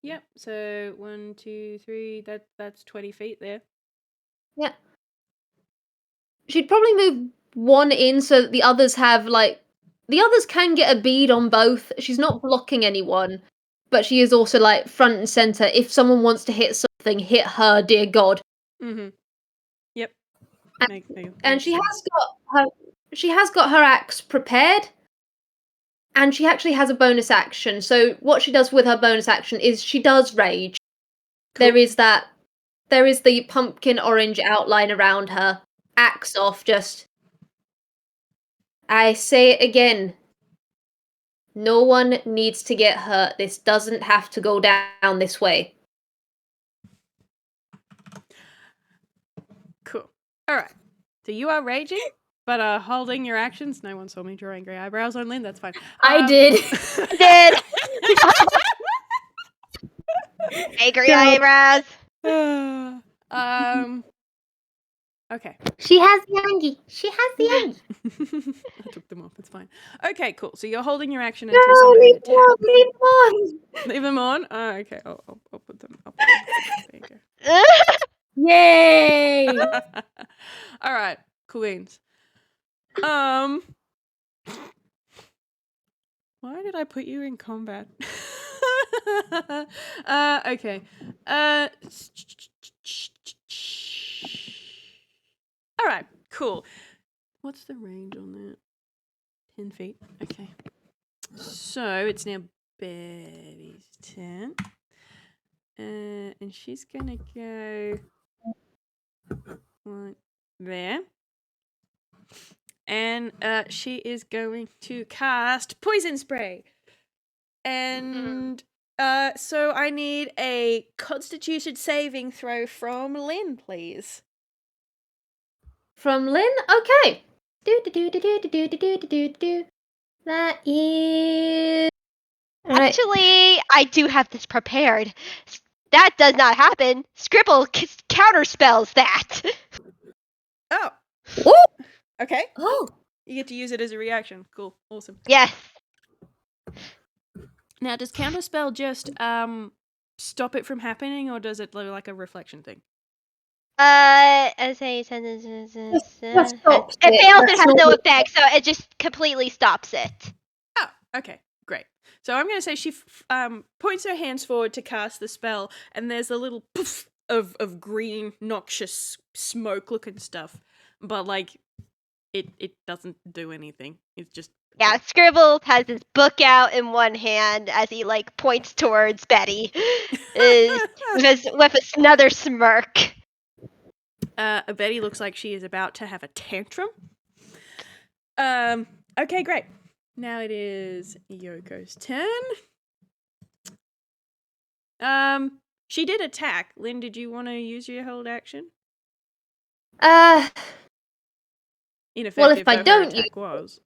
Yep. So 1, 2, 3. That's 20 feet there. yeah. She'd probably move one in so that the others have the others can get a bead on both. She's not blocking anyone, but she is also like front and center. If someone wants to hit something, hit her, dear God. Mm-hmm. Yep. And she has got her axe prepared, and she actually has a bonus action. So what she does with her bonus action is she does rage. Cool. There is the pumpkin orange outline around her. Axe off, just I say it again. No one needs to get hurt. This doesn't have to go down this way. Cool. All right. So you are raging, but holding your actions. No one saw me draw angry eyebrows on Lynn. That's fine. I did. Did. Angry God. eyebrows. Okay. She has the Angie. She has the Angie. I took them off. It's fine. Okay, cool. So you're holding your action until somebody leave attacks. one, leave one. Leave them on. Oh, okay. I'll put them. I'll put them. There you Yay! go. All right, queens. Why did I put you in combat? Okay. All right, cool. What's the range on that? 10 feet. Okay. So it's now Betty's turn. And she's gonna go right there. And she is going to cast Poison Spray. And so I need a Constitution saving throw from Lynn, please. From Lynn? Okay. Do. That is... Alright. Actually, I do have this prepared. That does not happen. Scribble counterspells that. Oh. Ooh. Okay. Oh. You get to use it as a reaction. Cool. Awesome. Yes. Now, does Counterspell just stop it from happening, or does it like a reflection thing? As a sentence, Just stops it it. fails. It That's has no not- effect, so it just completely stops it. Oh, okay. Great. So I'm going to say she points her hands forward to cast the spell, and there's a little poof of green, noxious, smoke-looking stuff. But, like, it doesn't do anything. It's just... Yeah, Scribble has his book out in one hand as he like points towards Betty, with another smirk. Betty looks like she is about to have a tantrum. Okay, great. Now it is Yoko's turn. She did attack. Lynn, did you want to use your hold action? Ineffective, if I though don't her attack was.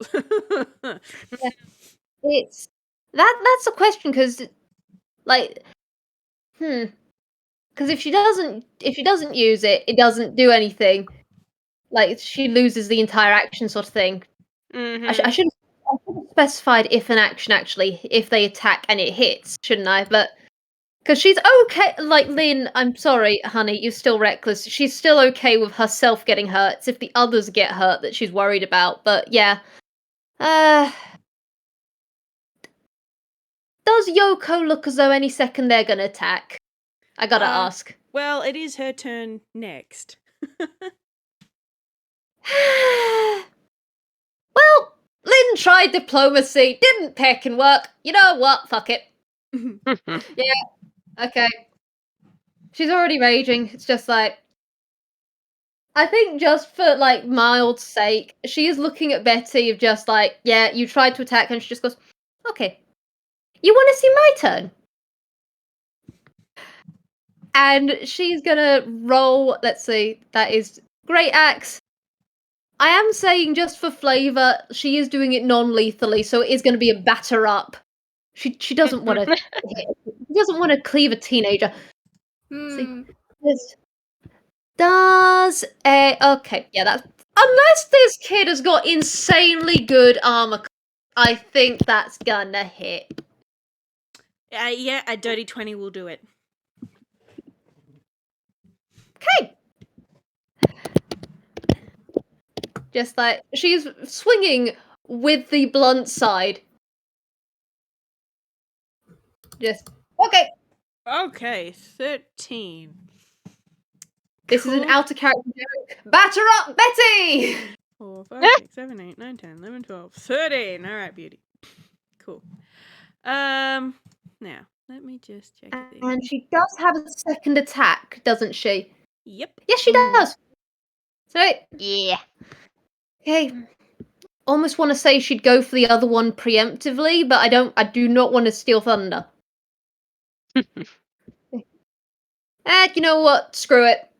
It's... That's a question, because... Like... Because if she doesn't use it, it doesn't do anything. Like, she loses the entire action sort of thing. Mm-hmm. I should have specified if an action actually, if they attack and it hits, shouldn't I? But because she's okay, like Lynn, I'm sorry, honey, you're still reckless. She's still okay with herself getting hurt. It's if the others get hurt that she's worried about. But yeah, does Yoko look as though any second they're gonna attack? I gotta ask. Well, it is her turn next. Well, Lynn tried diplomacy, didn't pick and work. You know what? Fuck it. Yeah, okay. She's already raging. It's just like... I think just for, like, mild sake, she is looking at Betty of just like, yeah, you tried to attack, and she just goes, okay. You want to see my turn? And she's gonna roll, let's see, that is Great Axe. I am saying, just for flavour, she is doing it non-lethally, so it is going to be a batter up. She doesn't want to... She doesn't want to cleave a teenager. Hmm. Does a... Okay, yeah, that's... Unless this kid has got insanely good armor, I think that's gonna hit. Yeah, a dirty 20 will do it. Okay. Just like, she's swinging with the blunt side. Just, okay. Okay, 13. This is an Cool. outer character joke. Batter up, Betty! 4, 5, 6, 7, 8, 9, 10, 11, 12, 13. All right, beauty. Cool. Now, let me just check these. And she does have a second attack, doesn't she? Yep. Yes, she does. So, Yeah. okay. almost want to say she'd go for the other one preemptively, but I do not want to steal thunder. You know what? Screw it.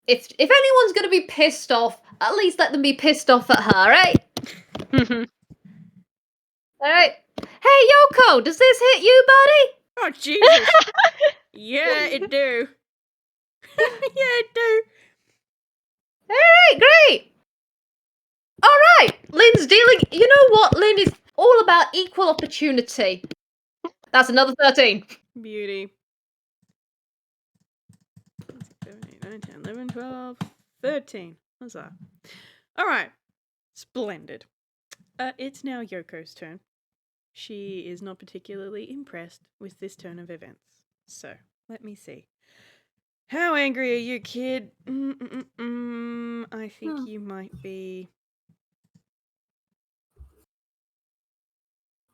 If anyone's gonna be pissed off, at least let them be pissed off at her, right? Alright. Hey Yoko, does this hit you, buddy? Oh, Jesus. Yeah, it do. Yeah, it do. Alright, great! Alright, Lynn's dealing. You know what? Lynn is all about equal opportunity. That's another 13. Beauty. 7, 8, 9, 10, 11, 12, 13. What's that? Alright. Splendid. It's now Yoko's turn. She is not particularly impressed with this turn of events. So, let me see. How angry are you, kid? I think you might be...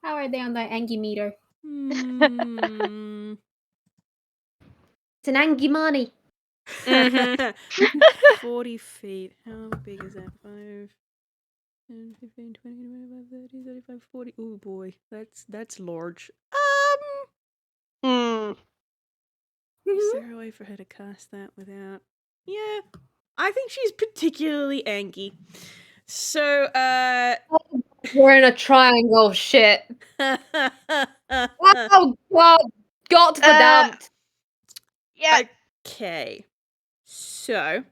How are they on the Angie meter? It's an Angimani. 40 feet. How big is that? 5, 10, 15, 20, 25, 30, 35, 40. Oh boy, that's large. Is there a way for her to cast that without? Yeah, I think she's particularly angry. So, We're in a triangle. Shit. Oh God! Got the dumped. Yeah. Okay. So,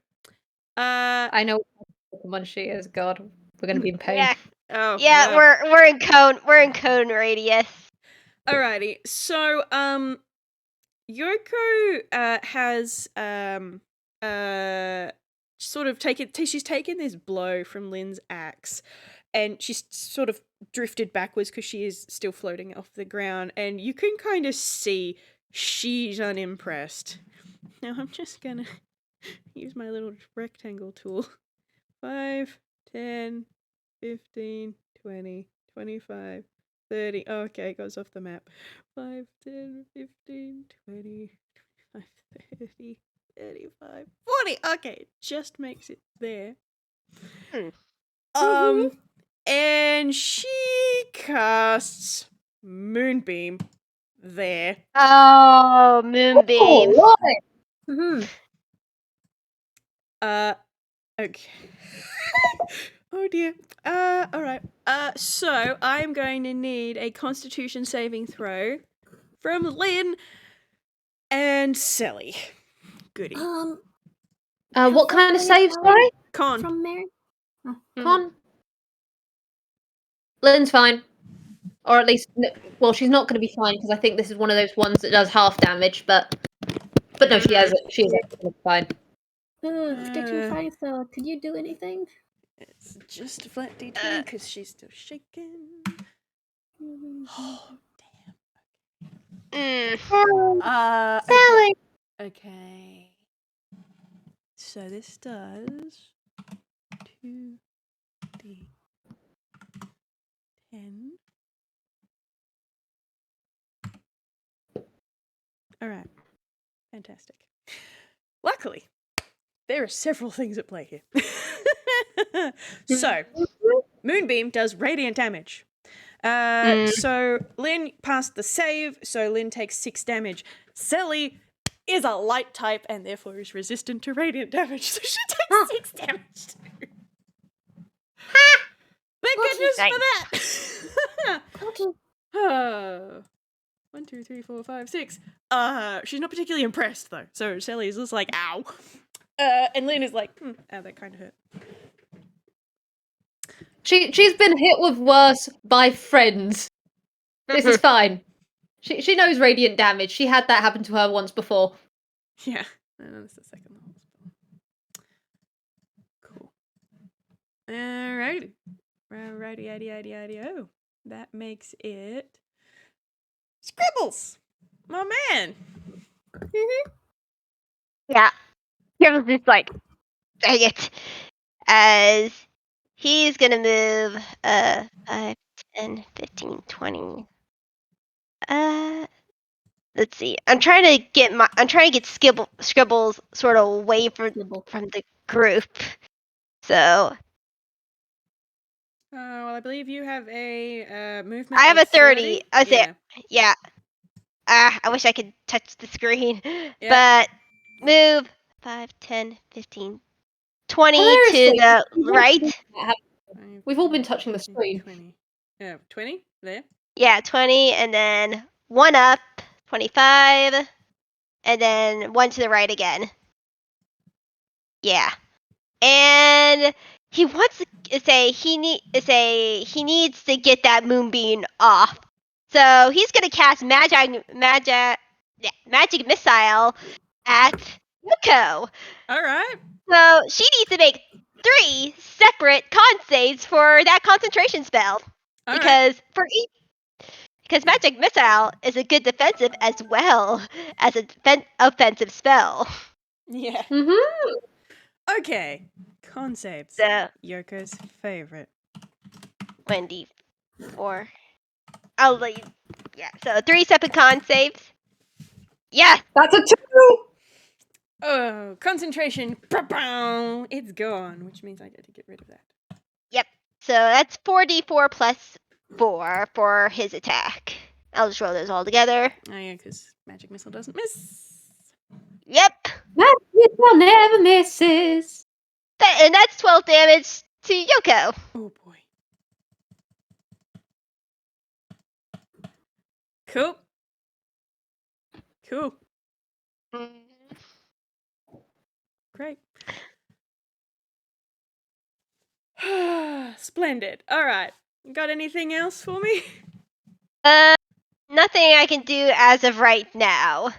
I know what Pokemon she is. God, we're gonna be in pain. Yeah. oh Yeah, no. we're in cone. We're in cone radius. Alrighty. So, Yoko has sort of she's taken this blow from Lynn's axe, and she's sort of drifted backwards because she is still floating off the ground, and you can kind of see she's unimpressed. Now I'm just gonna use my little rectangle tool. 5, 10, 15, 20, 25, 30. Oh, okay, it goes off the map. 5, 10, 15, 20, 25, 30, 35, 40. Okay, it just makes it there. And she casts Moonbeam there. Oh, Moonbeam. Okay. Oh dear. Alright. So I'm going to need a Constitution saving throw from Lynn and Selli. Goody. What kind of save? Sorry, Con. From Mary? Con. Lynn's fine, or at least, well, she's not going to be fine because I think this is one of those ones that does half damage. But no, she has it. She's fine. Protection fine, so could you do anything? It's just a flat D20 because she's still shaking. Oh, damn. Selling. Okay. So this does 2d10. Alright. Fantastic. Luckily, there are several things at play here. So, Moonbeam does radiant damage. So Lynn passed the save, so Lynn takes 6 damage. Selli is a light type and therefore is resistant to radiant damage, so she takes 6 damage too. Thank goodness for that! Okay. 1, 2, 3, 4, 5, 6. She's not particularly impressed though, so Selli's just like, ow. And Lynn is like, ow, that kind of hurt. She's been hit with worse by friends. This is fine. She knows radiant damage. She had that happen to her once before. Yeah, that's the second one. Cool. Alrighty. Righty. That makes it Scribbles, my man. Yeah. Scribbles just like, dang it. As he's gonna move 5, 10, 15, 20. Let's see. I'm trying to get Scribbles sort of away from the group. So Well, I believe you have a movement. I have of a 30. I was Yeah. Yeah. I wish I could touch the screen. Yep. But move 5, 10, 15, 20 to Hilariously, the we've all right. been- We've all been touching the screen. 20. Yeah, 20 there. Yeah, 20, and then 1 up, 25, and then 1 to the right again. Yeah. And he wants to say he needs to get that moonbeam off. So he's gonna cast magic missile at Yuko. All right. So she needs to make 3 separate con saves for that concentration spell. All Because because magic missile is a good defensive as well as an offensive spell. Yeah. Mm-hmm. Okay. Concepts. So Yoko's favorite. 24. I'll let you. Yeah. So 3 separate con saves. Yeah. That's a 2! Oh, concentration. Ba-bow! It's gone, which means I get to get rid of that. Yep. So that's 4d4 plus 4 for his attack. I'll just roll those all together. Oh, yeah, because magic missile doesn't miss. Yep. Magic missile never misses. And that's 12 damage to Yoko. Oh, boy. Cool. Cool. Great. Splendid. All right. Got anything else for me? Nothing I can do as of right now.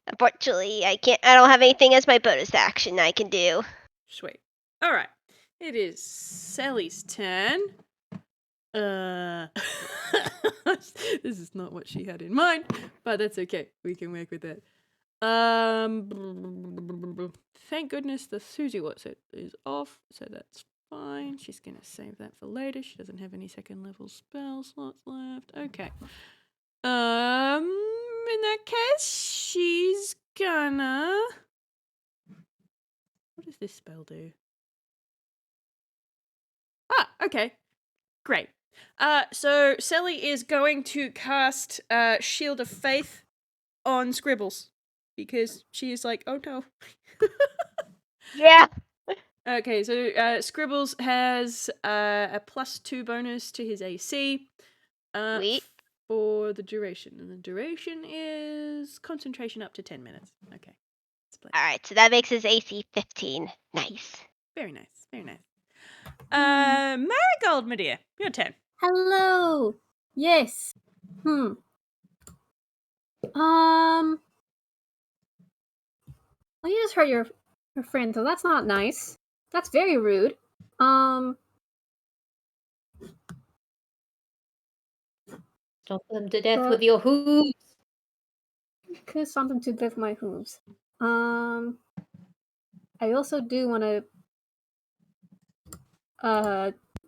Unfortunately, I don't have anything as my bonus action I can do. Sweet. All right. It is Selli's turn. This is not what she had in mind, but that's okay. We can work with that. Thank goodness the Susie What's It is off, so that's fine. She's gonna save that for later. She doesn't have any second level spell slots left. Okay. In that case, she's gonna. What does this spell do? Ah, okay. Great. So Selli is going to cast Shield of Faith on Scribbles because she is like, oh no. Yeah. Okay, so Scribbles has a +2 bonus to his AC Sweet. for the duration, and the duration is concentration up to 10 minutes. Okay. All right, so that makes his AC 15. Nice. Very nice. Very nice. Marigold, my dear, your turn. Hello. Yes. Well, you just hurt your friend, so that's not nice. That's very rude. Stomp them to death with your hooves. Could something to death my hooves. I also do want to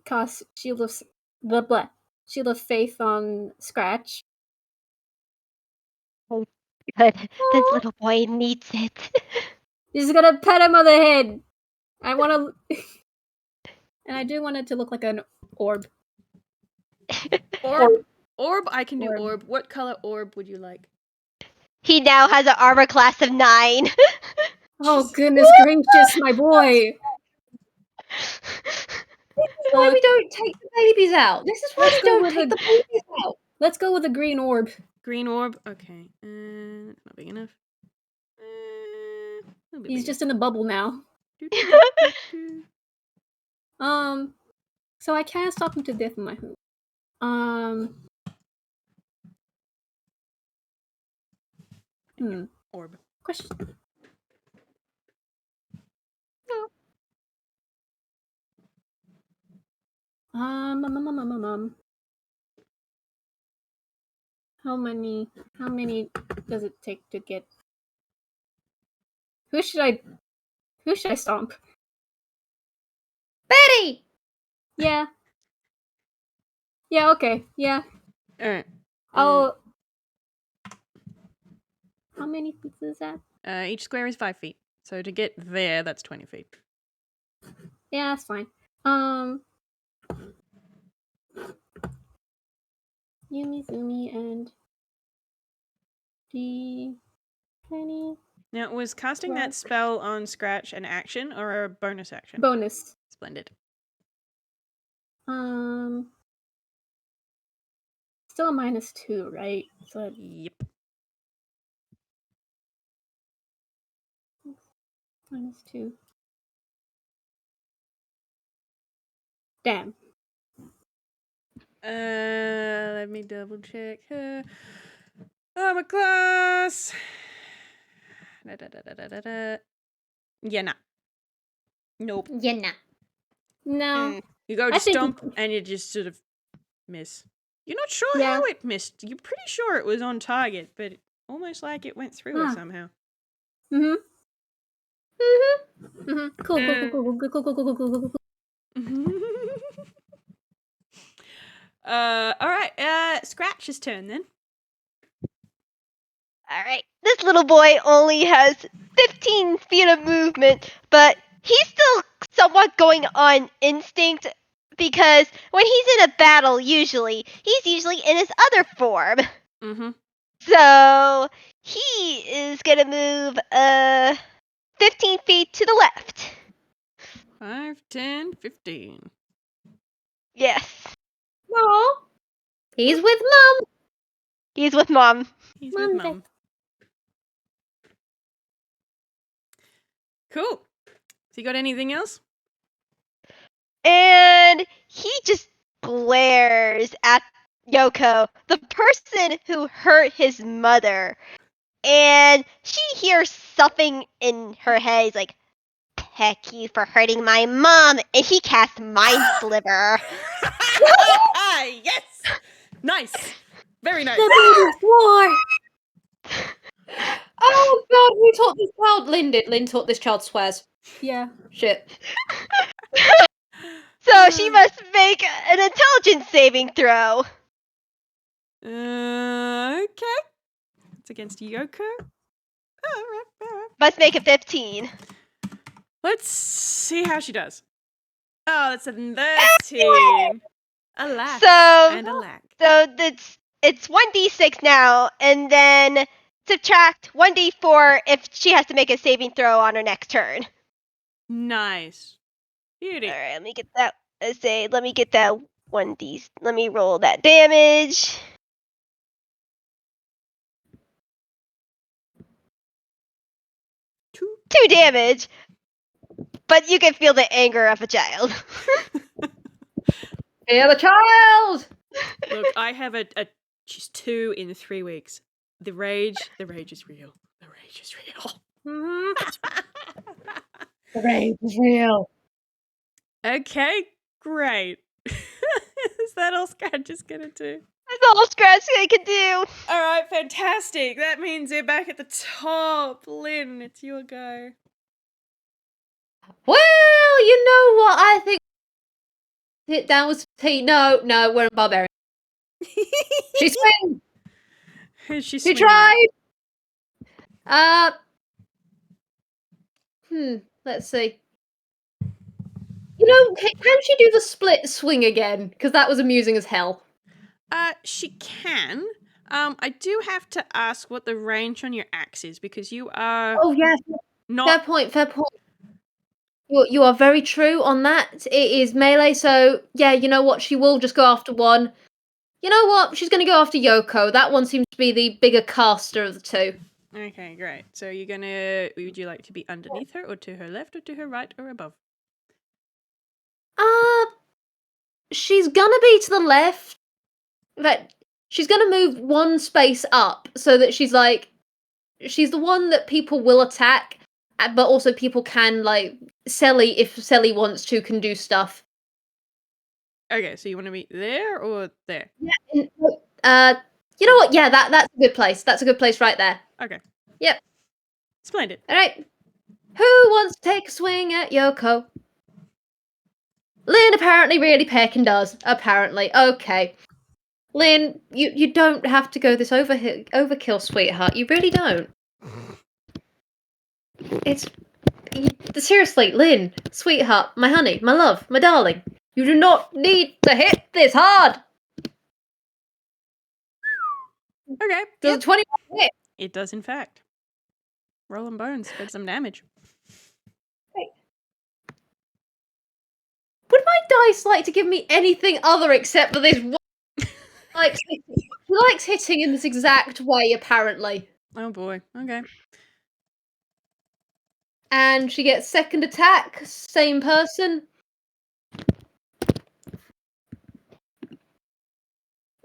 cast Shield of Faith on Scratch. Oh, good. This little boy needs it. He's gonna pet him on the head. I want to, and I do want it to look like an orb. Orb, I can do Orb. orb. What color orb would you like? He now has an armor class of 9. Oh goodness gracious, my boy! This is why we don't take the babies out. This is why Let's we go don't with take the- the babies out. Let's go with the green orb. Green orb? Okay. It's not big enough. A little bit He's bigger. just in a bubble now. Do. So I can't stop him to death with my hoop. Orb. Question. How many does it take to get? Who should I stomp? Betty! Yeah. Yeah, okay. Yeah. Alright. I'll How many feet is that? Each square is 5 feet. So to get there, that's 20 feet. Yeah, that's fine. Yumi, Zumi, and D. Penny. Now, was casting that Rock. spell on Scratch an action or a bonus action? Bonus. Splendid. Still a -2, right? So Yep. -2. Damn. Let me double check her. Armor class. Yeah, nah. Nope. Yeah, nah. No. You go to I think- stomp and you just sort of miss. You're not sure Yeah. how it missed. You're pretty sure it was on target, but almost like it went through her Ah. somehow. Mm-hmm. Mm-hmm. Mm-hmm. Cool. Alright, Scratch's turn then. Alright. This little boy only has 15 feet of movement, but he's still somewhat going on instinct because when he's in a battle, he's usually in his other form. Mm-hmm. So he is gonna move 15 feet to the left. 5, 10, 15. Yes. Aw. He's with Mum. He's with Mom. He's with Mom, Mum. Cool. So you got anything else? And he just glares at Yoko, the person who hurt his mother. And she hears something in her head. He's like, "Peck you for hurting my mom." And he casts Mind Sliver. Yes! Nice. Very nice. The baby's war. Oh god, who taught this child? Lin did. Lin taught this child swears. Yeah. Shit. So she must make an intelligence saving throw. Okay. It's against Yoko. Alright. Must make a 15. Let's see how she does. Oh, that's a 13. Alas. And alack. So it's 1d6 now, and then subtract 1d4 if she has to make a saving throw on her next turn. Nice. Beauty. All right, let me get that. Let me get that 1d. Let me roll that damage. Two damage, but you can feel the anger of a child. Hear the child! Look, I have she's 2 in 3 weeks. The rage is real. The rage is real. The rage is real. Okay, great. Is that all Scratch is gonna do? That's all Scratch I can do. Alright, fantastic. That means they're back at the top. Lynn, it's your go. Well, you know what? I think hit down was T. No, we're in Barbarian. She swing. Who's she She swinging at? tried. Let's see. You know, can she do the split swing again? Because that was amusing as hell. She can. I do have to ask what the range on your axe is because you are Oh yes, not. fair point. You are very true on that. It is melee, so yeah, you know what? She will just go after one. You know what? She's going to go after Yoko. That one seems to be the bigger caster of the two. Okay, great. So would you like to be underneath her or to her left or to her right or above? She's gonna be to the left. In fact, she's gonna move one space up so that she's the one that people will attack, but also people can, Selli, if Selli wants to, can do stuff. Okay, so you want to be there or there? Yeah. You know what? Yeah, that's a good place. That's a good place right there. Okay. Yep. Splendid. All right. Who wants to take a swing at Yoko? Lynn apparently really pecking does. Apparently. Okay. Lynn, you don't have to go this overkill, sweetheart. You really don't. Seriously, Lynn, sweetheart, my honey, my love, my darling. You do not need to hit this hard. Okay. Does Yep. a 20 hit? It does, in fact. Rolling bones for some damage. Would my dice like to give me anything other except for this one? He likes hitting in this exact way, apparently. Oh boy. Okay. And she gets second attack, same person.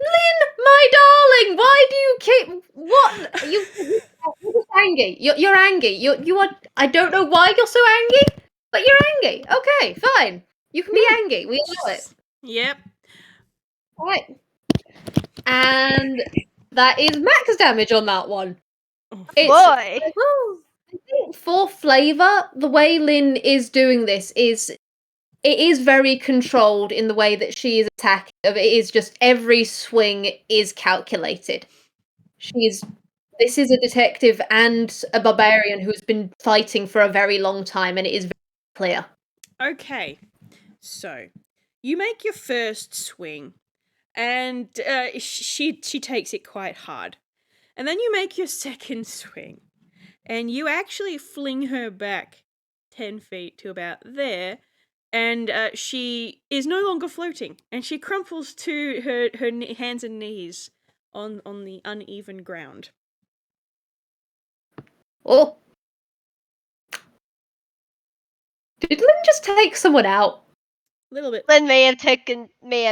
Lynn, my darling, why do you keep what you're just angry? You're angry. You are. I don't know why you're so angry, but you're angry. Okay, fine. You can be angry. We allow it. Yep. All right. And that is max damage on that one. Oh, It's Boy. Woo! I think for flavor, the way Lynn is doing this is it is very controlled in the way that she is attacking. It is just every swing is calculated. This is a detective and a barbarian who's been fighting for a very long time, and it is very clear. Okay. So, you make your first swing, and she takes it quite hard. And then you make your second swing, and you actually fling her back 10 feet to about there, and she is no longer floating, and she crumples to her hands and knees on the uneven ground. Oh. Did Lynn just take someone out? A little bit. Lynn may have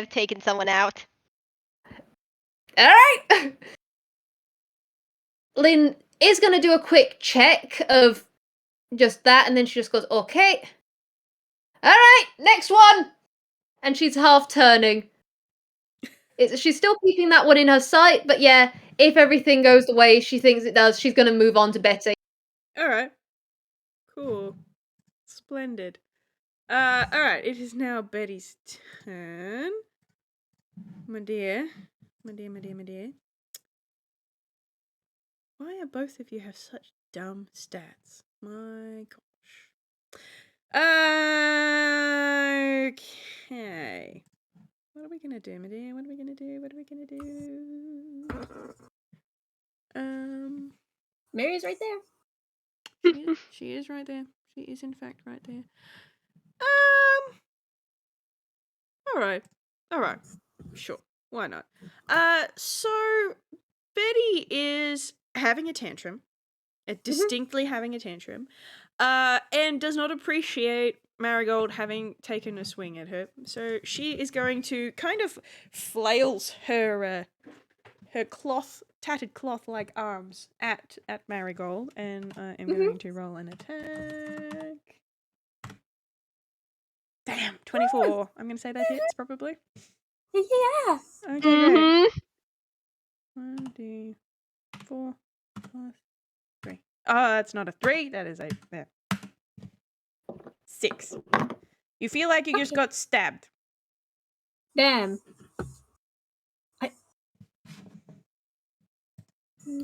taken someone out. Alright! Lynn is going to do a quick check of just that, and then she just goes, okay. Alright, next one! And she's half turning. She's still keeping that one in her sight, but yeah, if everything goes the way she thinks it does, she's going to move on to Betty. Alright. Cool. Splendid. Alright, it is now Betty's turn. My dear. My dear. Why are both of you have such dumb stats? My gosh. Okay. What are we gonna do, my dear? What are we gonna do? Mary's right there. She is right there. She is in fact right there. Alright. Sure. Why not? So Betty is having a tantrum. Distinctly having a tantrum. And does not appreciate Marigold having taken a swing at her. So she is going to kind of flails her tattered cloth-like arms at Marigold, and I am going to roll an attack. Damn, 24. I'm going to say that hits, probably. Yeah. Okay, great. Mhm. 1d4 plus 3. Oh, that's not a 3. That is a 6. You feel like you just got stabbed. Damn.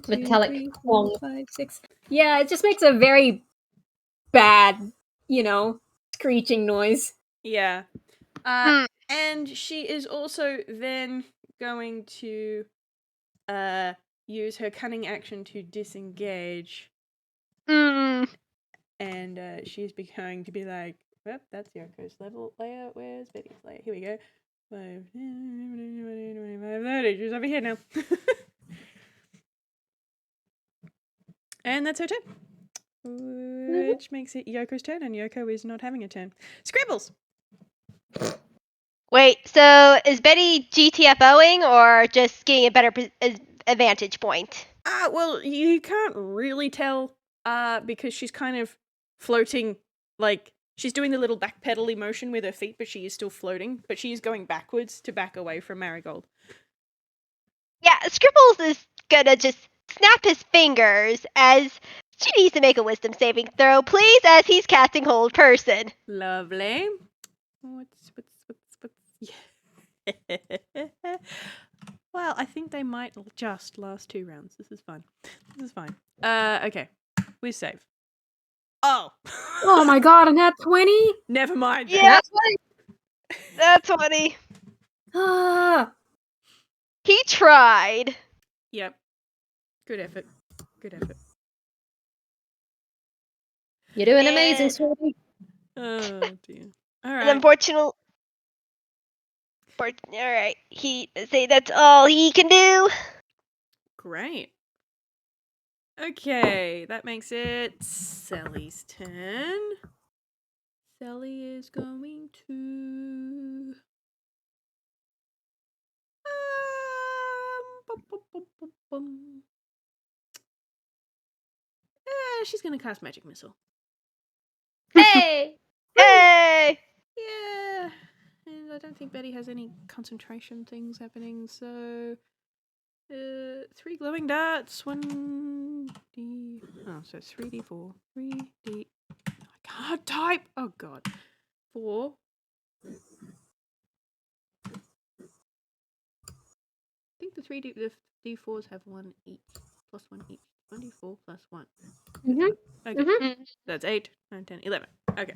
Metallic 2, 3, 4, clong. 5, 6. Yeah, it just makes a very bad, screeching noise. Yeah. Mm. And she is also then going to use her cunning action to disengage. Mm. And she's going to be like, well, that's Yoko's level layout. Where's Betty's layout? Here we go. 5, 30. She's over here now. And that's her turn. Which makes it Yoko's turn, and Yoko is not having a turn. Scribbles! Wait, so is Betty GTFOing or just getting a better advantage point? Well, you can't really tell, because she's kind of floating, like, she's doing the little backpedally motion with her feet, but she is still floating, but she is going backwards to back away from Marigold. Yeah, Scribbles is gonna just snap his fingers as she needs to make a wisdom saving throw, please, as he's casting Hold Person. Lovely. What's yeah. Well, I think they might just last 2 rounds. This is fine. Okay. We save. Oh. Oh my god, and that 20? Never mind. Yeah, that's funny. Ah. He tried. Yep. Good effort. Good effort. You're doing Yeah. amazing, sweetie. Oh dear. All And right. unfortunately, all right, he say that's all he can do. Great. Okay, that makes it Selli's turn. Selli is going to. Bum, bum, bum, bum, bum. She's going to cast Magic Missile. Hey, hey. Yeah. And I don't think Betty has any concentration things happening, so. 3 glowing darts, 1d. Oh, so 3d4. 3d. I can't type! Oh, God. 4. I think the d4s have 1 each. Plus 1 each. 1d4 plus 1. Mhm. Okay. Mhm. That's 8, 9, 10, 11. Okay.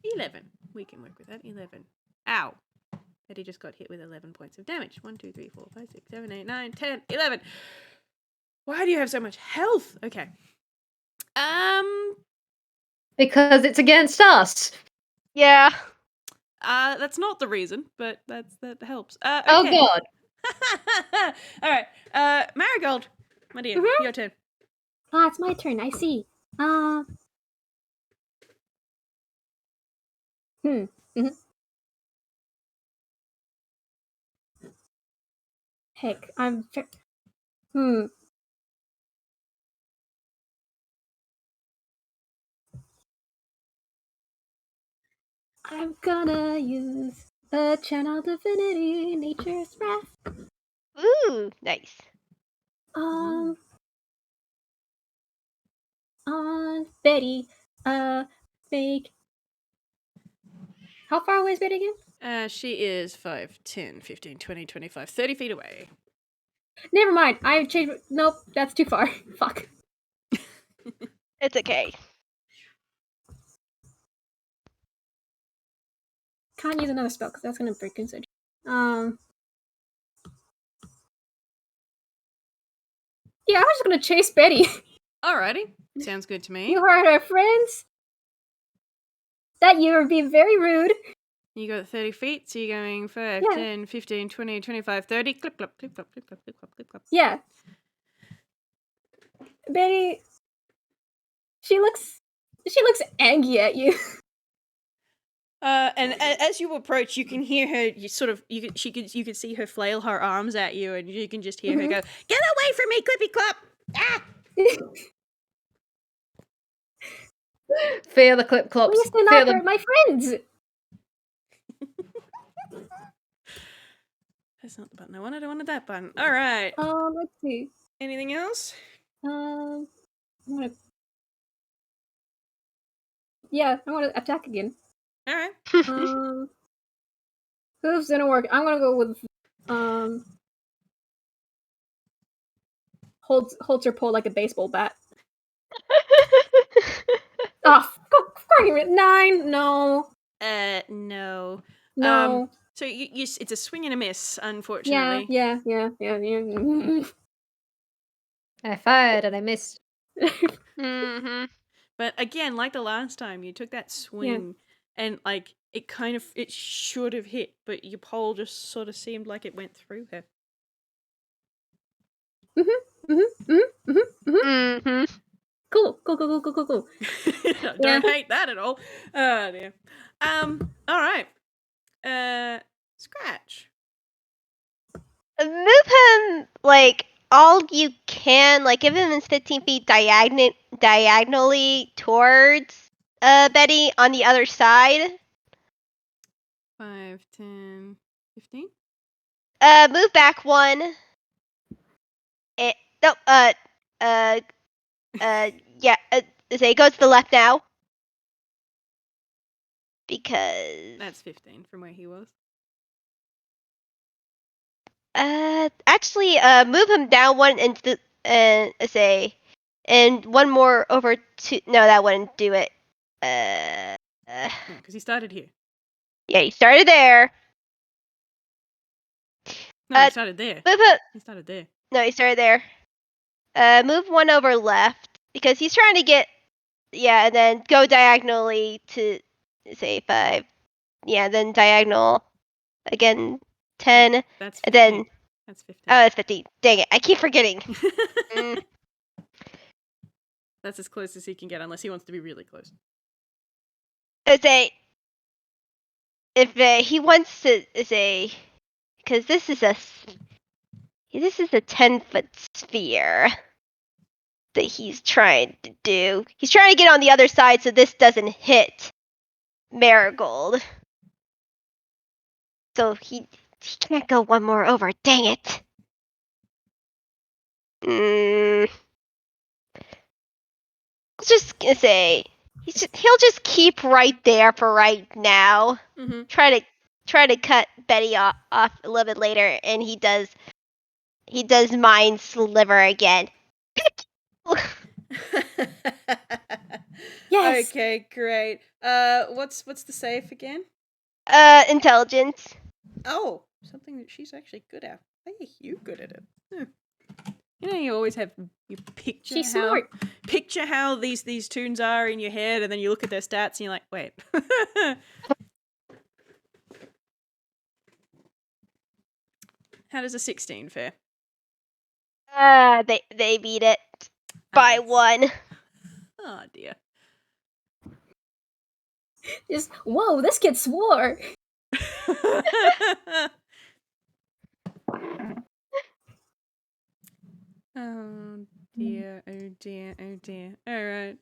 11. We can work with that. 11. Ow. Betty just got hit with 11 points of damage. 1, 2, 3, 4, 5, 6, 7, 8, 9, 10, 11. Why do you have so much health? Okay. Because it's against us. Yeah. That's not the reason, but that helps. Okay. Oh god. All right. Marigold, my dear, your turn. Ah, it's my turn. I see. Heck, I'm gonna use a channel divinity, nature's wrath. Ooh, nice. On Betty. Make. How far away is Betty again? She is 5, 10, 15, 20, 25, 30 feet away. Never mind. I changed. Nope, that's too far. Fuck. It's okay. Can't use another spell because that's gonna break concentration. Yeah, I was just gonna chase Betty. Alrighty. Sounds good to me. You heard her friends. That you would be very rude. You got 30 feet, so you're going 5, Yeah. 10, 15, 20, 25, 30. Clip, clop, clip, clop, clip, clop, clip, clop, clip, clop. Yeah. Betty. She looks angry at you. And as you approach, you can hear her. You can see her flail her arms at you, and you can just hear her go, "Get away from me, Clippy Clop!" Ah! Fear the clip clops. Please do Fear not hurt my friends. That's not the button I wanted. I wanted that button. All right. Let's see. Anything else? I'm gonna. Yeah, I want to attack again. All right. Hooves didn't work. I'm gonna go with holds her pole like a baseball bat. Oh, 9. No. No. No. So you it's a swing and a miss, unfortunately. Yeah. I fired and I missed. Mm-hmm. But again, like the last time, you took that swing, and like it should have hit, but your pole just sort of seemed like it went through her. Mm-hmm. Cool. I don't hate that at all. Oh dear. All right. Scratch. Move him like all you can. Like give him 15 feet diagonally towards Betty on the other side. 5, 10, 15. Move back 1. No. Yeah. Say go to the left now. Because That's 15 from where he was. actually, move him down 1 into the say, and 1 more over to. No, that wouldn't do it. Because he started here. Yeah, he started there. No, he started there. Move it. He started there. No, he started there. move one over left because he's trying to get. Yeah, and then go diagonally to say 5. Yeah, then diagonal again 10. That's And 15. then That's 15. oh, that's 50. Dang it! I keep forgetting. Mm. That's as close as he can get, unless he wants to be really close. I'd say if he wants to say because this is a 10-foot sphere that he's trying to do. He's trying to get on the other side so this doesn't hit Marigold. So he can't go one more over. Dang it. I'll just say he'll just keep right there for right now. Mm-hmm. Try to cut Betty off a little bit later, and he does Mind Sliver again. Yes. Okay, great. What's the save again? Intelligence. Oh, something that she's actually good at. Why are you good at it? Huh. You know, you always have you picture She's how smart. picture how these tunes are in your head, and then you look at their stats and you're like, wait. How does a 16 fare? They beat it by Nice. 1. Oh dear. Just whoa, this kid swore. Oh dear, oh dear, oh dear. Alright.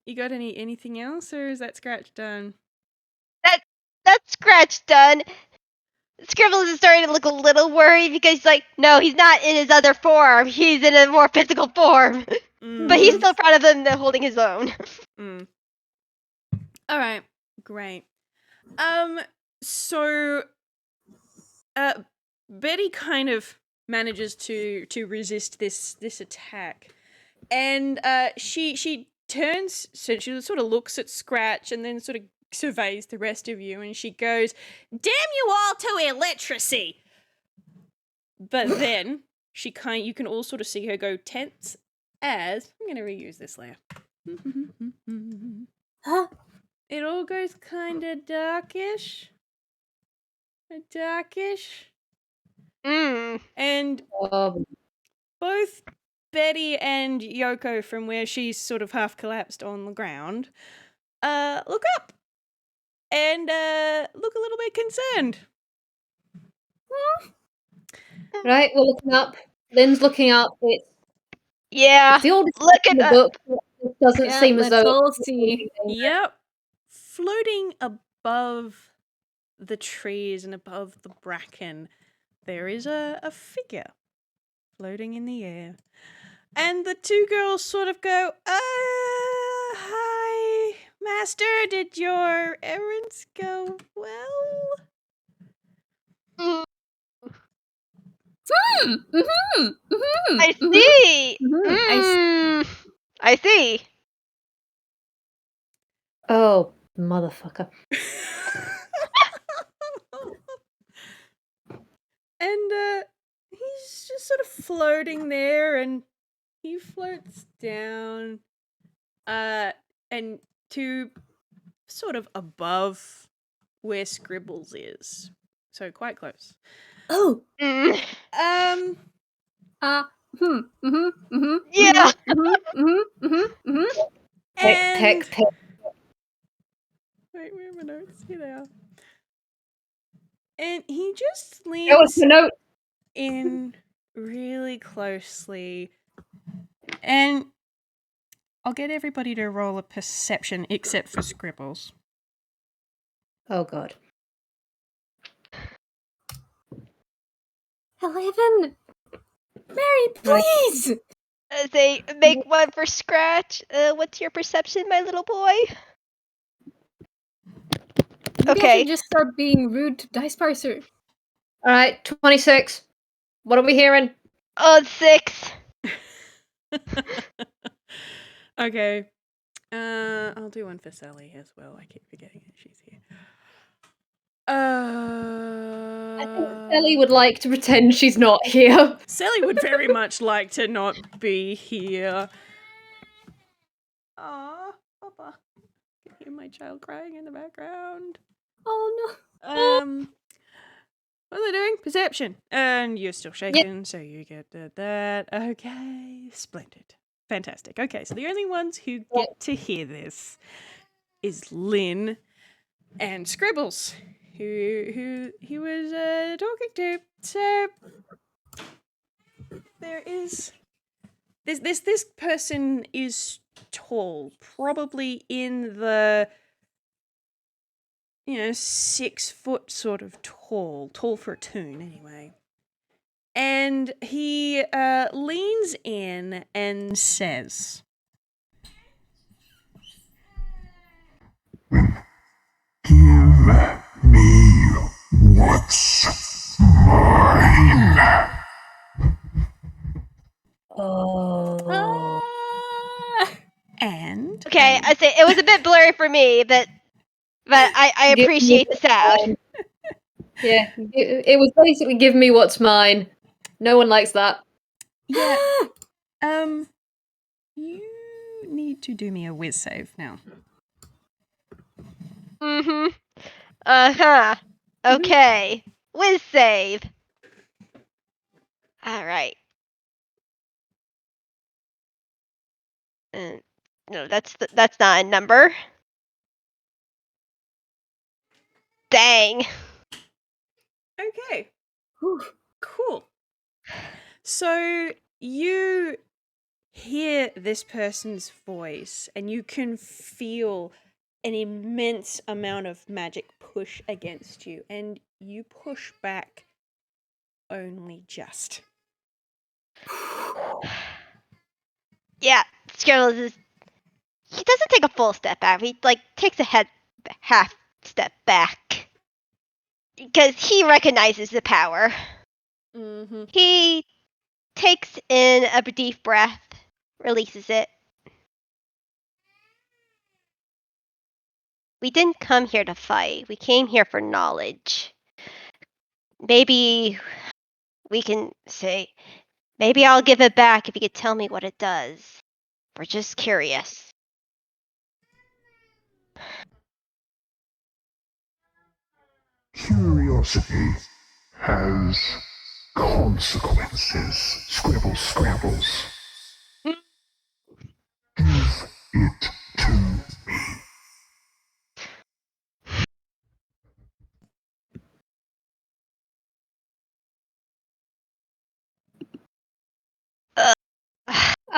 You got anything else, or is that scratch done? That's scratch done. Scribbles is starting to look a little worried because he's like, no, he's not in his other form. He's in a more physical form. But he's still proud of him holding his own. Mm. Alright, great. So Betty kind of manages to resist this attack. And she turns, so she sort of looks at Scratch and then sort of surveys the rest of you, and she goes, "Damn you all to illiteracy!" But then you can all sort of see her go tense as I'm going to reuse this layer. Huh? It all goes kind of darkish. And both Betty and Yoko, from where she's sort of half collapsed on the ground, look up and look a little bit concerned. Right, we're looking up. Lynn's looking up. Yeah. It's the oldest Look in at the book. It doesn't Yeah, seem as let's though all it's see. Yep. Floating above the trees and above the bracken, there is a figure floating in the air. And the two girls sort of go, hi, Master, did your errands go well? I see. I see. Oh, motherfucker. And he's just sort of floating there, and he floats down and to sort of above where Scribbles is. So quite close. Oh. Mm. Yeah. And Pick. wait, where are my notes? Here they are. And he just That was leans the note. in really closely, and I'll get everybody to roll a perception except for Scribbles. Oh, God. 11. Mary, please. They make one for Scratch. What's your perception, my little boy? Maybe I Okay. should just start being rude to Dice Parser. All right, 26. What are we hearing? Oh, 6. Okay. I'll do one for Selli as well. I keep forgetting that she's here. I think Selli would like to pretend she's not here. Selli would very much like to not be here. Aw, Papa. I can hear my child crying in the background. Oh no. What are they doing? Perception. And you're still shaking, so you get that. Okay, splendid. Fantastic. Okay, so the only ones who get to hear this is Lin and Scribbles, who he was talking to. So there is this person is tall, probably in the 6 foot sort of tall for a toon anyway. And he leans in and says, "Give me what's mine." Oh. and Okay, I say it was a bit blurry for me, but I Give me appreciate the what's sound. mine. Yeah, it was basically give me what's mine. No one likes that. yeah, you need to do me a whiz save now. Mm-hmm. Uh-huh. Okay. Whiz save. Alright. No, that's not a number. Dang. Okay, Whew. cool. So you hear this person's voice and you can feel an immense amount of magic push against you, and you push back only just. Yeah, Scrambles is. He doesn't take a full step back. He takes a half step back because he recognizes the power. Mm-hmm. He takes in a deep breath, releases it. We didn't come here to fight. We came here for knowledge. Maybe we can say, maybe I'll give it back if you could tell me what it does. We're just curious. Curiosity has consequences. Scribbles, scrambles. Give it to me.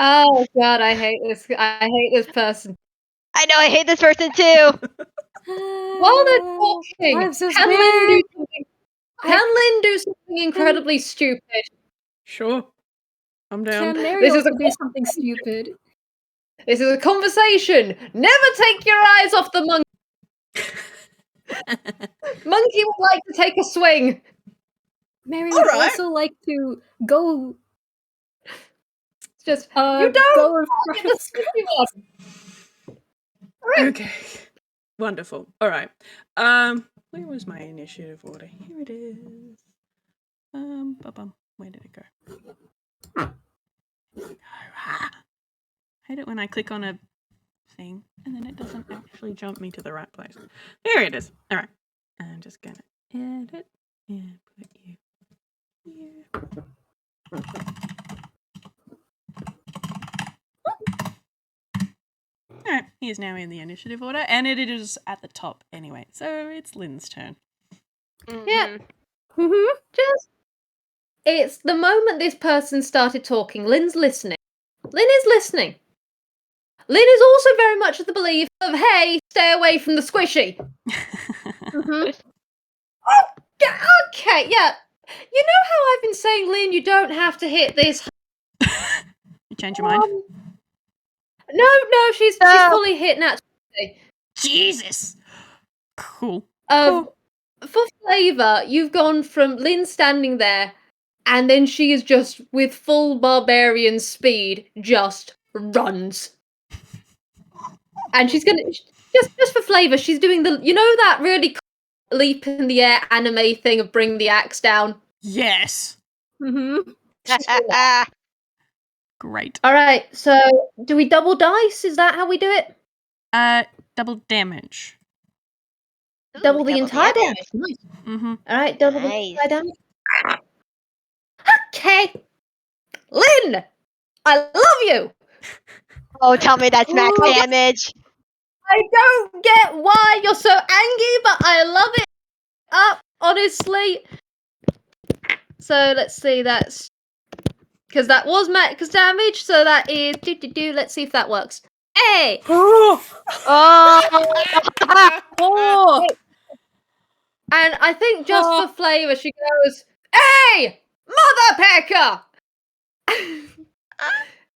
Oh god, I hate this. I hate this person. I know, I hate this person too. While they're talking, I'm so can Lin scared. do something? Can Lin do something incredibly stupid? Sure. I'm down. Can Mary This is also a do something stupid? This is a conversation. Never take your eyes off the monkey. Monkey would like to take a swing. Mary All would right. also like to go. It's just You don't go in get front the of sticky one. Alright. Okay. Wonderful. All right. Where was my initiative order? Here it is. Where did it go? I hate it when I click on a thing and then it doesn't actually jump me to the right place. There it is. All right. I'm just gonna edit and put you here. Alright, he is now in the initiative order, and it is at the top anyway, so it's Lin's turn. Yeah. Just it's the moment this person started talking, Lin's listening. Lin is listening. Lin is also very much of the belief of, hey, stay away from the squishy. Oh, yeah, okay, yeah. You know how I've been saying, Lin, you don't have to hit this. You change your mind? No, she's fully hit naturally. Jesus! Cool. For flavour, you've gone from Lin standing there, and then she is just, with full barbarian speed, just runs. And she's gonna, just for flavour, she's doing the, you know that really leap in the air anime thing of bring the axe down. Yes. Mm-hmm. Great. All right, so do we double dice? Is that how we do it? Double damage. Double the entire damage. Nice. Mm-hmm. All right, double the Nice. entire damage. Okay. Lynn, I love you. Oh, tell me that's max Ooh. damage. I don't get why you're so angry, but I love it. Honestly. So let's see, that's because that was max damage, so that is let's see if that works. Hey! Oh. Oh. And I think just for flavour, she goes, "Hey, mother pecker!"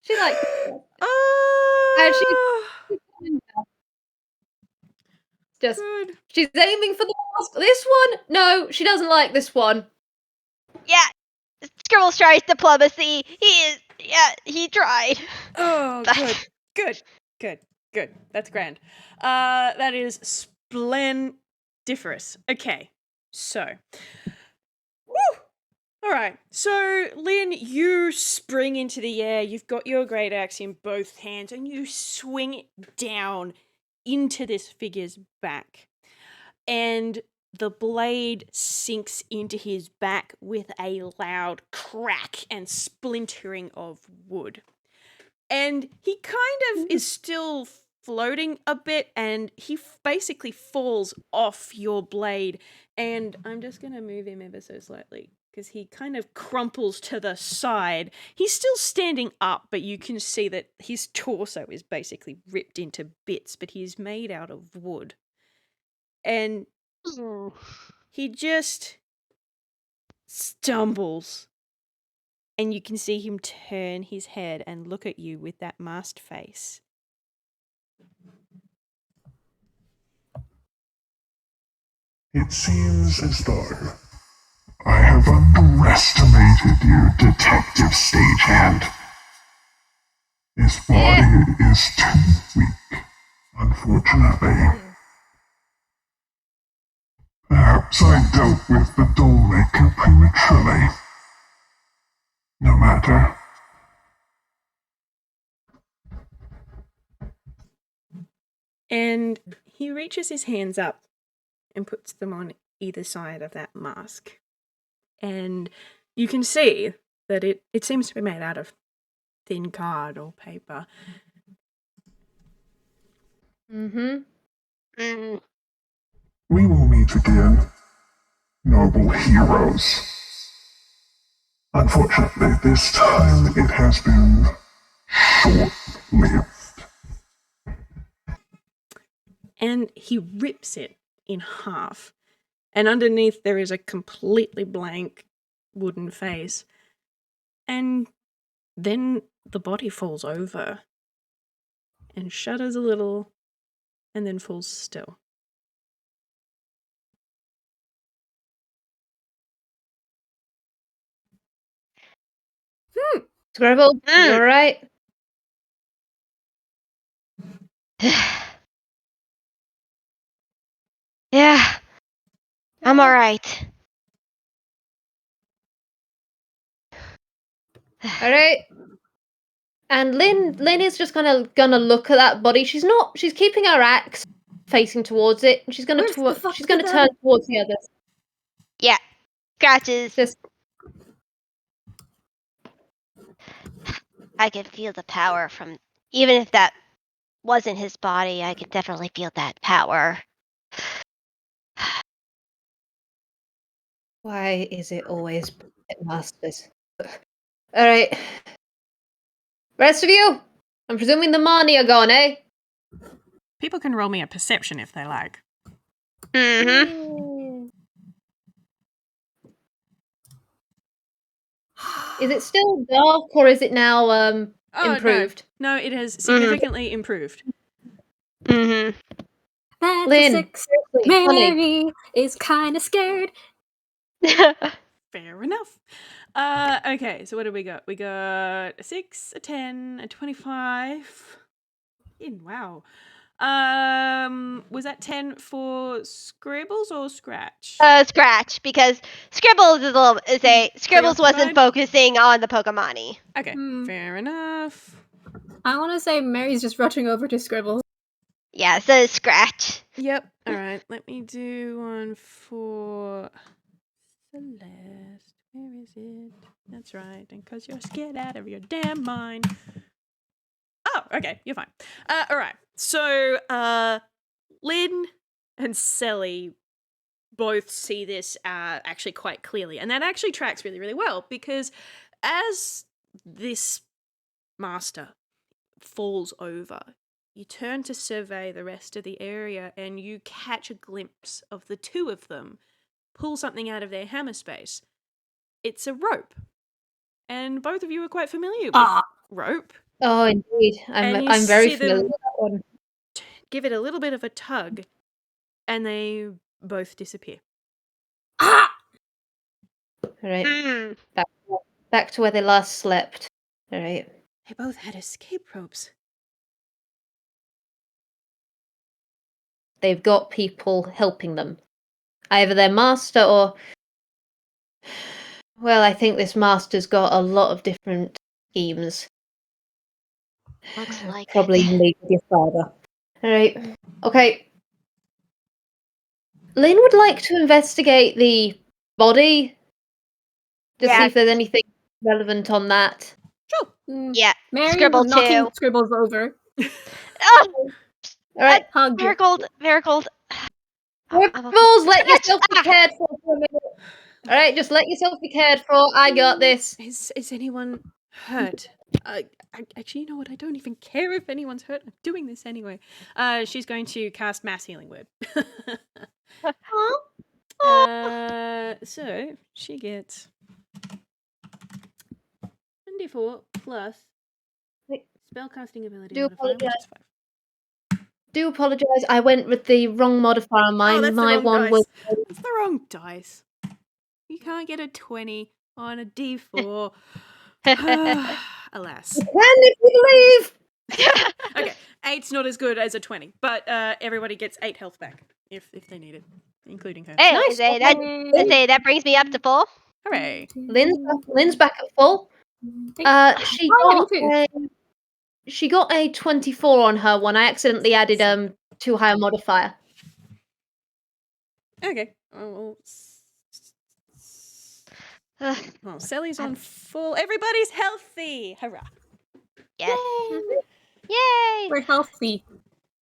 She like, and just Good. she's aiming for the mask. This one, no, she doesn't like this one. Yeah. Scribbles tries diplomacy. He tried. Oh, good. That's grand. That is splendiferous. Okay, so. Woo! All right, so Lynn, you spring into the air. You've got your great axe in both hands, and you swing it down into this figure's back. And the blade sinks into his back with a loud crack and splintering of wood. And he kind of is still floating a bit, and he basically falls off your blade. And I'm just going to move him ever so slightly, because he kind of crumples to the side. He's still standing up, but you can see that his torso is basically ripped into bits, but he's made out of wood. And he just stumbles, and you can see him turn his head and look at you with that masked face. It seems as though I have underestimated you, Detective Stagehand. His body is too weak, unfortunately. Perhaps I dealt with the doll maker prematurely. No matter. And he reaches his hands up and puts them on either side of that mask. And you can see that it seems to be made out of thin card or paper. Mm-hmm. We will meet again, noble heroes. Unfortunately, this time it has been short-lived. And he rips it in half. And underneath there is a completely blank wooden face. And then the body falls over and shudders a little and then falls still. Scribble, you alright? Yeah. I'm alright. Alright. And Lynn is just gonna look at that body. She's keeping her axe facing towards it. She's gonna Where's the fuck she's gonna did turn that- towards the others. Yeah. Scratches. Just I can feel the power from, even if that wasn't his body, I could definitely feel that power. why is it always puppet masters? Alright. Rest of you? I'm presuming the Marnie are gone, eh? People can roll me a perception if they like. Mm-hmm. Is it still dark or is it now improved? No, it has significantly improved. Mm-hmm. That Lynn, the six seriously, honey. Mary is kind of scared. Fair enough. Okay, so what do we got? We got a 6, a 10, a 25. Wow. Was that 10 for Scribbles or Scratch? Scratch, because Scribbles is a little Scribbles wasn't Preoccupied? focusing on the Pokemani. Okay, Hmm. fair enough. I want to say Mary's just rushing over to Scribbles. Yeah, so Scratch. Yep. All right. Let me do one for Celeste. Where is it? That's right. And because you're scared out of your damn mind. Oh, okay. You're fine. All right. So, Lynn and Selli both see this actually quite clearly. And that actually tracks really, really well because as this master falls over, you turn to survey the rest of the area and you catch a glimpse of the two of them pull something out of their hammer space. It's a rope. And both of you are quite familiar with rope. Oh, indeed. And you I'm very see familiar them with that one. give it a little bit of a tug, and they both disappear. All right. Mm. Back to where they last slept. All right. They both had escape ropes. They've got people helping them. Either their master or... Well, I think this master's got a lot of different schemes. Looks like Probably it. leave with your father. Alright. Okay. Lynn would like to investigate the body to see Yeah. if there's anything relevant on that. Sure. Yeah. Mary Scribble knocking too. Scribbles over. Oh, Alright. Hug. Marigold. Scribbles, let yourself be cared for a minute. Alright, just let yourself be cared for. I got this. Is anyone hurt? Actually, you know what? I don't even care if anyone's hurt. I'm doing this anyway. She's going to cast Mass Healing Word. So she gets 24 plus Wait. spellcasting ability Do modifier, which apologise. is 5. Do apologise. I went with the wrong modifier on mine. Oh, that's the My wrong one dice. was That's the wrong dice. You can't get a 20 on a D4. Alas. When if you leave? Okay, 8's not as good as a 20, but everybody gets 8 health back if they need it, including her. Hey, Nice. that brings me up to full. Hooray. Lynn's back at full. She got a 24 on her one. I accidentally added too high a modifier. Okay. Well, Selli's on full. Everybody's healthy. Hurrah. Yes. Yay! We're healthy.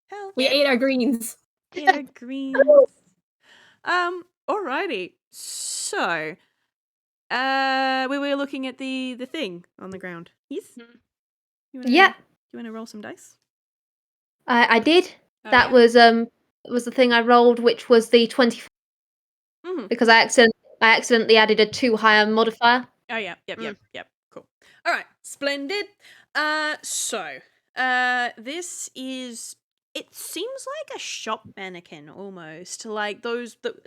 Health. We ate our greens. Peter Greens. Alrighty. So, we were looking at the thing on the ground. Yes? Yeah, You want to roll some dice? I did. Oh, That yeah. was the thing I rolled, which was the 24 Mhm. because I accidentally added a too high a modifier. Oh, yeah. Yep. Cool. All right. Splendid. This is... It seems like a shop mannequin almost. Like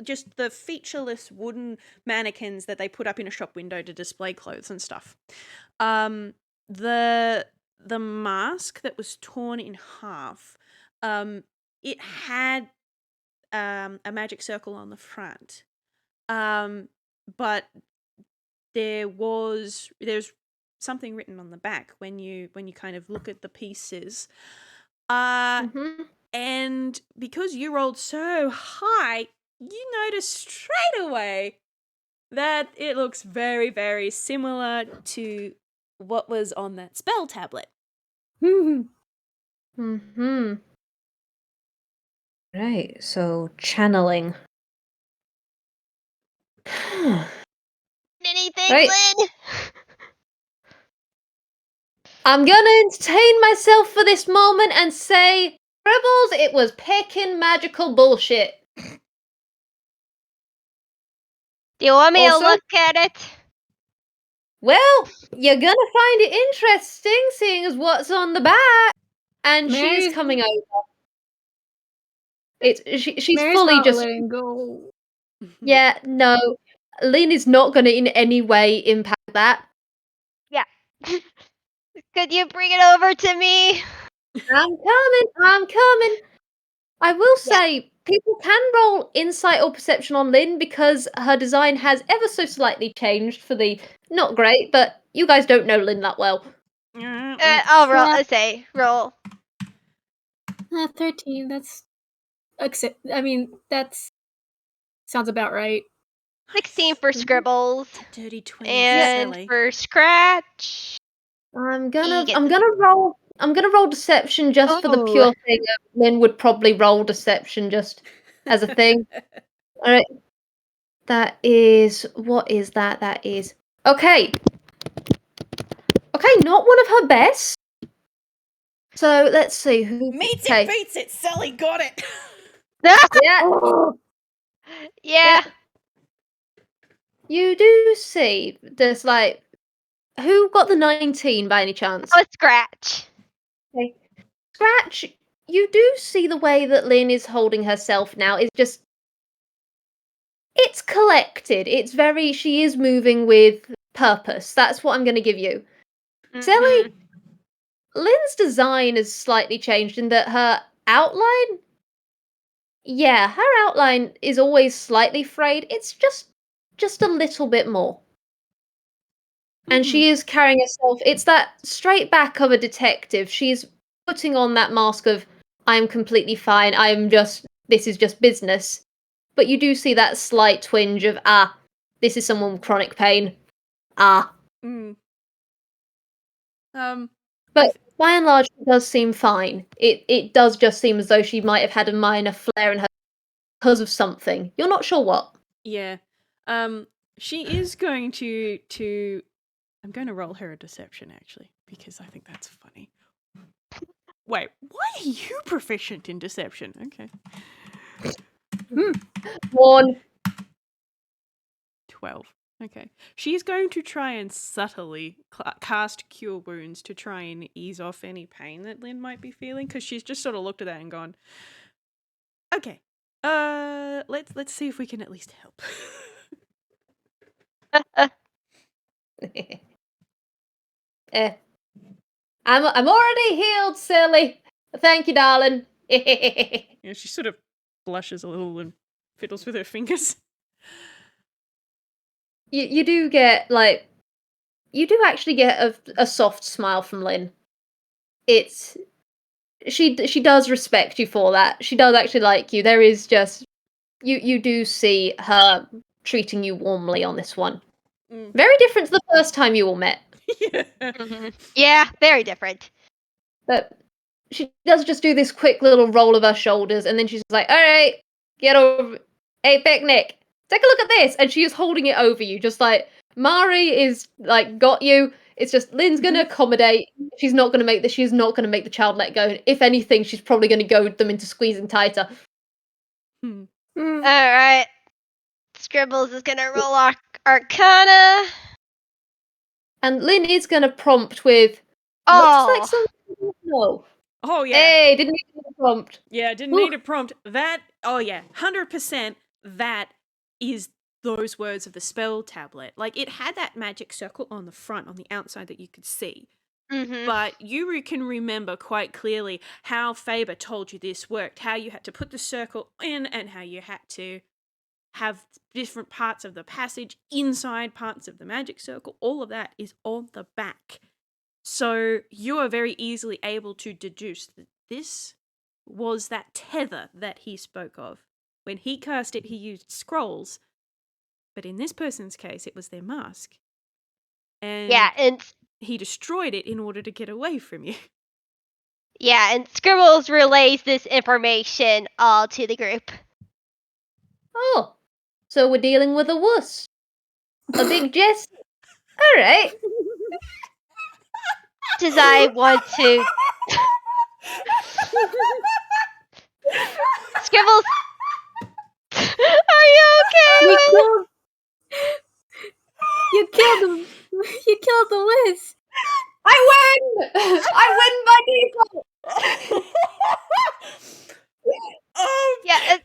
just the featureless wooden mannequins that they put up in a shop window to display clothes and stuff. The mask that was torn in half, it had a magic circle on the front. But there's something written on the back when you kind of look at the pieces. And because you rolled so high, you notice straight away that it looks very, very similar to what was on that spell tablet. Right, so channeling. Anything, Right. Lynn? I'm gonna entertain myself for this moment and say, Scribbles, it was picking magical bullshit. Do you want me Also- to look at it? Well, you're gonna find it interesting, seeing as what's on the back. And Mary's- she's coming over. She's Mary's fully not just letting go. yeah. No, Lynn is not gonna in any way impact that. Yeah. Could you bring it over to me? I'm coming. I will say people can roll insight or perception on Lynn because her design has ever so slightly changed for the not great, but you guys don't know Lynn that well. I'll roll. Yeah. Roll. 13, that's... that's... Sounds about right. 16 for Scribbles. Dirty 20, And Selli. for Scratch. I'm You get gonna roll deception just for the Ooh. pure thing of Lynn would probably roll deception just as a thing. Alright. What is that? That is okay. Okay, not one of her best. So let's see who Meets okay. it, beats it. Selli got it. Yeah. Yeah. You do see there's like who got the 19 by any chance? Oh, Scratch. Okay. Scratch, you do see the way that Lynn is holding herself now is just it's collected. It's very she is moving with purpose. That's what I'm gonna give you. Selli, Lynn's design has slightly changed in that her outline her outline is always slightly frayed. It's just a little bit more. And she is carrying herself. It's that straight back of a detective. She's putting on that mask of, I'm completely fine. This is just business. But you do see that slight twinge of, this is someone with chronic pain. Mm. But by and large, she does seem fine. It does just seem as though she might have had a minor flare in her because of something. You're not sure what. Yeah. She is going to I'm going to roll her a deception, actually, because I think that's funny. Wait, why are you proficient in deception? Okay. 1. 12. Okay. She's going to try and subtly cast Cure Wounds to try and ease off any pain that Lynn might be feeling, because she's just sort of looked at that and gone, okay, let's see if we can at least help. I'm already healed, Selli. Thank you, darling. Yeah, she sort of blushes a little and fiddles with her fingers. You do get you do actually get a soft smile from Lynn. She does respect you for that. She does actually like you. There is just you do see her treating you warmly on this one. Very different to the first time you all met. Yeah. Yeah, very different. But she does just do this quick little roll of her shoulders, and then she's like, all right, get over. Hey, picnic, take a look at this. And she is holding it over you, just like, Mari is, like, got you. It's just, Lynn's going to accommodate. She's not going to make the child let go. If anything, she's probably going to goad them into squeezing tighter. Alright. Scribbles is gonna roll Arcana. And Lynn is going to prompt with, Oh. looks like something. No. Oh, yeah. Hey, didn't need a prompt. Yeah, didn't need a prompt. That, 100% that is those words of the spell tablet. Like, it had that magic circle on the front, on the outside that you could see. But you can remember quite clearly how Faber told you this worked, how you had to put the circle in and how you had to have different parts of the passage inside parts of the magic circle. All of that is on the back. So you are very easily able to deduce that this was that tether that he spoke of. When he cast it, he used scrolls. But in this person's case, it was their mask. And he destroyed it in order to get away from you. Yeah, and Scribbles relays this information all to the group. Oh, so we're dealing with a wuss. A big Jess. All right. Does I want to... Scribbles... Are you okay? You killed him. You killed the Whis. I win! I win by default! Oh, Yeah,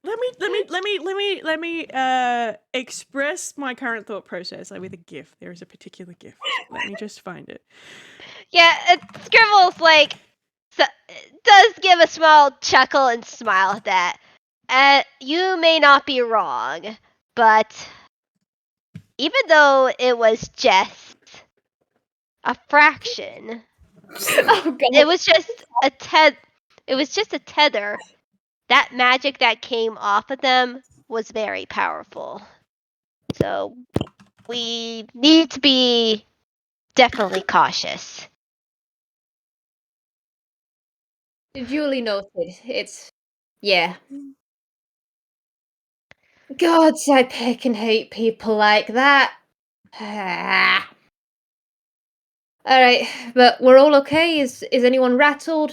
let me express my current thought process with a GIF. There is a particular GIF. Let me just find it. yeah, Scribbles, does give a small chuckle and smile at that. You may not be wrong, but even though it was just a fraction, Oh god. it was just a tether. That magic that came off of them was very powerful. So we need to be definitely cautious. Duly noted. It's yeah. Gods, I pick and hate people like that. Alright, but we're all okay? Is anyone rattled?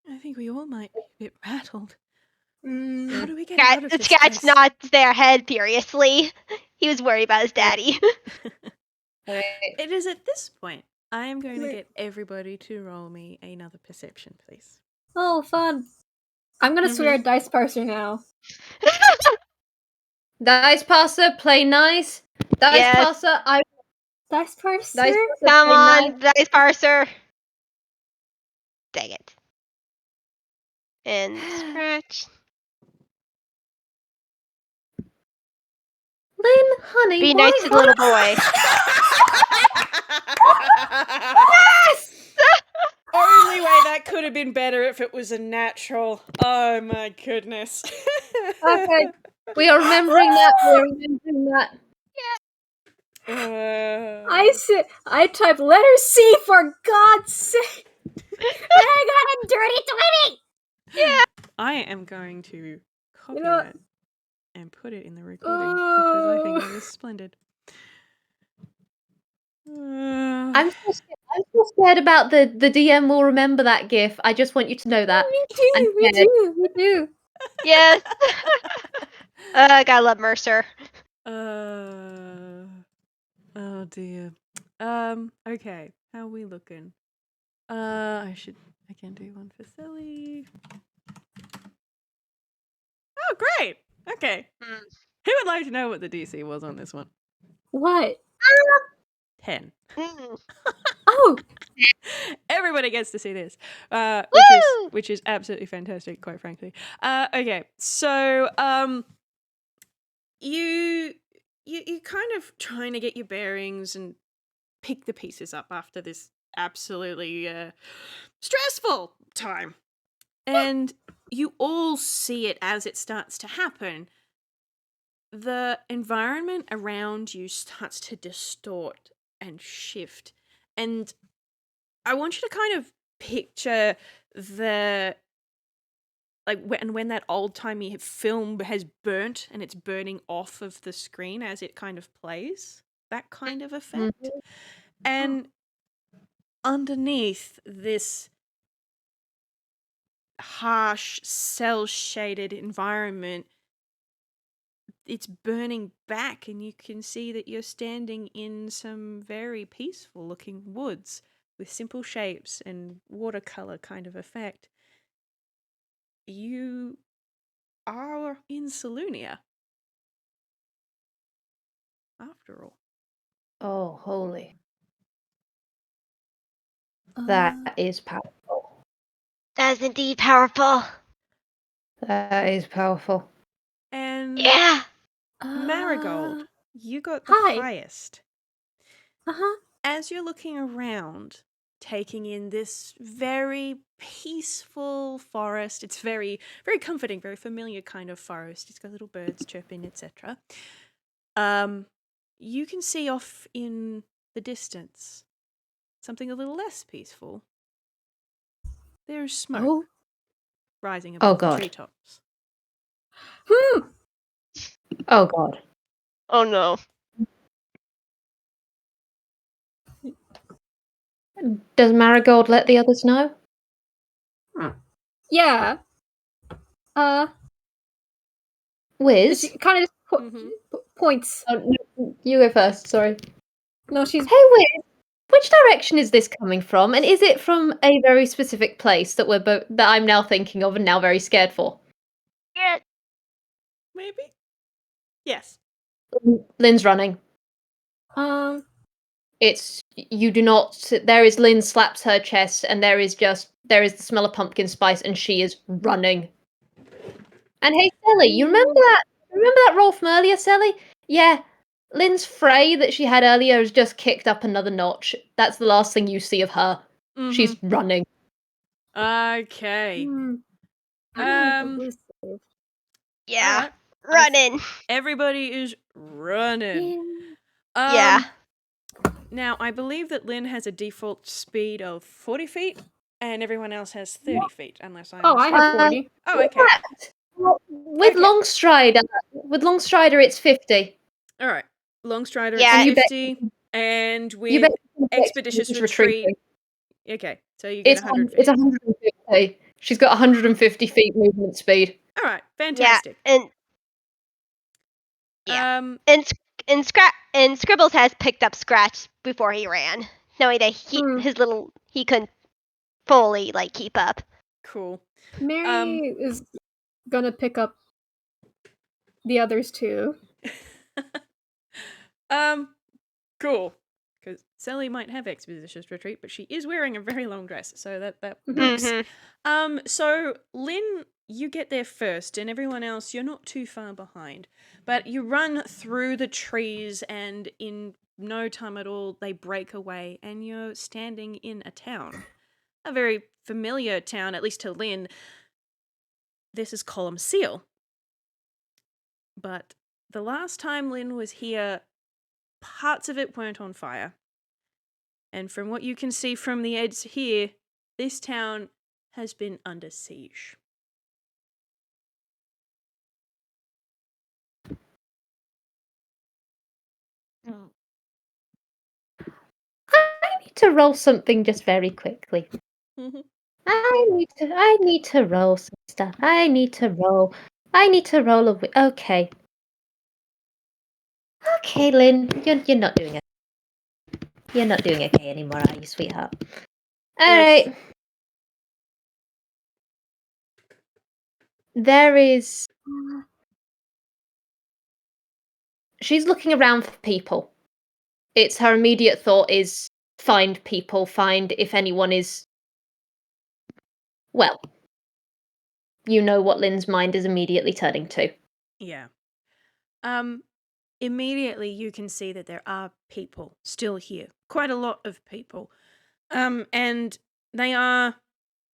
I think we all might be a bit rattled. How Mm, do we get out of The this Scratch place? nods their head furiously. He was worried about his daddy. Alright. It is at this point I am going to Wait. get everybody to roll me another perception, please. oh, fun. I'm gonna swear at Dice Parser now. Dice passer, play nice. Dice Yes. passer, Dice Parser? Dice passer, Come play nice. on, Dice Parser. Dang it. And Scratch. Lynn, honey, Be why nice to the little boy. Only way that could have been better if it was a natural. Oh my goodness. Okay. We are remembering that. We are remembering that. I typed letter C for God's sake. And I got a dirty 20! I am going to copy know- that and put it in the recording because I think that is splendid. I'm so scared about the DM will remember that GIF. I just want you to know that. I'm We scared. do. Yes. I gotta love Mercer. Oh dear. Okay. How are we looking? I can do one for Selli. Oh, great. Okay. Mm. Who would like to know what the DC was on this one? What? 10. Mm. Oh, Everybody gets to see this, Woo! which is absolutely fantastic, quite frankly. Okay, so you kind of trying to get your bearings and pick the pieces up after this absolutely stressful time, and you all see it as it starts to happen. The environment around you starts to distort and shift, and I want you to kind of picture the when that old-timey film has burnt and it's burning off of the screen as it kind of plays, that kind of effect. And underneath this harsh, cel-shaded environment, it's burning back, and you can see that you're standing in some very peaceful-looking woods with simple shapes and watercolor kind of effect. You are in Salunia, after all. Oh, holy. That is powerful. That is indeed powerful. That is powerful. And Yeah. Marigold, you got the hi. highest. Uh-huh. As you're looking around, taking in this very peaceful forest, it's very, very comforting, very familiar kind of forest. It's got little birds chirping, etc. You can see off in the distance something a little less peaceful. There's smoke Oh. rising Oh, above the God. treetops. Oh god. Oh no. Does Marigold let the others know? Yeah. Whis? She kind of points. Oh, no, you go first, sorry. No, she's Hey Whis, which direction is this coming from? And is it from a very specific place that that I'm now thinking of and now very scared for? Yeah. Maybe? Yes. Lynn's running. um It's you do not. There is Lynn slaps her chest, and there is the smell of pumpkin spice, and she is running. And hey, Selli, you remember that? Remember that roll from earlier, Selli? Yeah, Lynn's fray that she had earlier has just kicked up another notch. That's the last thing you see of her. She's running. Okay. I don't like the Whis save. Yeah. Alright. Running. Everybody is running. Yeah. Now, I believe that Lynn has a default speed of 40 feet, and everyone else has 30 feet, unless I'm Oh, I have 40. Oh, okay. With Okay. Longstrider, it's 50. All right. Longstrider Yeah. is You bet- 50, and You with bet Expeditious Retreat... retreating. Okay, so you get It's 100 feet. It's 150. She's got 150 feet movement speed. All right, fantastic. Yeah. And Scribbles has picked up Scratch before he ran, knowing that he couldn't fully keep up. Cool. Mary is gonna pick up the others too. Cool. Because Selli might have Expeditious Retreat, but she is wearing a very long dress, so that Mhm. works. So Lynn, you get there first, and everyone else, you're not too far behind. But you run through the trees, and in no time at all, they break away, and you're standing in a town. A very familiar town, at least to Lynn. This is Column Seal. But the last time Lynn was here, parts of it weren't on fire. And from what you can see from the edge here, this town has been under siege. I need to roll something just very quickly. I need to roll some stuff. I need to roll okay. Okay, Lynn, you're not doing it. You're not doing okay anymore, are you, sweetheart? All right. There is. She's looking around for people. It's her immediate thought is find people, find if anyone is. Well, you know what Lynn's mind is immediately turning to. Yeah. Immediately you can see that there are people still here. Quite a lot of people. And they are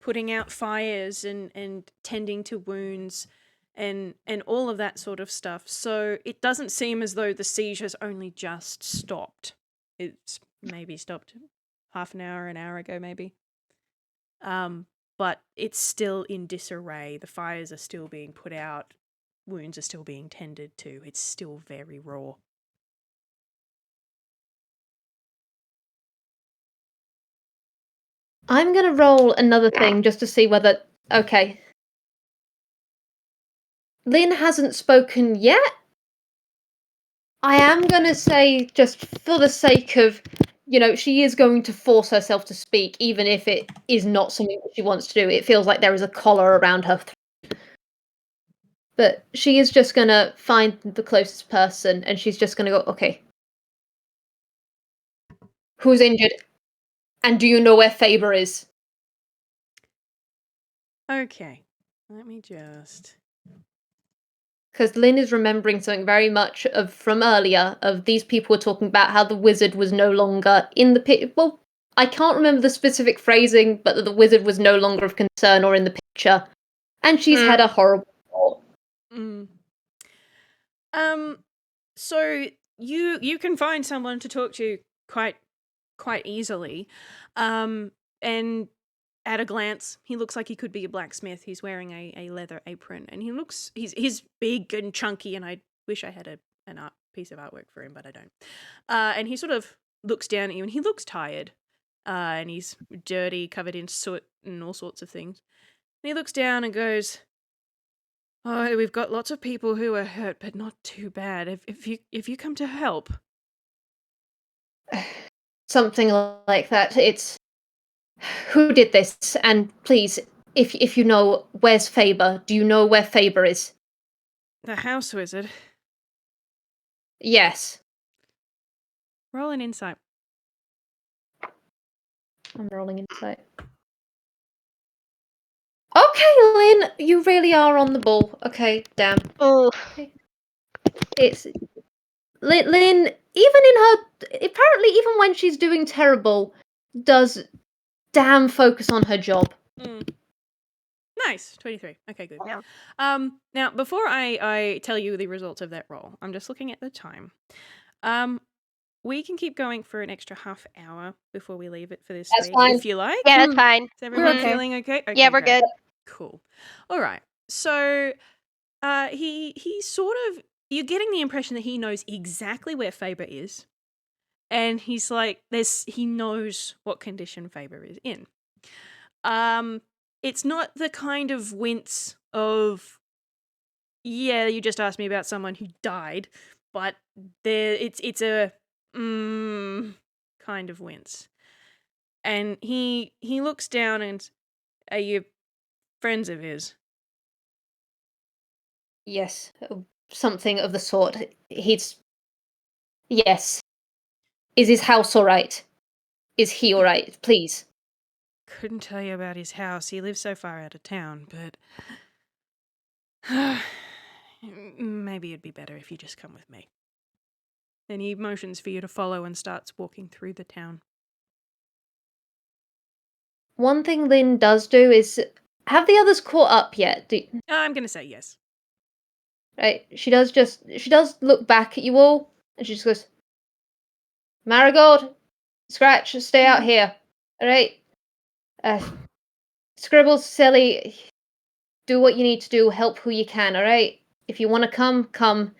putting out fires and tending to wounds and all of that sort of stuff. So it doesn't seem as though the siege has only just stopped. It's maybe stopped half an hour ago, maybe. But it's still in disarray. The fires are still being put out. Wounds are still being tended to. It's still very raw. I'm going to roll another thing just to see whether... Okay. Lynn hasn't spoken yet. I am going to say, just for the sake of, she is going to force herself to speak, even if it is not something that she wants to do. It feels like there is a collar around her throat. But she is just going to find the closest person, and she's just going to go, okay. Who's injured? And do you know where Faber is? Okay. Let me just... Because Lynn is remembering something very much from earlier, of these people were talking about how the wizard was no longer in the pit. Well, I can't remember the specific phrasing, but that the wizard was no longer of concern or in the picture. And she's had a horrible thought. So you can find someone to talk to quite easily. And at a glance, he looks like he could be a blacksmith. He's wearing a leather apron, and he's big and chunky, and I wish I had an art piece of artwork for him, but I don't. And he sort of looks down at you, and he looks tired. And he's dirty, covered in soot and all sorts of things. And he looks down and goes, "Oh, we've got lots of people who are hurt, but not too bad. If you come to help." Something like that. It's... Who did this? And please, if you know, where's Faber? Do you know where Faber is? The house wizard. Yes. Roll an insight. I'm rolling insight. Okay, Lynn, you really are on the ball. Okay, damn. Oh, It's Lynn, even in her apparently even when she's doing terrible, does damn focus on her job. Nice, 23. Okay, good. Yeah. Now before I tell you the results of that roll, I'm just looking at the time. We can keep going for an extra half hour before we leave it for this That's week, fine. if you like. yeah, that's fine. Is everyone okay. feeling okay? Okay, Yeah, we're great. good. Cool. All right. So, he sort of, you're getting the impression that he knows exactly where Faber is, and he's like, he knows what condition Faber is in. It's not the kind of wince of, yeah, you just asked me about someone who died, but it's a kind of wince. And he looks down and, are you friends of his? Yes, something of the sort. Yes. Is his house all right? Is he all right? Please. Couldn't tell you about his house. He lives so far out of town, but maybe it'd be better if you just come with me. Then he motions for you to follow and starts walking through the town. One thing Lynn does do is have the others caught up yet? I'm going to say yes. Right? She does look back at you all and she just goes, Marigold, Scratch, stay out here. Alright? Scribbles, Selli, do what you need to do, help who you can, alright? If you want to come.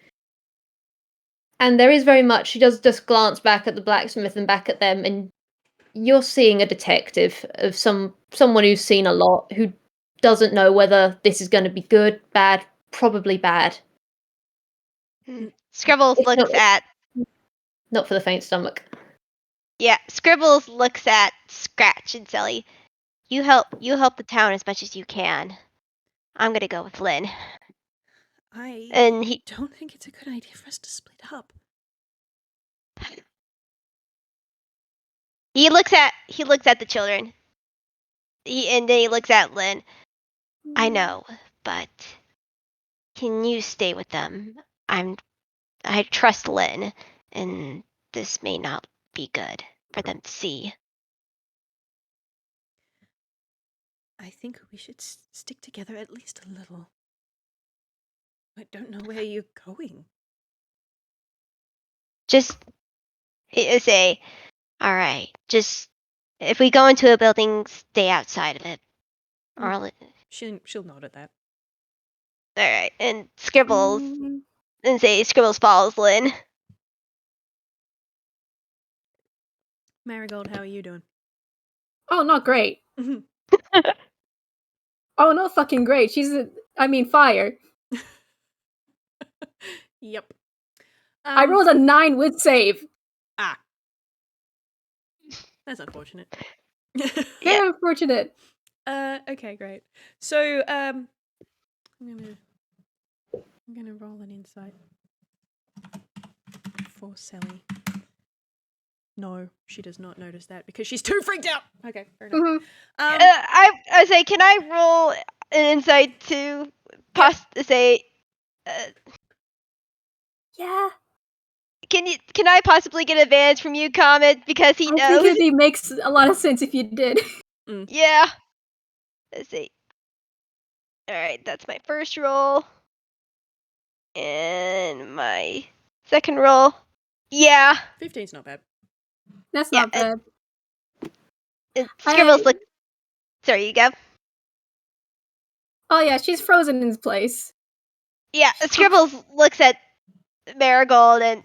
And there is very much, she does just glance back at the blacksmith and back at them, and you're seeing a detective of someone who's seen a lot, who doesn't know whether this is going to be good, bad, probably bad. Scribbles It's looks at not for the faint stomach. Scribbles looks at Scratch and Selli. You help the town as much as you can. I'm gonna go with Lynn. I And he don't think it's a good idea for us to split up. looks at the children. And then he looks at Lynn. I know, but can you stay with them? I trust Lynn, and this may not be good for them to see. I think we should stick together at least a little. I don't know where you're going. Just say, all right. Just if we go into a building, stay outside of it. All She'll nod at that. right, and Scribbles Scribbles follows Lynn. Marigold, how are you doing? Oh, not great. Oh, no fucking great. Fire. Yep. I rolled a 9 with save. That's unfortunate. Very unfortunate. Okay, great. So, I'm gonna roll an insight for Selli. No, she does not notice that because she's too freaked out. Okay, fair enough. Mhm. I say, can I roll an insight to say? Yeah. Can I possibly get advantage from you, Comet, because he knows? I think it makes a lot of sense if you did. Yeah. Let's see. All right, that's my first roll, and my second roll. Yeah. 15's not bad. That's not bad. And Scribbles look. Sorry, you go. Oh yeah, she's frozen in place. Yeah, Scribbles looks at Marigold, and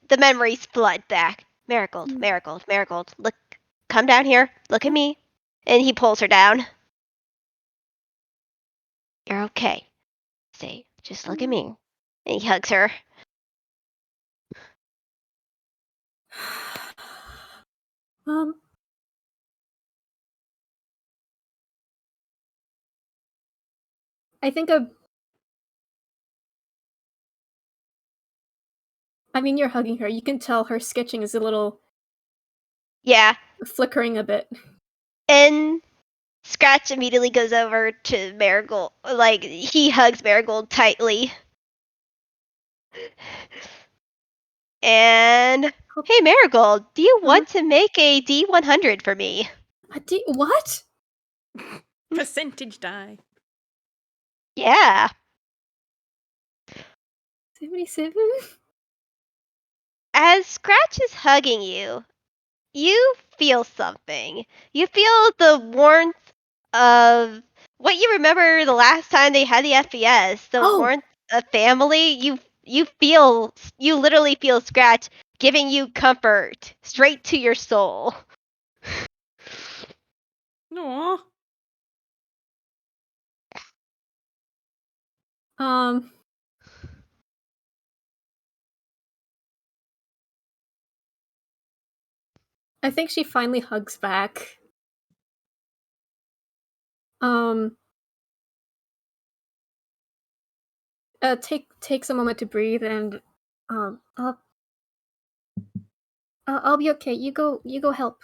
the memories flood back. Marigold, look, come down here. Look at me. And he pulls her down. You're okay. Say, just look at me. And he hugs her. I think you're hugging her. You can tell her sketching is a little Yeah. flickering a bit. And Scratch immediately goes over to Marigold. Like, he hugs Marigold tightly. And, hey, Marigold, do you want to make a D100 for me? What? Percentage die. Yeah. 77? As Scratch is hugging you, you feel something. You feel the warmth of what you remember the last time they had the FPS, the Oh. warmth of family. You literally feel Scratch giving you comfort straight to your soul. Aw. I think she finally hugs back. Takes a moment to breathe and I'll be okay. You go help.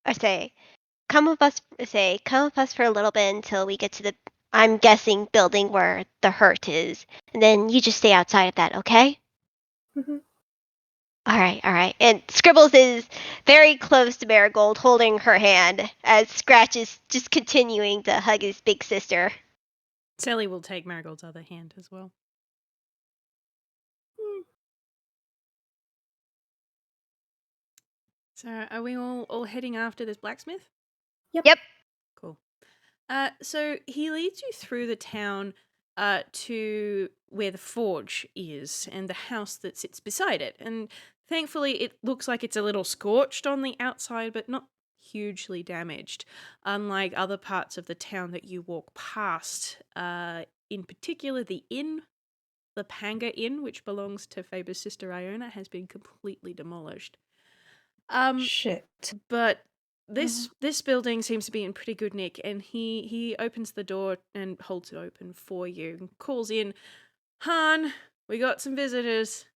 I say, come with us for a little bit until we get to the, I'm guessing, building where the hurt is. And then you just stay outside of that, okay? Mhm. All right. And Scribbles is very close to Marigold, holding her hand, as Scratch is just continuing to hug his big sister. Selli will take Marigold's other hand as well. So are we all heading after this blacksmith? Yep. Cool. So he leads you through the town to where the forge is and the house that sits beside it. And thankfully, it looks like it's a little scorched on the outside, but not hugely damaged, unlike other parts of the town that you walk past. In particular, the inn, the Panga Inn, which belongs to Faber's sister Iona, has been completely demolished. Shit. But this building seems to be in pretty good nick, and he opens the door and holds it open for you and calls in, Han, we got some visitors.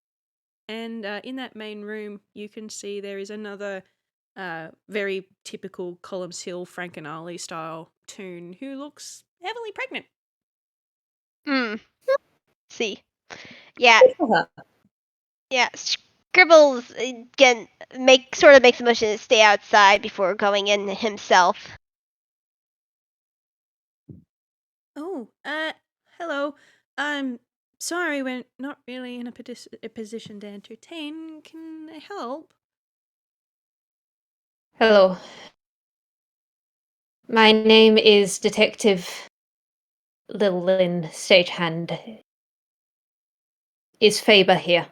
And in that main room, you can see there is another very typical Columns Hill Frankenali style toon who looks heavily pregnant. See. Yeah. Good for her. Yeah. Scribbles again makes a motion to stay outside before going in himself. Oh, hello. I'm sorry, we're not really in a position to entertain. Can I help? Hello. My name is Detective Lil Lin Stagehand. Is Faber here?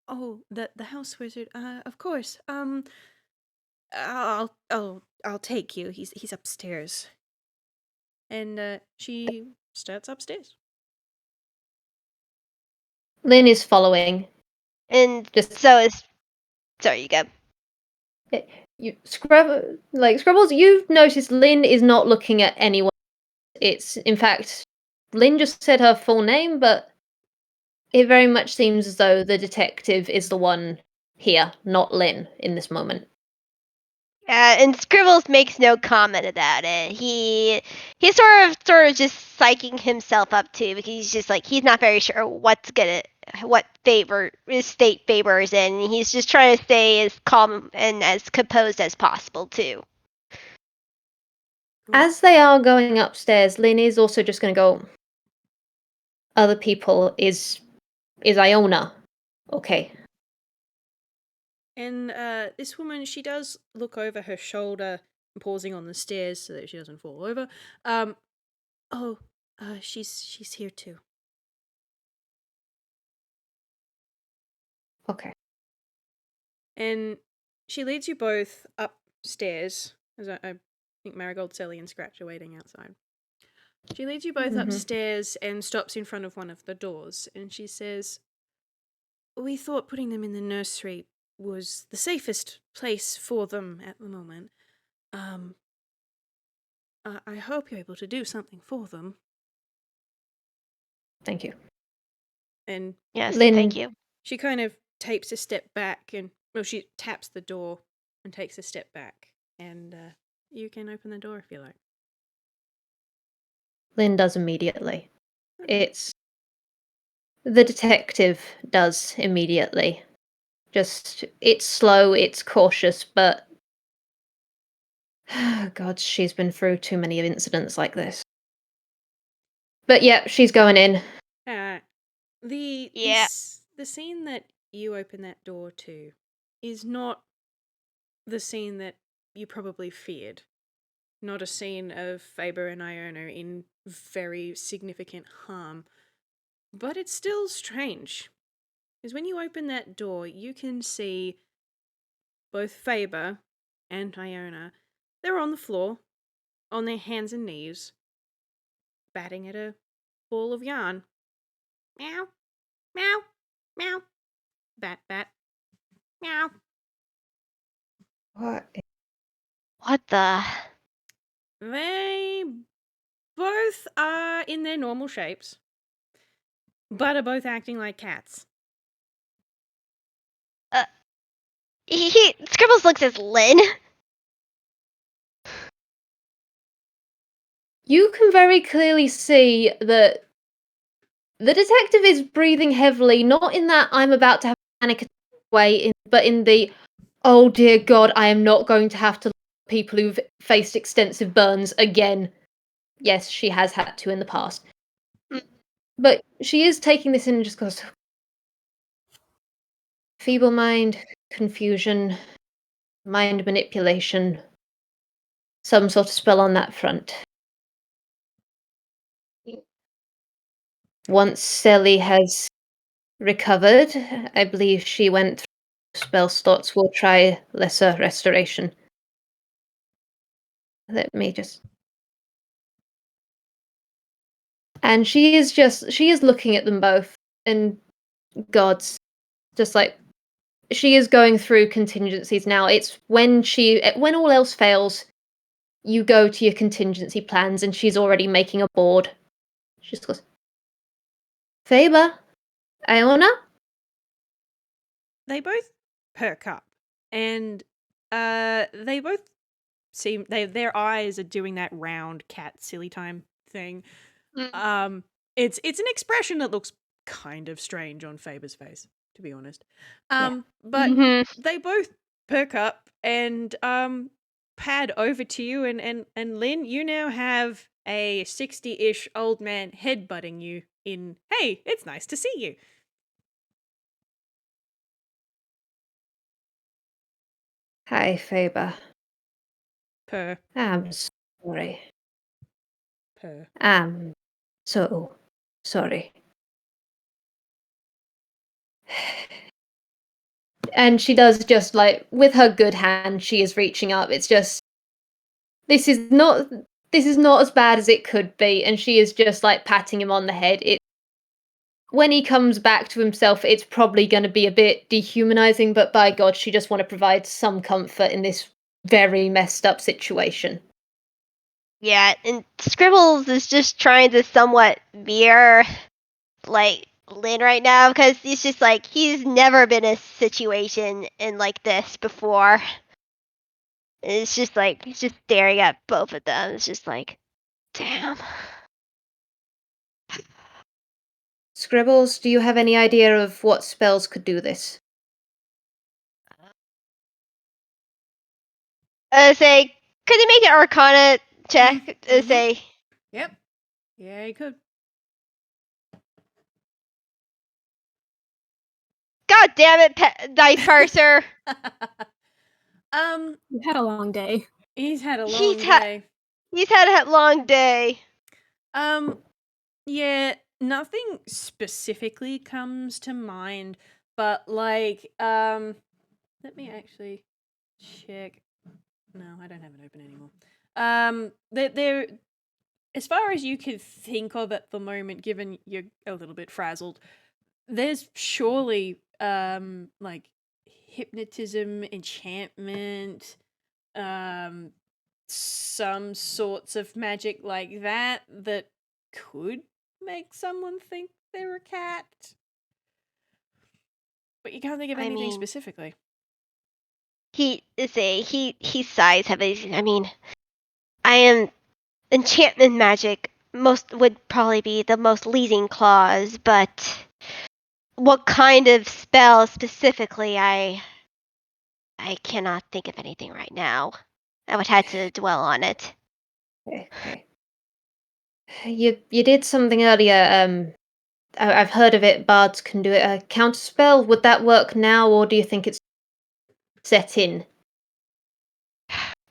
Oh, the house wizard. Of course. I'll take you. He's upstairs. And she starts upstairs. Lin is following. And Just so is. Sorry, you go. Scribbles, you've noticed Lin is not looking at anyone. It's, in fact, Lin just said her full name, but it very much seems as though the detective is the one here, not Lin, in this moment. And Scribbles makes no comment about it. He's sort of just psyching himself up too, because he's just like, he's not very sure what state Faber is in. And he's just trying to stay as calm and as composed as possible too. As they are going upstairs, Lin is also just going to go, other people, is Iona okay? And this woman, she does look over her shoulder, pausing on the stairs so that she doesn't fall over. She's here too. Okay. And she leads you both upstairs, as I think Marigold, Selli, and Scratch are waiting outside. She leads you both upstairs and stops in front of one of the doors, and she says, "We thought putting them in the nursery was the safest place for them at the moment. I hope you're able to do something for them." Thank you. And Yes, Lin, thank you. she kind of takes a step back and, well, she taps the door and takes a step back, and you can open the door if you like. Lynn does immediately. The detective does immediately. Just, it's slow, it's cautious, but God, she's been through too many incidents like this. But yeah, she's going in. The Yeah. the scene that you open that door to is not the scene that you probably feared. Not a scene of Faber and Iona in very significant harm. But it's still strange. Because when you open that door, you can see both Faber and Iona. They're on the floor, on their hands and knees, batting at a ball of yarn. Meow, meow, meow. Bat, bat. Meow. What? What the? They both are in their normal shapes, but are both acting like cats. Scribbles looks at Lynn. You can very clearly see that the detective is breathing heavily, not in that I'm about to have a panic attack way, but in the, oh dear God, I am not going to have to look at people who've faced extensive burns again. Yes, she has had to in the past. But she is taking this in and just goes, feeble mind, confusion, mind manipulation, some sort of spell on that front. Once Selli has recovered, I believe she went through spell slots. We'll try lesser restoration. Let me just. And she is looking at them both, and God's just like, she is going through contingencies now. It's when all else fails, you go to your contingency plans, and she's already making a board. She just goes, Faber, Iona? They both perk up, and they both seem their eyes are doing that round cat silly time thing. It's an expression that looks kind of strange on Faber's face, to be honest. But Mm-hmm. they both perk up and pad over to you, and Lynn, you now have a 60-ish old man headbutting you in, hey, it's nice to see you. Hi, Faber. Purr, I'm sorry. purr. I'm so sorry. And she does just like, with her good hand, she is reaching up. It's just, this is not as bad as it could be. And she is just like patting him on the head. When he comes back to himself, it's probably going to be a bit dehumanizing, but by God, she just want to provide some comfort in this very messed up situation. Yeah, and Scribbles is just trying to somewhat mirror, like, Lynn right now, because he's just like, he's never been in a situation in like this before. And it's just like, he's just staring at both of them. It's just like, damn. Scribbles, do you have any idea of what spells could do this? Say, could they make an Arcana check? Say, Yep. Yeah, you could. God damn it, Dice Parser. You had a long day. He's had a long He's had- day. He's had a long day. Yeah, nothing specifically comes to mind, but like, let me actually check. No, I don't have it open anymore. There, as far as you could think of at the moment, given you're a little bit frazzled, there's surely, like hypnotism, enchantment, some sorts of magic like that could make someone think they're a cat. But you can't think of I anything mean- specifically. he sighs heavily. I mean, I am enchantment magic. Most would probably be the most leading clause, but what kind of spell specifically, I cannot think of anything right now. I would have to dwell on it. Okay. You did something earlier. I've heard of it. Bards can do it. A counterspell. Would that work now, or do you think it's set in?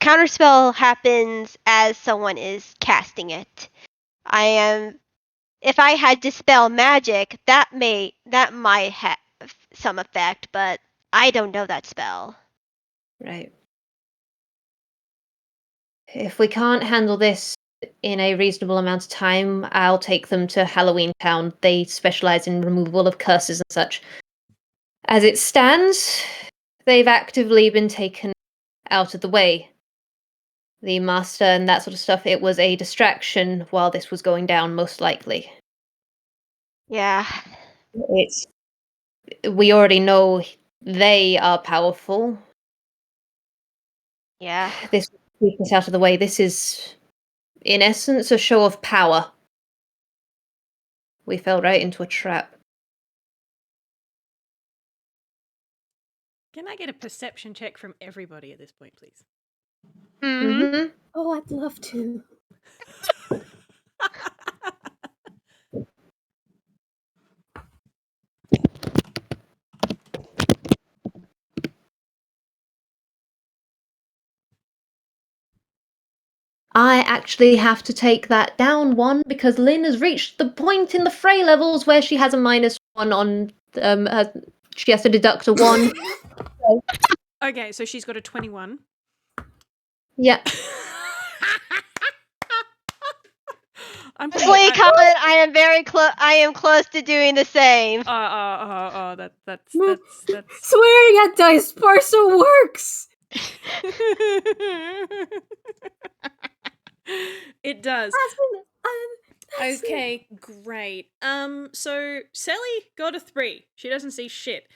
Counterspell happens as someone is casting it. If I had dispel magic, that might have some effect, but I don't know that spell. Right. If we can't handle this in a reasonable amount of time, I'll take them to Halloween Town. They specialize in removal of curses and such. As it stands, they've actively been taken out of the way. The master and that sort of stuff, it was a distraction while this was going down, most likely. Yeah. We already know they are powerful. Yeah. This will keep us out of the way. This is, in essence, a show of power. We fell right into a trap. Can I get a perception check from everybody at this point, please? Mm-hmm. Oh, I'd love to. I actually have to take that down one because Lynn has reached the point in the fray levels where she has a -1 on she has to deduct a 1. Okay, so she's got a 21. Yeah. I'm Honestly, Comet, I am very close. I am close to doing the same. That's Swearing at dice parcel works. It does. That's Okay, great. So Selli got a 3. She doesn't see shit.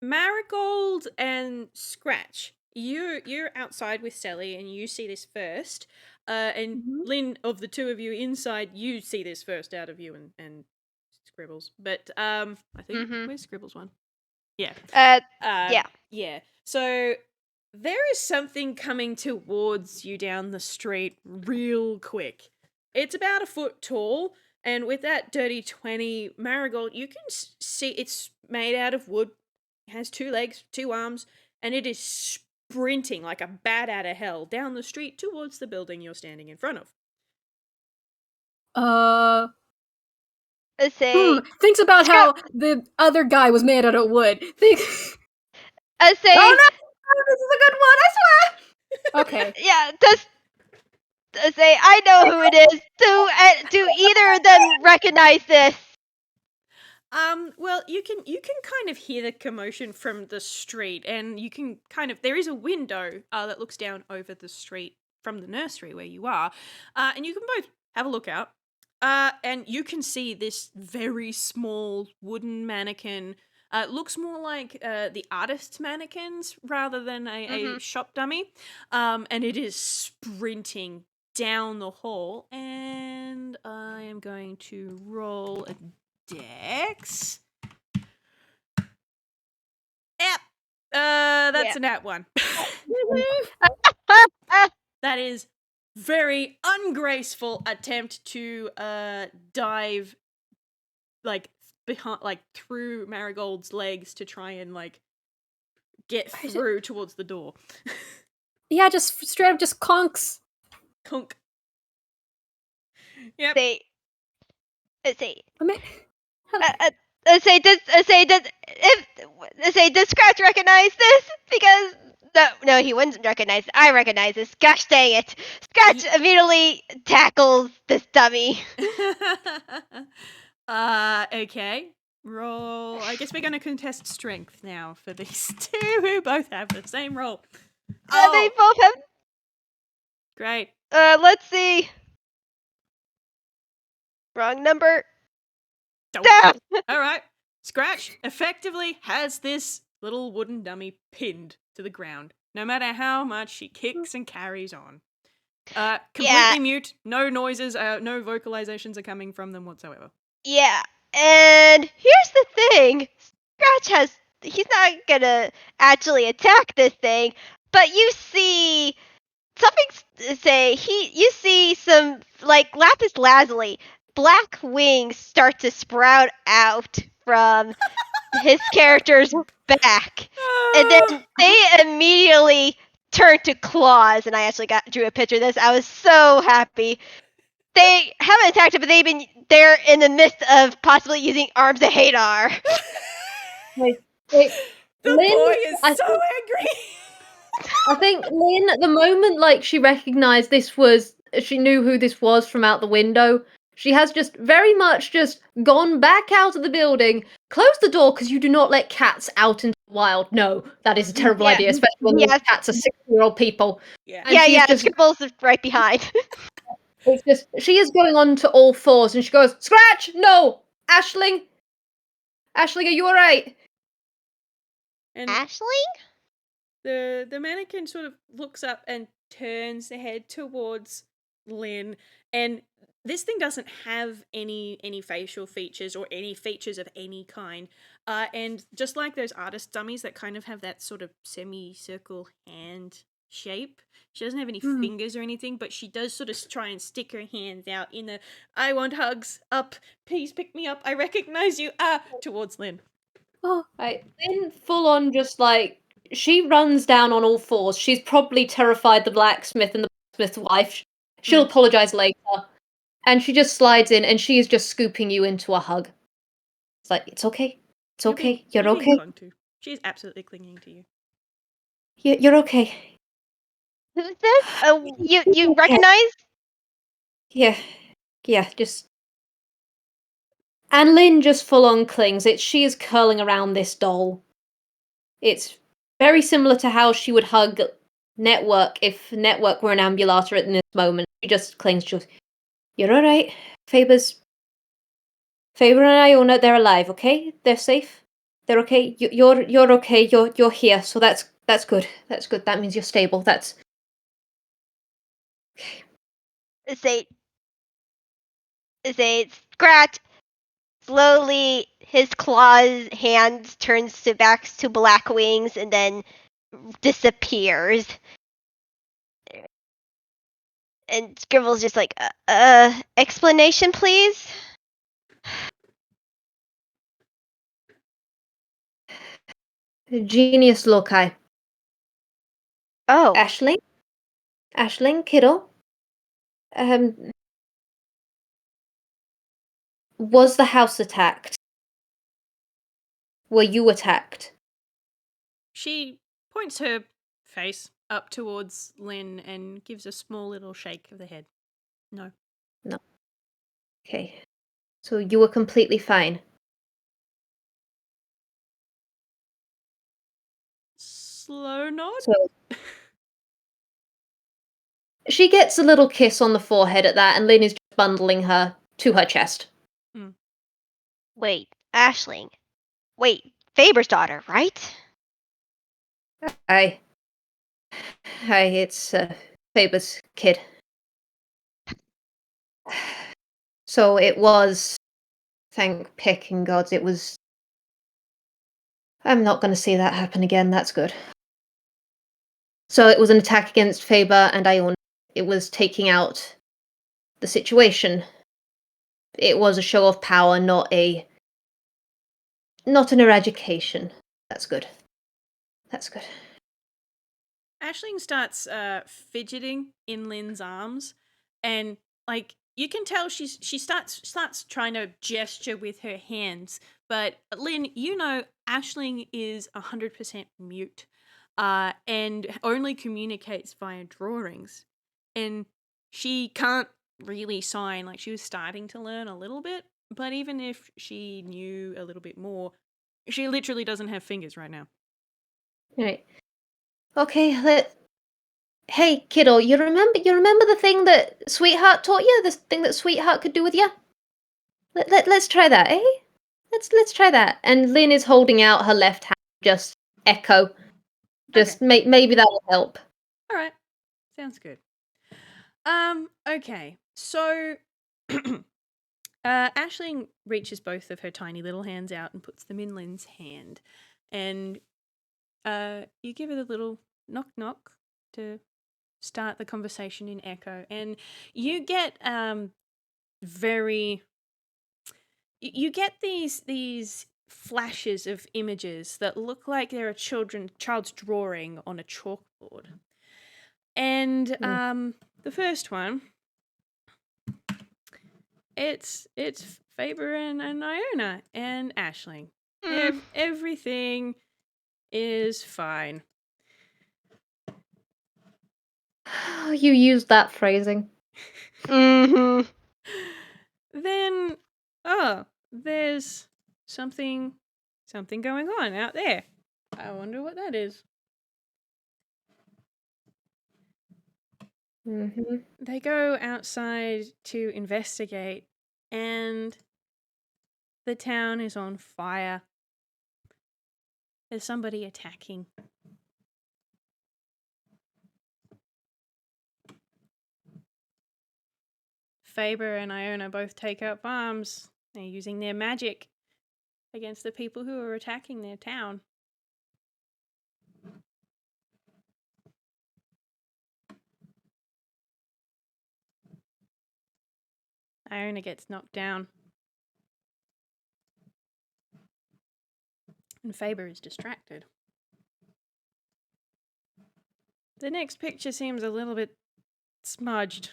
Marigold and Scratch, you're outside with Selli and you see this first. And Lynn, of the two of you inside, you see this first out of you and Scribbles. But I think where's Scribbles one? Yeah. Yeah. Yeah. So there is something coming towards you down the street real quick. It's about a foot tall, and with that dirty 20 Marigold, you can see it's made out of wood. It has 2 legs, 2 arms, and it is sprinting like a bat out of hell down the street towards the building you're standing in front of. Let's say. Thinks about how the other guy was made out of wood. Let's say. Oh no! This is a good one, I swear! Okay. Yeah, let's say I know who it is. Do either of them recognize this? Well, you can kind of hear the commotion from the street, and you can there is a window that looks down over the street from the nursery where you are, and you can both have a look out, and you can see this very small wooden mannequin. Looks more like the artist's mannequins rather than a shop dummy, and it is sprinting down the hall, and I am going to roll a Dex. Yep. That's a nat 1. That is very ungraceful attempt to dive behind through Marigold's legs to try and get through towards the door. Yeah, just straight up just conks. Conk. Yep. Does Scratch recognize this? Because no, he wouldn't recognize it. I recognize this. Gosh dang it! Scratch immediately tackles this dummy. Okay. Roll. I guess we're going to contest strength now for these two who both have the same roll. They both have. Great. Let's see. Wrong number. All right. Scratch effectively has this little wooden dummy pinned to the ground, no matter how much she kicks and carries on. Completely mute, no noises, no vocalizations are coming from them whatsoever. Yeah, and here's the thing. He's not gonna actually attack this thing, but you see you see some, like, lapis lazuli, black wings start to sprout out from his character's back, and then they immediately turn to claws, and I actually drew a picture of this. I was so happy. They haven't attacked it, but they're in the midst of possibly using arms of Hadar. Wait, The Lin, boy is so angry. I think Lin, at the moment, like, she recognized she knew who this was from out the window. She has just very much just gone back out of the building, closed the door, because you do not let cats out into the wild. No, that is a terrible idea, especially when these cats are 60-year-old people. Yeah, And the Scribbles is right behind. It's just, she is going on to all fours, and she goes, Scratch! No! Aisling, are you alright? and Aisling? the mannequin sort of looks up and turns the head towards Lin, and this thing doesn't have any facial features or any features of any kind. And just like those artist dummies that kind of have that sort of semicircle hand shape, she doesn't have any fingers or anything, but she does sort of try and stick her hands out in the "I want hugs, up, please pick me up, I recognize you," towards Lin. Oh, right. Lin full on just like, she runs down on all fours. She's probably terrified the blacksmith and the blacksmith's wife. She'll apologize later. And she just slides in, and she is just scooping you into a hug. It's like, it's okay. It's okay. You're being okay. clung to. She's absolutely clinging to you. You're okay. Who's this? You recognize? Yeah, just... And Lin just full on clings. She is curling around this doll. It's very similar to how she would hug Network if Network were an ambulator in this moment. She just clings to... You're alright. Faber and Iona, they're alive, okay? They're safe. They're okay. You're okay. You're here. So that's good. That's good. That means you're stable. That's Say Scratch. Slowly, his claws hands turns back to black wings and then disappears. And Scribbles just like, explanation, please? genius loci. Oh. Aisling, kiddo. Was the house attacked? Were you attacked? She points her face up towards Lin and gives a small little shake of the head. No. Okay. So you were completely fine. Slow nod? So she gets a little kiss on the forehead at that, and Lin is just bundling her to her chest. Wait, Aisling. Wait, Faber's daughter, right? Hi, it's Faber's kid. So it was, thank picking gods, it was... I'm not going to see that happen again, that's good. So it was an attack against Faber and Iona. It was taking out the situation. It was a show of power, not an eradication. That's good. Aisling starts fidgeting in Lin's arms, and like you can tell she starts trying to gesture with her hands. But Lin, you know Aisling is 100% mute, and only communicates via drawings, and she can't really sign. Like, she was starting to learn a little bit, but even if she knew a little bit more, she literally doesn't have fingers right now. Right. Okay, hey, kiddo, you remember the thing that Sweetheart taught you? The thing that Sweetheart could do with you? Let's try that, eh? Let's try that. And Lin is holding out her left hand, just echo. Just maybe that will help. All right. Sounds good. Okay. So Aisling reaches both of her tiny little hands out and puts them in Lin's hand. And you give it a little knock knock to start the conversation in echo. And you get you get these flashes of images that look like they're a child's drawing on a chalkboard. And the first one, it's Faber and Iona and Aisling. Everything is fine. You used that phrasing. Mm-hmm. Then, there's something going on out there. I wonder what that is. Mm-hmm. They go outside to investigate, and the town is on fire. There's somebody attacking. Faber and Iona both take up arms. They're using their magic against the people who are attacking their town. Iona gets knocked down. And Faber is distracted. The next picture seems a little bit smudged.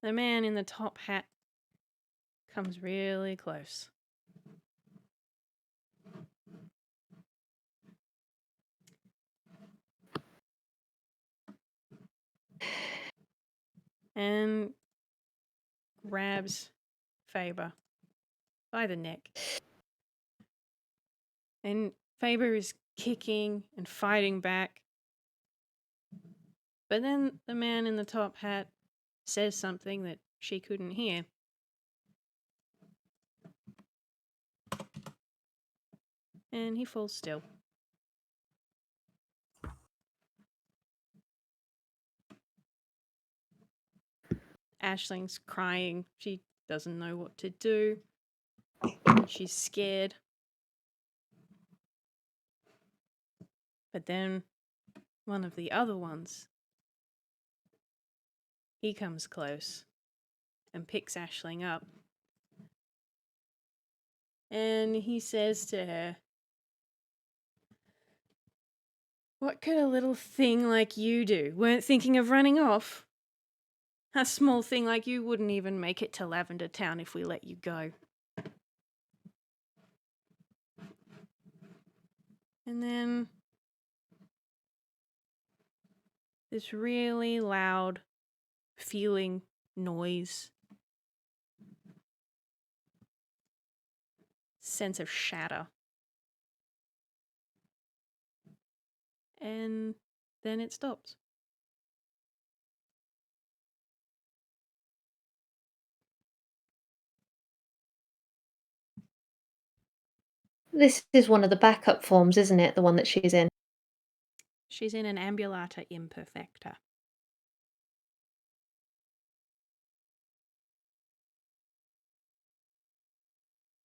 The man in the top hat comes really close. And grabs Faber by the neck. And Faber is kicking and fighting back. But then the man in the top hat says something that she couldn't hear. And he falls still. Aisling's crying. She doesn't know what to do. She's scared. But then one of the other ones, he comes close and picks Aisling up. And he says to her, "What could a little thing like you do? Weren't thinking of running off? A small thing like you wouldn't even make it to Lavender Town if we let you go." And then this really loud feeling noise, sense of shatter. And then it stops. This is one of the backup forms, isn't it? The one that she's in. She's in an ambulata imperfecta.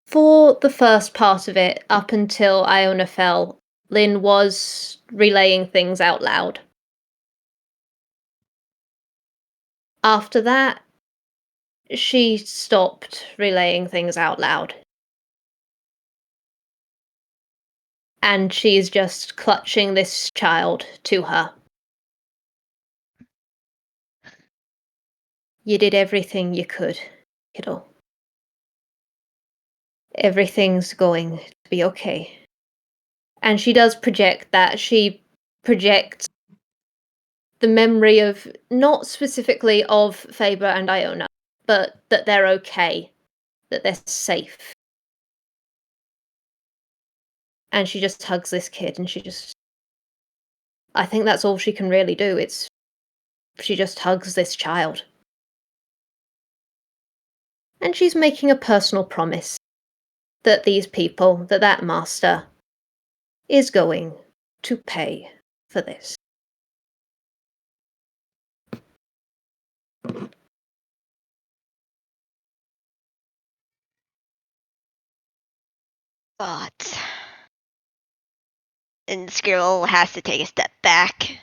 For the first part of it, up until Iona fell, Lin was relaying things out loud. After that, she stopped relaying things out loud. And she's just clutching this child to her. You did everything you could, kiddo. Everything's going to be okay. And she does project that. She projects the memory of, not specifically of Faber and Iona, but that they're okay, that they're safe. And she just hugs this kid, and I think that's all she can really do. She just hugs this child. And she's making a personal promise that these people, that master, is going to pay for this. But and Scribble has to take a step back.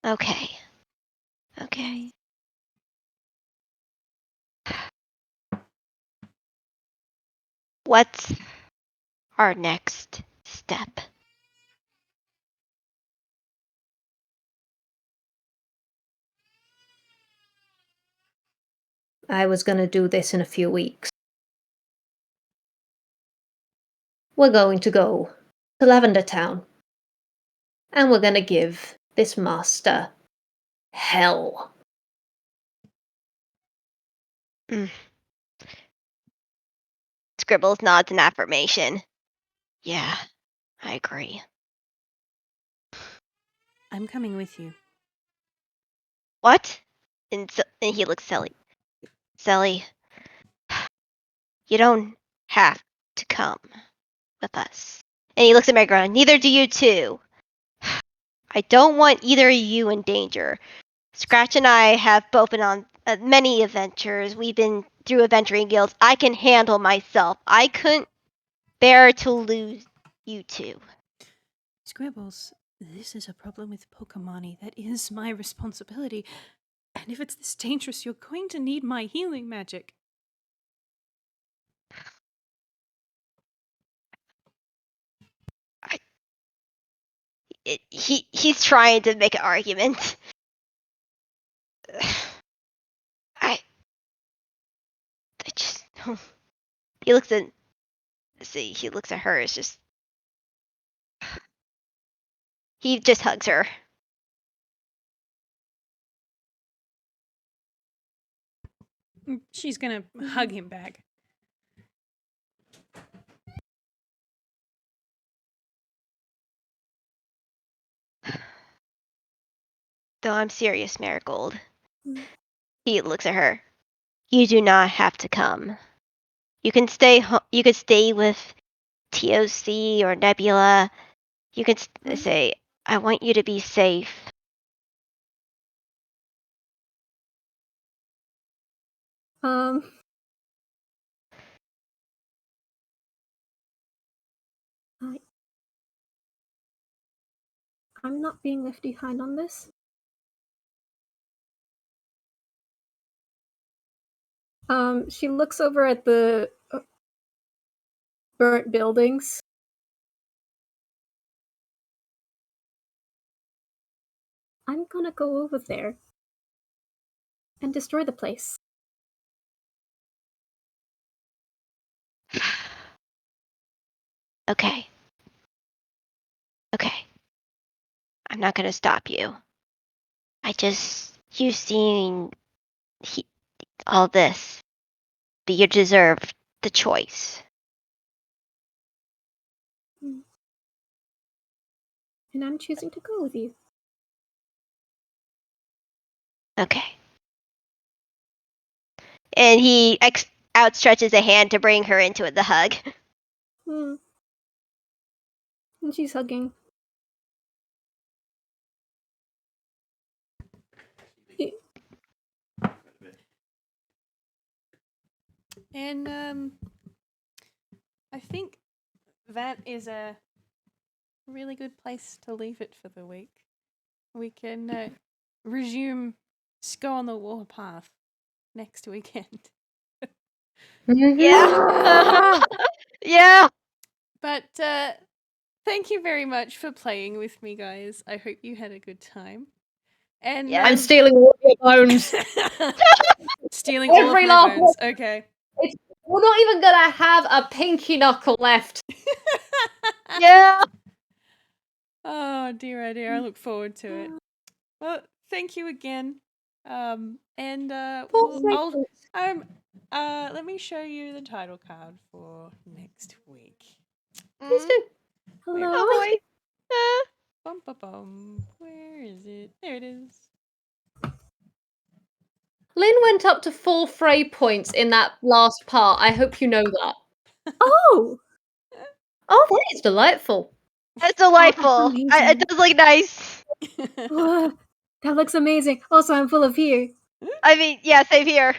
Okay. Okay. What's our next step? I was going to do this in a few weeks. We're going to go to Lavender Town. And we're going to give this master hell. Scribbles nods in affirmation. Yeah, I agree. I'm coming with you. What? And he looks Selli. Selli, you don't have to come with us. And he looks at Marigold. Neither do you two. I don't want either of you in danger. Scratch and I have both been on many adventures. We've been through adventuring guilds. I can handle myself. I couldn't bear to lose you two. Scribbles, this is a problem with Pokemani. That is my responsibility. And if it's this dangerous, you're going to need my healing magic. He's trying to make an argument. I just he looks at he looks at her. It's just he just hugs her. She's gonna hug him back. Though I'm serious, Marigold. He looks at her. You do not have to come. You can stay. You could stay with TOC or Nebula. You could say, "I want you to be safe." I'm not being left behind on this. She looks over at the burnt buildings. I'm gonna go over there and destroy the place. Okay. Okay. I'm not gonna stop you. You seeing all this, but you deserve the choice. And I'm choosing to go with you. Okay. And he outstretches a hand to bring her into the hug. And she's hugging. And I think that is a really good place to leave it for the week. We can resume Go on the Warpath next weekend. Yeah. Yeah. But thank you very much for playing with me, guys. I hope you had a good time. And Yeah. I'm stealing all your bones. stealing all of Every my last bones. Okay. We're not even gonna have a pinky knuckle left. Yeah. Oh dear, I look forward to it. Well, thank you again. And let me show you the title card for next week. Please do. Hello. Oh boy. Bum. Where is it? There it is. Lynn went up to 4 fray points in that last part. I hope you know that. Oh! Oh, that is delightful. That's delightful. amazing. It does look nice. That looks amazing. Also, I'm full of fear. I mean, yeah, same here.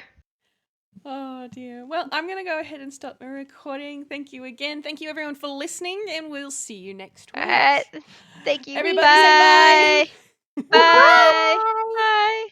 Oh dear. Well, I'm going to go ahead and stop my recording. Thank you again. Thank you everyone for listening, and we'll see you next week. Alright. Thank you. Everybody say bye. Bye. Bye. Bye.